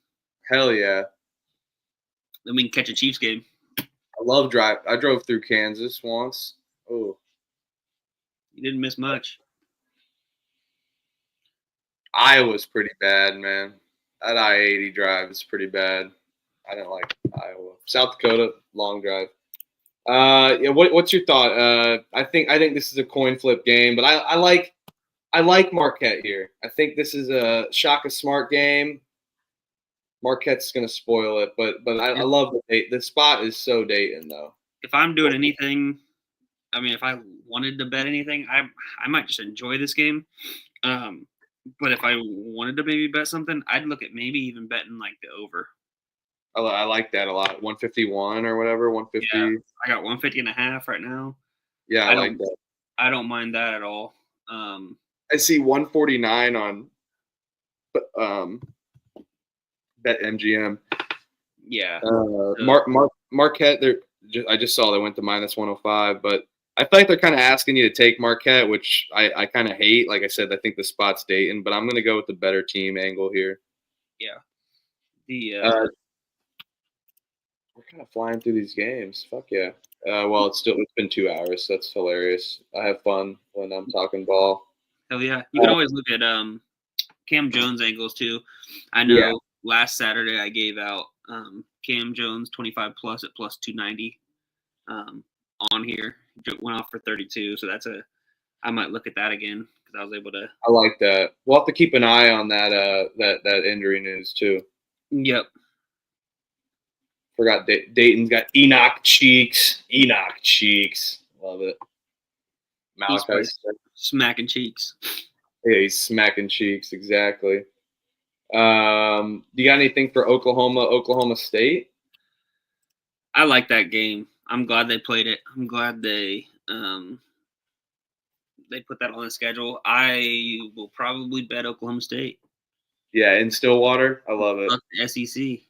Hell yeah. Then we can catch a Chiefs game. I love drive. I drove through Kansas once. Oh, You didn't miss much. Iowa's pretty bad, man. That I-80 drive is pretty bad. I didn't like Iowa. South Dakota, long drive. Yeah. What's your thought? I think this is a coin flip game, but I like Marquette here. I think this is a Shaka Smart game. Marquette's gonna spoil it, but I love the spot is so Dayton though. If I'm doing anything, I mean, if I wanted to bet anything, I might just enjoy this game. But if I wanted to maybe bet something, I'd look at maybe even betting like the over. I like that a lot. 151 or whatever. 150. Yeah, I got 150.5 right now. Yeah, I like that. I don't mind that at all. I see 149 on Bet MGM. Yeah. Marquette. I just saw they went to -105, but I feel like they're kind of asking you to take Marquette, which I kind of hate. Like I said, I think the spot's Dayton, but I'm going to go with the better team angle here. Yeah. We're kind of flying through these games. Fuck yeah. Well, it's been 2 hours. So that's hilarious. I have fun when I'm talking ball. Hell yeah. You can always look at Cam Jones angles too. I know last Saturday I gave out Cam Jones 25 plus at plus 290 on here. Went off for 32. So I might look at that again because I was able to. I like that. We'll have to keep an eye on that that injury news too. Yep. Forgot Dayton's got Enoch Cheeks. Love it. Malachi smacking cheeks. Yeah, he's smacking cheeks, exactly. Do you got anything for Oklahoma State? I like that game. I'm glad they played it. I'm glad they put that on the schedule. I will probably bet Oklahoma State. Yeah, in Stillwater. I love it. Fuck the SEC.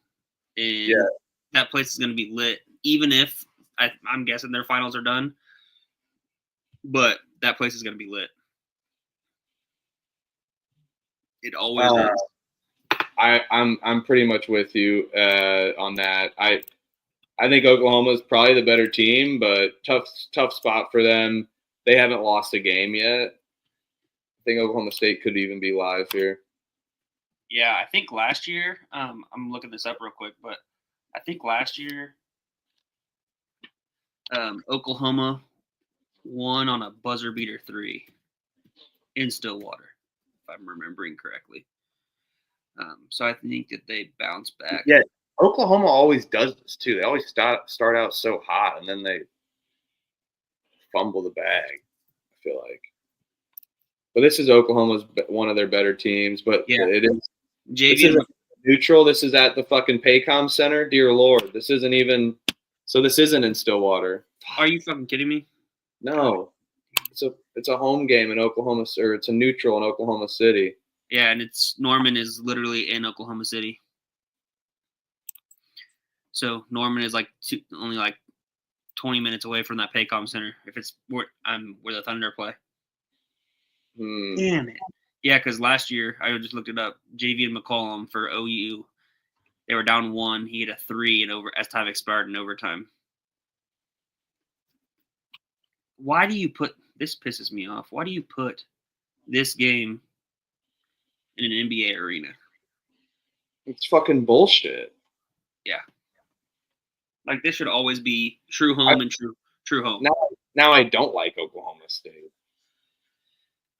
And that place is going to be lit, even if I'm guessing their finals are done. But that place is going to be lit. It always is. I'm pretty much with you on that. I think Oklahoma is probably the better team, but tough spot for them. They haven't lost a game yet. I think Oklahoma State could even be live here. Yeah, I think last year, I'm looking this up real quick, but I think last year Oklahoma won on a buzzer beater 3 in Stillwater, if I'm remembering correctly. So I think that they bounce back. Yeah, Oklahoma always does this too. They always start out so hot and then they fumble the bag, I feel like. But this is Oklahoma's one of their better teams. But it is. This is neutral. This is at the fucking Paycom Center. Dear Lord, this isn't even. So this isn't in Stillwater. Are you fucking kidding me? No, it's a home game in Oklahoma, or it's a neutral in Oklahoma City. Yeah, and Norman is literally in Oklahoma City. So Norman is only like 20 minutes away from that Paycom Center. If it's where the Thunder play. Damn it. Yeah, because last year I just looked it up. JV and McCollum for OU, they were down 1. He had a 3 as time expired in overtime. Why do you put this? Pisses me off. Why do you put this game in an NBA arena? It's fucking bullshit. Yeah. Like this should always be true home and true home. Now I don't like Oklahoma State.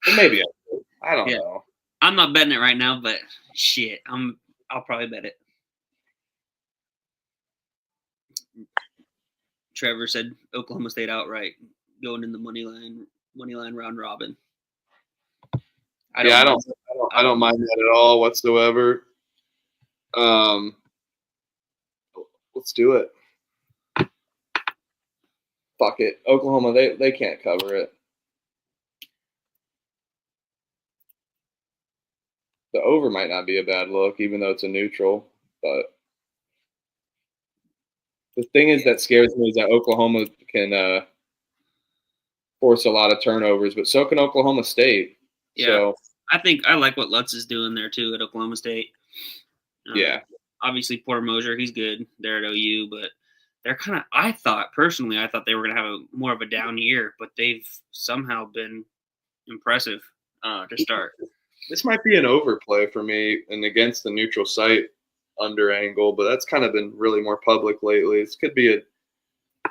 But maybe I don't know. I'm not betting it right now, but shit, I'll probably bet it. Trevor said Oklahoma State outright going in the money line round robin. I don't mind that at all whatsoever. Let's do it. Fuck it. Oklahoma, they can't cover it. The over might not be a bad look, even though it's a neutral. But the thing is that scares me is that Oklahoma can force a lot of turnovers, but so can Oklahoma State. Yeah, so, I think I like what Lutz is doing there too at Oklahoma State. Yeah. Obviously, Porter Moser, he's good there at OU, but they're kind of. I thought they were going to have more of a down year, but they've somehow been impressive to start. This might be an overplay for me and against the neutral site under angle, but that's kind of been really more public lately. This could be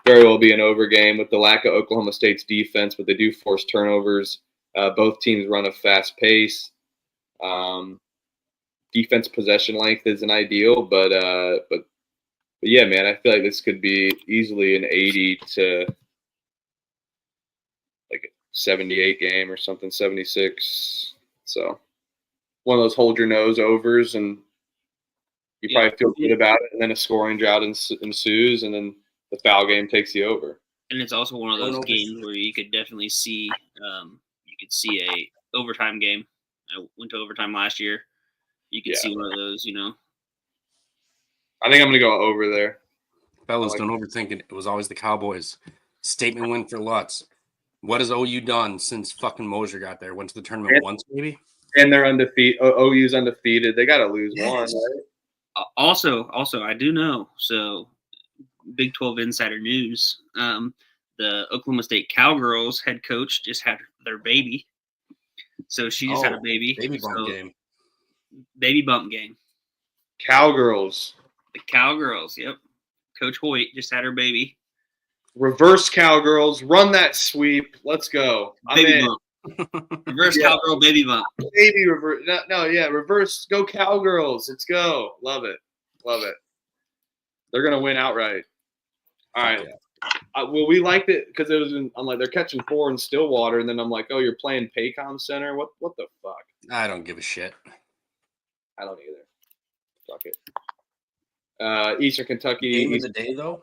very well be an over game with the lack of Oklahoma State's defense, but they do force turnovers. Both teams run a fast pace. Defense possession length isn't ideal, but yeah, man, I feel like this could be easily an 80 to like a 78 game or something, 76. So one of those hold your nose overs, and you probably feel good about it, and then a scoring drought ensues, and then the foul game takes you over. And it's also one of those games where you could definitely see a overtime game. I went to overtime last year. You could see one of those, I think I'm going to go over there. Fellas, don't overthink it. It was always the Cowboys. Statement win for Lutz. What has OU done since fucking Moser got there? Went to the tournament once, maybe? And they're undefeated. OU's undefeated. They got to lose one, right? Also, I do know. So, Big 12 insider news. The Oklahoma State Cowgirls head coach just had their baby. So she just had a baby. Baby bump game. Baby bump game. Cowgirls. The Cowgirls, yep. Coach Hoyt just had her baby. Reverse Cowgirls. Run that sweep. Let's go. Baby bump. Reverse Cowgirl baby bump. Baby reverse. Reverse. Go Cowgirls. Let's go. Love it. They're going to win outright. All right. Well, we liked it because it was I'm like, they're catching 4 in Stillwater, and then I'm like, oh, you're playing Paycom Center? What the fuck? I don't give a shit. I don't either. Fuck it. Eastern Kentucky. Game of the day, though?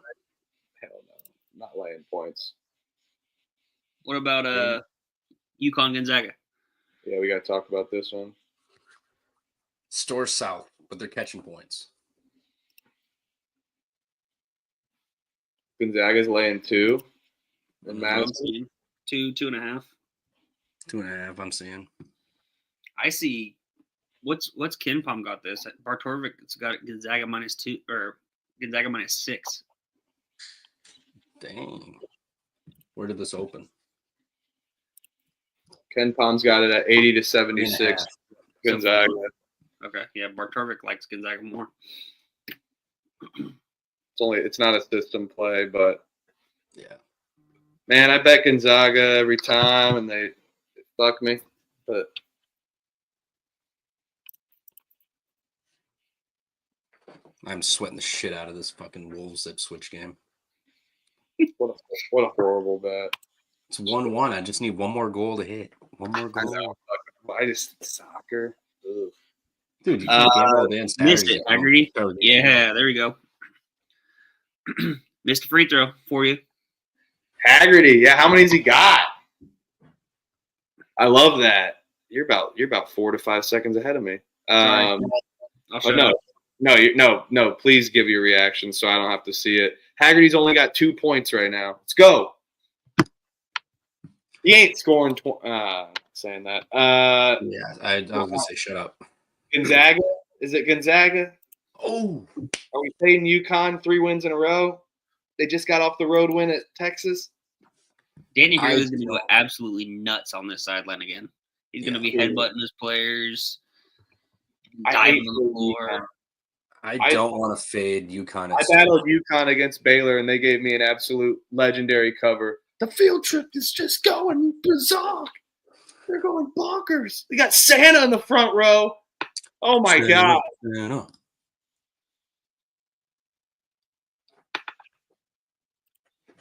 Hell no. Not laying points. What about UConn Gonzaga? Yeah, we got to talk about this one. Store south, but they're catching points. Gonzaga's laying 2. And Madison. 2.5. 2.5, I'm seeing. I see. What's KenPom got this? Bartorvik's got Gonzaga -2 or Gonzaga -6. Dang. Where did this open? KenPom's got it at 80 to 76. Gonzaga. Okay, yeah, Bartorvik likes Gonzaga more. It's not a system play, but yeah, man, I bet Gonzaga every time, and they fuck me. But I'm sweating the shit out of this fucking Wolves Ipswich game. what a horrible bet. It's 1-1. I just need one more goal to hit. One more goal. I just soccer. Ugh. Dude, you can't gamble all day on Saturday. Missed it, Haggerty. Yeah, there we go. Missed a free throw for you. Haggerty, yeah. How many's he got? I love that. You're about 4 to 5 seconds ahead of me. No. Please give your reaction so I don't have to see it. Haggerty's only got 2 points right now. Let's go. He ain't scoring. Saying that. Yeah, I was gonna say shut up. Gonzaga? Is it Gonzaga? Oh, are we fading UConn 3 wins in a row? They just got off the road win at Texas. Danny Hurley's going to go absolutely nuts on this sideline again. He's going to be headbutting his players, diving on the floor. I don't want to fade UConn. I battled UConn against Baylor, and they gave me an absolute legendary cover. The field trip is just going bizarre. They're going bonkers. They got Santa in the front row. Oh, my God.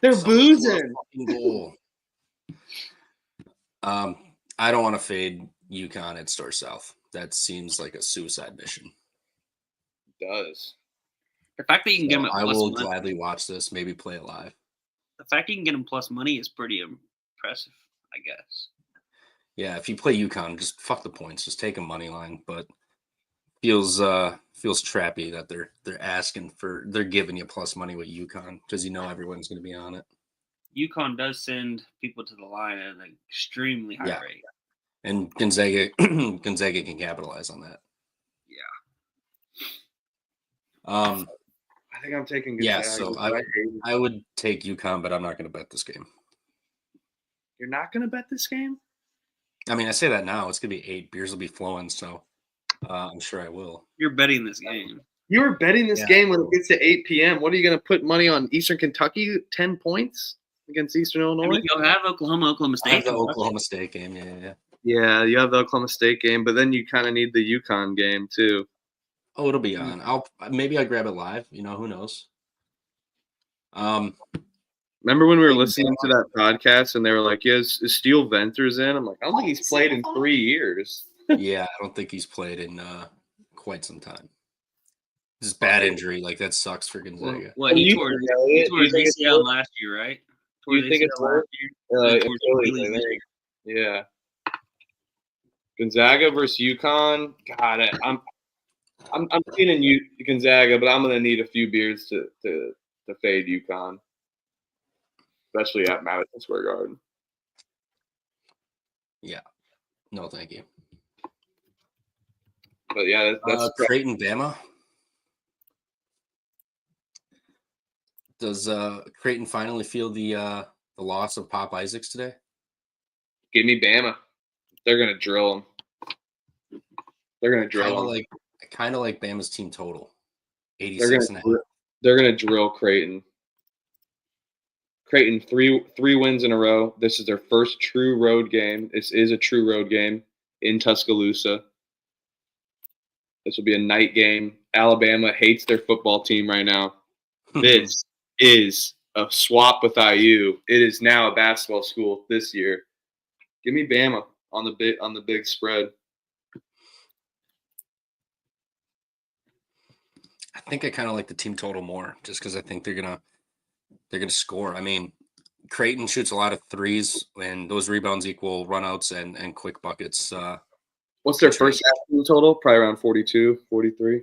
They're Someone score a boozing. fucking goal. I don't want to fade UConn at Store South. That seems like a suicide mission. It does. The fact that you can get So them at I plus will money, gladly watch this, maybe play it live. the fact you can get them plus money is pretty impressive, I guess. Yeah, if you play UConn, just fuck the points. Just take a money line. But feels trappy that they're giving you plus money with UConn because everyone's going to be on it. UConn does send people to the line at an extremely high rate. And Gonzaga can capitalize on that. Yeah. I think I'm taking Gonzaga. Yeah, so I would take UConn, but I'm not going to bet this game. You're not going to bet this game? I mean, I say that now. It's going to be 8. Beers will be flowing, so I'm sure I will. You're betting this game. You were betting this game when it gets to 8 p.m. What are you going to put money on Eastern Kentucky? 10 points against Eastern Illinois? I mean, you'll have Oklahoma I State. have the Oklahoma State game, yeah. Yeah, you have the Oklahoma State game, but then you kind of need the UConn game too. Oh, it'll be on. I'll grab it live. Who knows? Remember when we were listening to that podcast and they were like, "Yeah, is Steel Venters in?" I'm like, I don't think he's played in 3 years. Yeah, I don't think he's played in quite some time. This is bad injury. Like, that sucks for Gonzaga. Well, he tore his ACL last year, right? Do you think it's worth? Yeah. Gonzaga versus UConn. God, I'm feeling Gonzaga, but I'm gonna need a few beers to fade UConn, especially at Madison Square Garden. Yeah. No, thank you. But yeah, that's Creighton Bama. Does Creighton finally feel the loss of Pop Isaacs today? Give me Bama. They're gonna drill them. They're gonna drill them. Kind of like Bama's team total, 86.5. They're gonna drill Creighton. Creighton three wins in a row. This is their first true road game. This is a true road game in Tuscaloosa. This will be a night game. Alabama hates their football team right now. This is a swap with IU. It is now a basketball school this year. Give me Bama on the big spread. I think I kind of like the team total more, just because I think they're gonna score. I mean, Creighton shoots a lot of threes, and those rebounds equal runouts and quick buckets. What's their first half team total? Probably around 42, 43.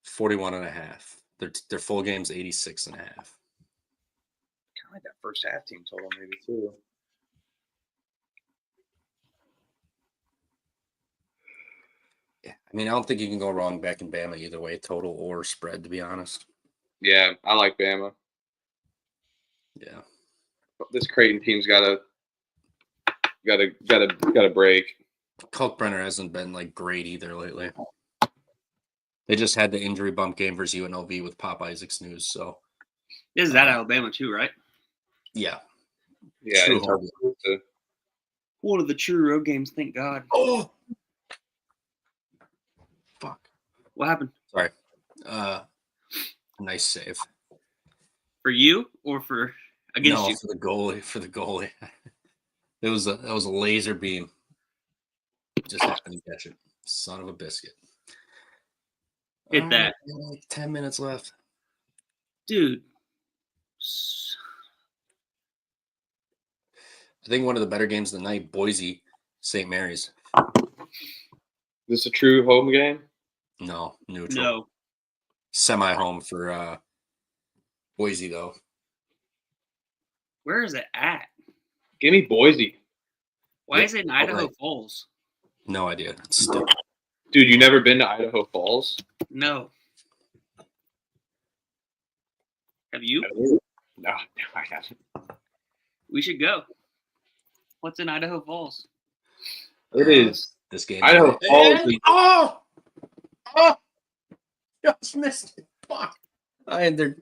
41.5. Their full game's 86.5. Kind of like that first half team total, maybe too. Yeah, I mean, I don't think you can go wrong back in Bama either way, total or spread, to be honest. Yeah, I like Bama. Yeah, this Creighton team's got to break. Kalkbrenner hasn't been great either lately. They just had the injury bump game versus UNLV with Pop Isaacs news. So this is at Alabama too, right? Yeah. One of the true road games. Thank God. Oh, fuck! What happened? Sorry. Nice save. For you or for against you? For the goalie. For the goalie. That was a laser beam. Just happened to catch it. Son of a biscuit. Hit that. 10 minutes left. Dude. I think one of the better games of the night, Boise, St. Mary's. This a true home game? No, neutral. No. Semi-home for Boise, though. Where is it at? Give me Boise. Why is it in Idaho Falls? No idea. It's still... Dude, you never been to Idaho Falls? No. Have you? No, I haven't. We should go. What's in Idaho Falls? It is. This game. Idaho Falls. Just missed it. Fuck. They're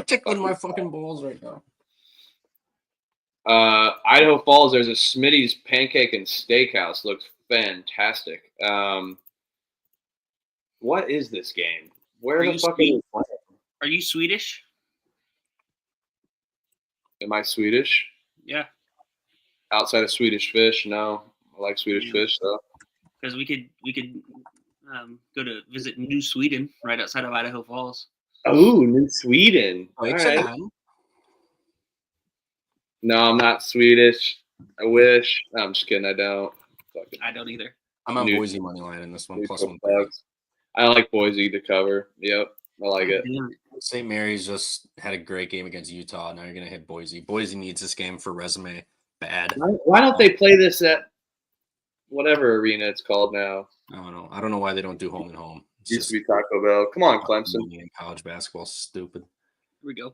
tickling my fucking balls right now. Idaho Falls, there's a Smitty's Pancake and Steakhouse. Looks fantastic. What is this game? Where the fuck are you playing? Are you Swedish? Am I Swedish? Yeah, Outside of Swedish Fish, no. I like Swedish Fish though. because we could go to visit New Sweden right outside of Idaho Falls. Oh, New Sweden. All right. Exciting. No, I'm not Swedish. I wish. No, I'm just kidding. I don't. Fucking I don't either. I'm on New- Boise money line in this one, plus neutral 130. bugs. I like Boise to cover. Yep, I like it. St. Mary's just had a great game against Utah. Now you're gonna hit Boise. Boise needs this game for resume. Bad. Why don't they play this at whatever arena it's called now? I don't know. I don't know why they don't do home and home. It's Used just to be Taco Bell. Come on, Clemson. in college basketball, stupid. Here we go.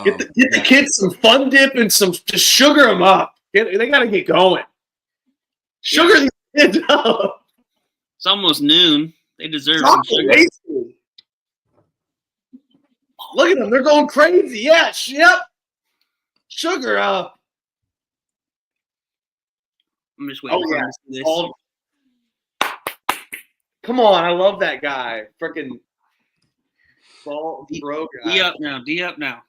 Get the kids some Fun Dip and just sugar them up. They got to get going. Sugar these kids up. It's almost noon. They deserve some Chocolate sugar. wasted. Look at them. They're going crazy. Yeah, yep. Sugar up. I'm just waiting for them to see this. All- Come on. I love that guy. Freaking ball bro guy. D up now. D up now.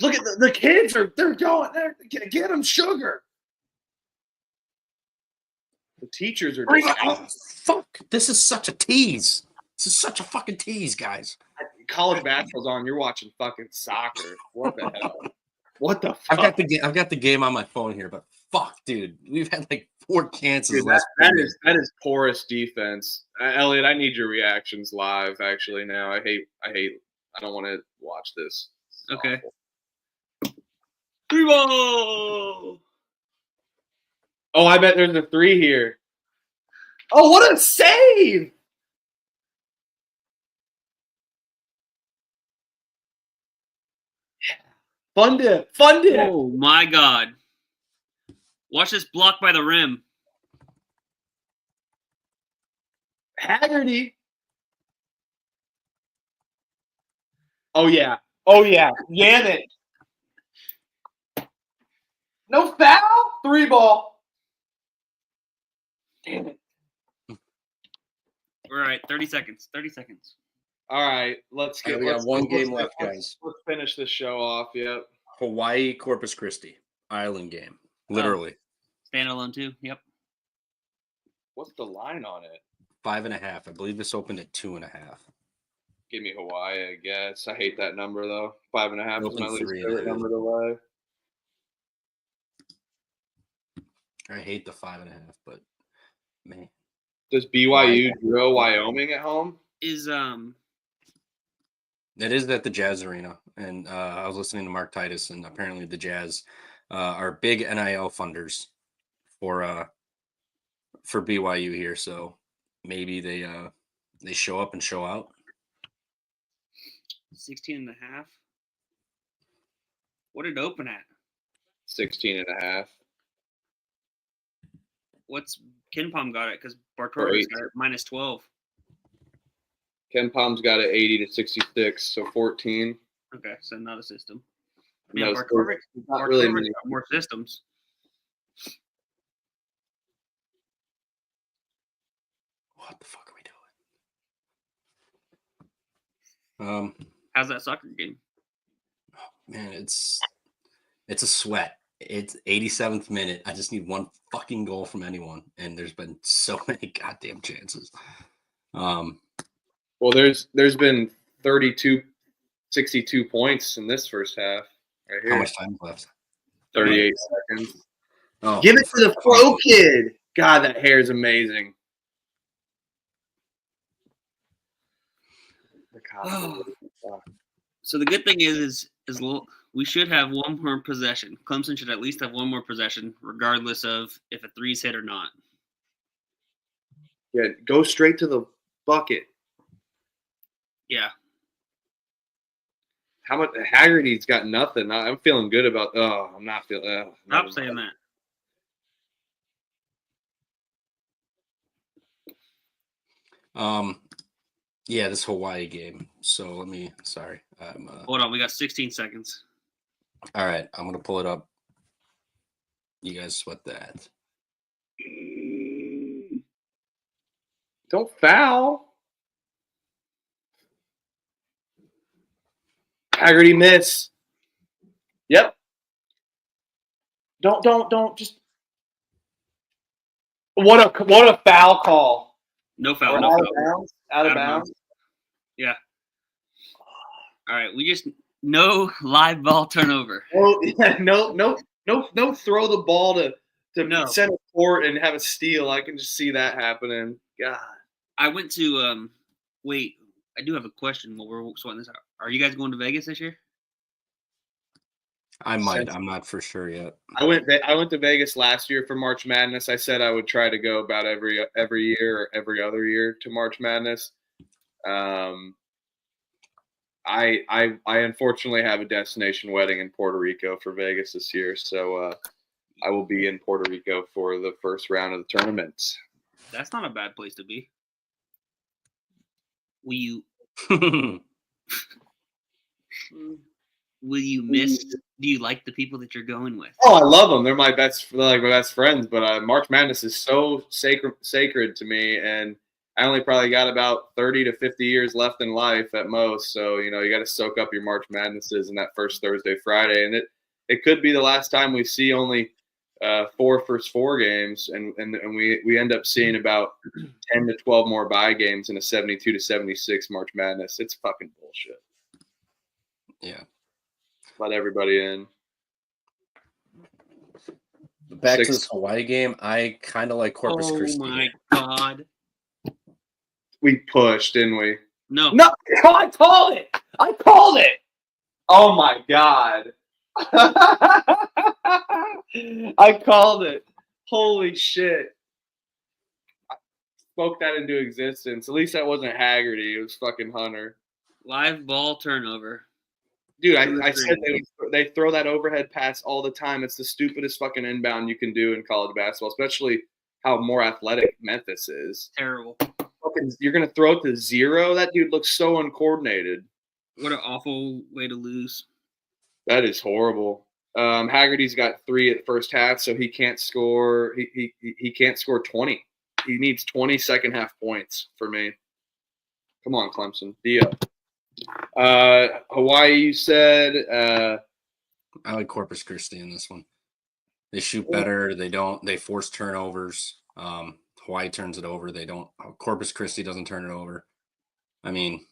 Look at the kids they're going there. Get them sugar. The teachers are just Oh, fuck! This is such a tease. This is such a fucking tease, guys. college basketball's on. You're watching fucking soccer. What the hell? What the fuck? I've got the game on my phone here, but fuck, dude, we've had like 4 chances. Dude, that is porous defense. Elliot, I need your reactions live. Actually, now I don't want to watch this. It's Okay. awful. 3 ball. Oh, I bet there's a 3 here. Oh, what a save! Fun dip. Oh my God! Watch this block by the rim. Haggerty. Oh yeah. Yannick. No foul. 3 ball. Damn it. All right, 30 seconds. 30 seconds. All right, let's get. We got let's- one let's- game let's- left, guys. Let's finish this show off. Yep. Hawaii, Corpus Christi, Island game. Literally Standalone too. Yep. What's the line on it? 5.5. I believe this opened at 2.5. Give me Hawaii, I guess. I hate that number though. 5.5 is my Open least 3.5. favorite number to lay. I hate the 5.5, but man, Does BYU drill Wyoming at home? Is it is at the Jazz Arena, and I was listening to Mark Titus, and apparently the Jazz are big NIL funders for BYU here, so maybe they show up and show out. 16.5. What did it open at? 16.5. What's KenPom got it? Because Bartorius got it -12. Ken Palm's got it 80 to 66, so 14. Okay, so not a system. And Yeah, those- Bartorius not really got many. more systems. What the fuck are we doing? How's that soccer game? Man, it's a sweat. It's 87th minute. I just need one fucking goal from anyone, and there's been so many goddamn chances. Well, there's been 62 points in this first half. Right here. How much time left? 38 seconds. Oh, Give it to the pro kid. God, that hair is amazing. So the good thing is we should have one more possession. Clemson should at least have one more possession, regardless of if a 3's hit or not. Yeah, go straight to the bucket. Yeah. How much? Haggerty's got nothing. I'm feeling good about. Oh, I'm not feeling. Stop saying that. Yeah, this Hawaii game. So let me. Sorry. Hold on, we got 16 seconds. All right, I'm gonna pull it up. You guys sweat that. Don't foul. Haggerty miss. Yep. Don't just. What a foul call. No foul. Or No out foul. of bounds. Out of bounds. Yeah. All right. We just no live ball turnover. Oh yeah, no. Throw the ball to No. center court and have a steal. I can just see that happening. God. I went to wait. I do have a question while we're sorting this out. Are you guys going to Vegas this year? I might. I'm not for sure yet. I went to Vegas last year for March Madness. I said I would try to go about every year or every other year to March Madness. I unfortunately have a destination wedding in Puerto Rico for Vegas this year, so I will be in Puerto Rico for the first round of the tournament. That's not a bad place to be. Will you miss? Do you like the people that you're going with? Oh, I love them. They're my best friends. But March Madness is so sacred to me, and I only probably got about 30 to 50 years left in life at most. So you got to soak up your March Madnesses in that first Thursday, Friday, and it could be the last time we see only 4 first 4 games, and we end up seeing about 10 to 12 more bye games in a 72 to 76 March Madness. It's fucking bullshit. Yeah. Let everybody in. Back to this Hawaii game, I kind of like Corpus Christi. Oh my god. We pushed, didn't we? No, I called it. Oh my god. I called it. Holy shit. I spoke that into existence. At least that wasn't Haggerty. It was fucking Hunter. live ball turnover. Dude, I said they throw that overhead pass all the time. It's the stupidest fucking inbound you can do in college basketball, especially how more athletic Memphis is. Terrible. You're going to throw it to 0? That dude looks so uncoordinated. What an awful way to lose. That is horrible. Haggerty's got 3 at the first half, so he can't score. He can't score 20. He needs 20 second half points for me. Come on, Clemson. Be up. Hawaii, you said. I like Corpus Christi in this one. They shoot better. They force turnovers. Hawaii turns it over. They don't. Corpus Christi doesn't turn it over. I mean,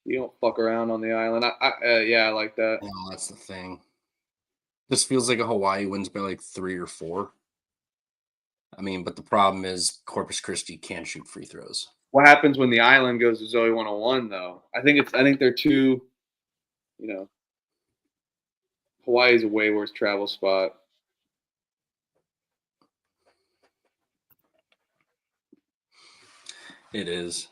you don't fuck around on the island. I like that. Well, that's the thing. This feels like a Hawaii wins by like 3 or 4. I mean, but the problem is Corpus Christi can't shoot free throws. What happens when the island goes to Zoe 101 though? I think they're too, Hawaii's a way worse travel spot. It is.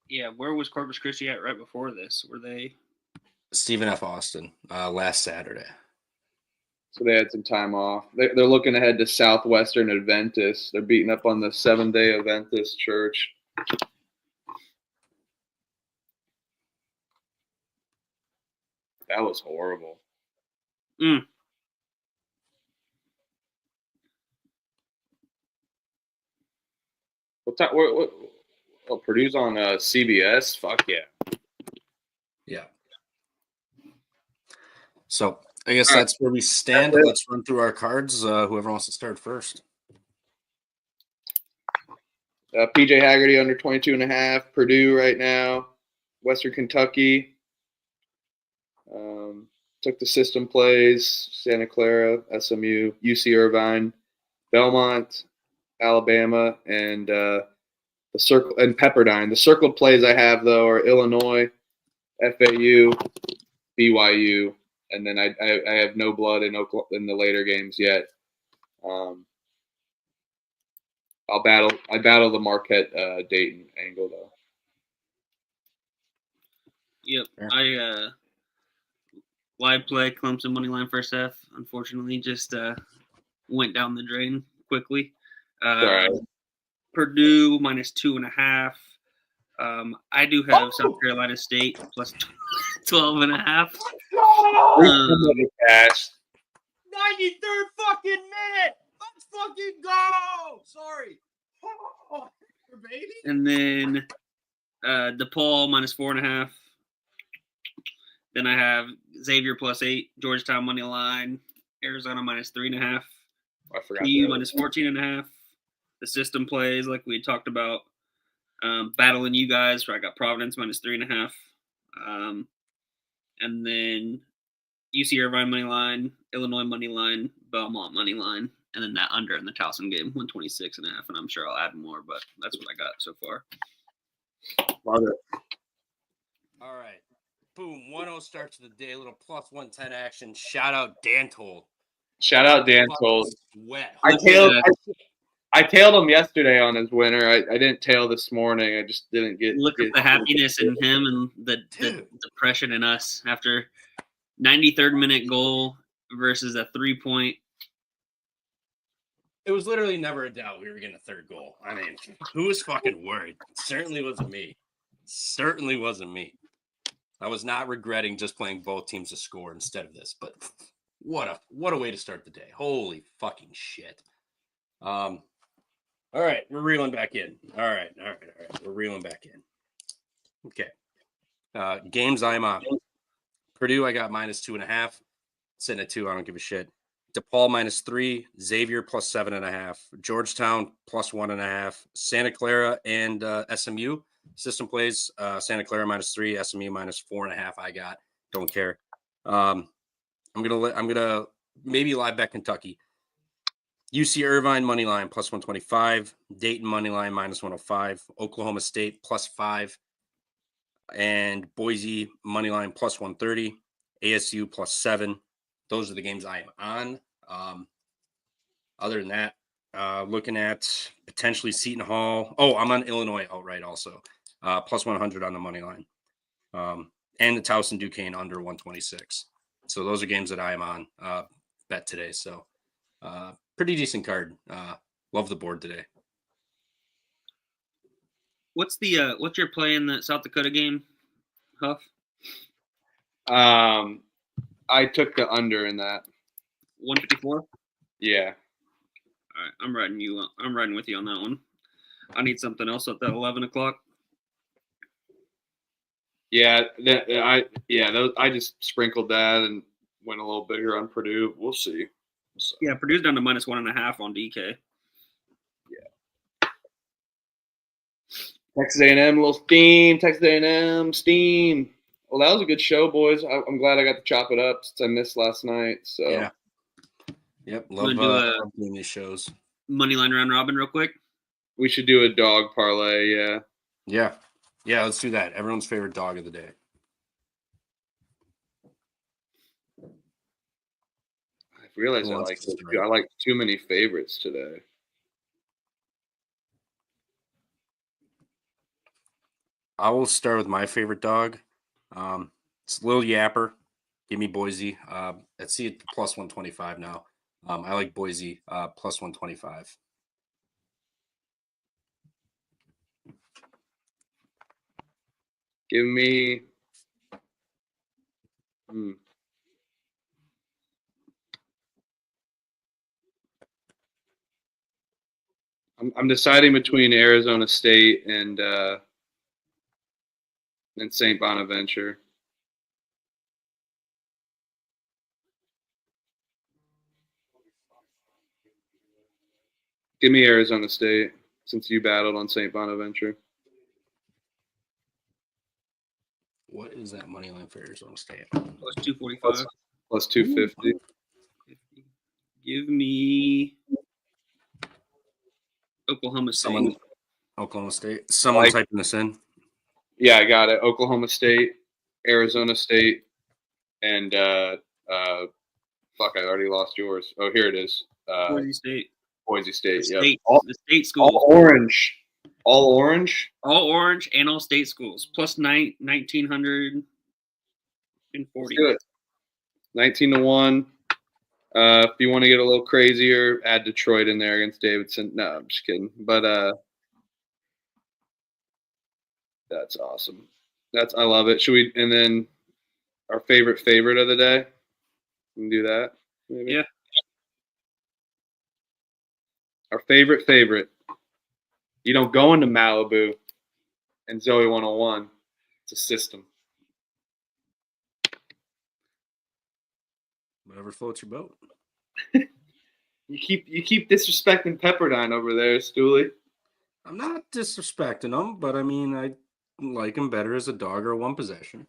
Yeah, where was Corpus Christi at right before this? Were they? Stephen F. Austin, last Saturday. So they had some time off. They're looking ahead to Southwestern Adventist. They're beating up on the Seventh-day Adventist Church. That was horrible. What time? What Purdue's on CBS? Fuck yeah. Yeah. So I guess that's where we stand. Let's run through our cards. Whoever wants to start first. PJ Haggerty under 22.5. Purdue right now. Western Kentucky. Took the system plays. Santa Clara, SMU, UC Irvine, Belmont, Alabama, and the circle and Pepperdine. The circled plays I have though are Illinois, FAU, BYU, and then I have no blood in the later games yet. I battle the Marquette Dayton angle though. Yep, I live play Clemson money line first half. Unfortunately, just went down the drain quickly. Right. Purdue minus 2.5. I do have South Carolina State plus 12.5. 93rd fucking minute. Let's fucking go. Sorry. Oh, baby. And then DePaul minus 4.5. Then I have Xavier +8, Georgetown money line, Arizona -3.5, I forgot. KU -14.5. The system plays like we had talked about. Battling you guys, where I got Providence -3.5. And then UC Irvine money line, Illinois money line, Belmont money line, and then that under in the Towson game, 126.5. And I'm sure I'll add more, but that's what I got so far. Love it. All right. Boom. 1-0 starts the day. A little +110 action. Shout out Dan Told. Shout out Dan Told. Sweat. I tailed him yesterday on his winner. I didn't tail this morning. I just didn't get. Look at the happiness in him and the depression in us after 93rd minute goal versus a 3-point. It was literally never a doubt we were getting a third goal. I mean, who was fucking worried? Certainly wasn't me. Certainly wasn't me. I was not regretting just playing both teams to score instead of this, but what a way to start the day. Holy fucking shit. All right, we're reeling back in. All right. We're reeling back in. Okay. Games I'm on. Purdue, I got -2.5. Sitting at 2, I don't give a shit. DePaul -3, Xavier +7.5, Georgetown +1.5, Santa Clara and SMU. System plays Santa Clara -3, SMU -4.5. I got. Don't care. I'm gonna maybe live bet Kentucky. UC Irvine money line +125, Dayton money line -105, Oklahoma State +5, and Boise money line +130, ASU +7. Those are the games I am on. Other than that, looking at potentially Seton Hall. Oh, I'm on Illinois outright also, +100 on the money line, and the Towson Duquesne under 126. So those are games that I am on bet today. So. Pretty decent card. Love the board today. What's your play in the South Dakota game, Huff? I took the under in that. 154. Yeah. All right, I'm riding with you on that one. I need something else at that 11 o'clock. Yeah, I just sprinkled that and went a little bigger on Purdue. We'll see. So. Yeah, Purdue's down to -1.5 on DK. Yeah. Texas A&M, little steam. Texas A&M, steam. Well, that was a good show, boys. I'm glad I got to chop it up since I missed last night. So. Yeah. Yep. Love doing these shows. Moneyline round robin real quick. We should do a dog parlay. Yeah. Yeah. Yeah. Let's do that. Everyone's favorite dog of the day. I realize I like too many favorites today. I will start with my favorite dog. It's Lil Yapper. Give me Boise. Let's see it +125 now. I like Boise +125. Give me. I'm deciding between Arizona State and St. Bonaventure. Give me Arizona State since you battled on St. Bonaventure. What is that money line for Arizona State? +245. +250. Give me Oklahoma State. Oklahoma State. Someone typing this in. Yeah, I got it. Oklahoma State, Arizona State, and fuck, I already lost yours. Oh, here it is. Boise State. Boise State. The Yep. state schools. All orange. All orange. All orange and all state schools. Plus 1,940. Let's do it. 19-1. If you want to get a little crazier, add Detroit in there against Davidson. No, I'm just kidding. But that's awesome. I love it. Should we? And then our favorite of the day. We can do that. Maybe? Yeah. Our favorite. You don't go into Malibu and Zoe 101. It's a system. Whatever floats your boat. You keep disrespecting Pepperdine over there, Stooley. I'm not disrespecting him, but I mean, I like him better as a dog or a one possession.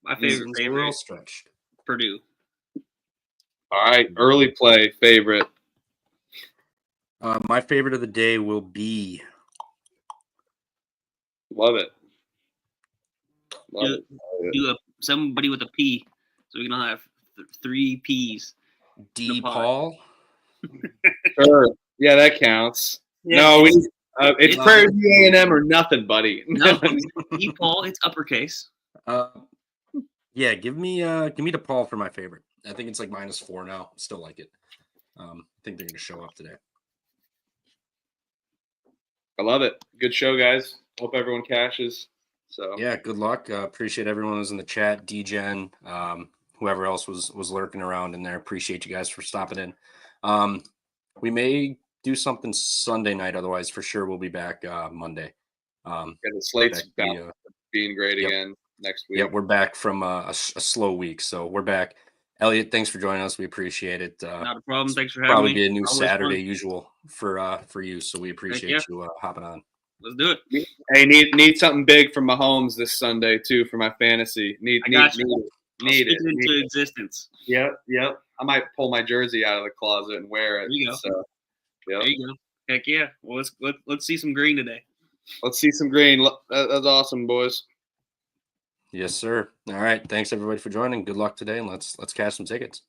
My Season's a little favorite, stretched. Purdue. All right, early play favorite. My favorite of the day will be. Love it. Do somebody with a P, so we can all have 3 P's. D. Paul. Sure. Yeah, that counts. Yeah, No, it's Prairie View A&M or nothing, buddy. No, D. Paul. It's uppercase. Yeah, give me the Paul for my favorite. I think it's like -4 now. Still like it. I think they're gonna show up today. I love it. Good show, guys. Hope everyone cashes. So yeah, good luck. Appreciate everyone who's in the chat. DGen, whoever else was lurking around in there. Appreciate you guys for stopping in. We may do something Sunday night. Otherwise, for sure, we'll be back Monday. the slate's being great again next week. Yeah, we're back from a slow week, so we're back. Elliot, thanks for joining us. We appreciate it. Not a problem. Thanks for having probably me. Be a new Always Saturday fun. usual for you. So we appreciate you hopping on. Let's do it. Hey, need something big from Mahomes this Sunday too for my fantasy. Need it into existence. Yep. I might pull my jersey out of the closet and wear it. There you go. So, yep. There you go. Heck yeah. Well, let's see some green today. Let's see some green. That's awesome, boys. Yes, sir. All right. Thanks everybody for joining. Good luck today, and let's cash some tickets.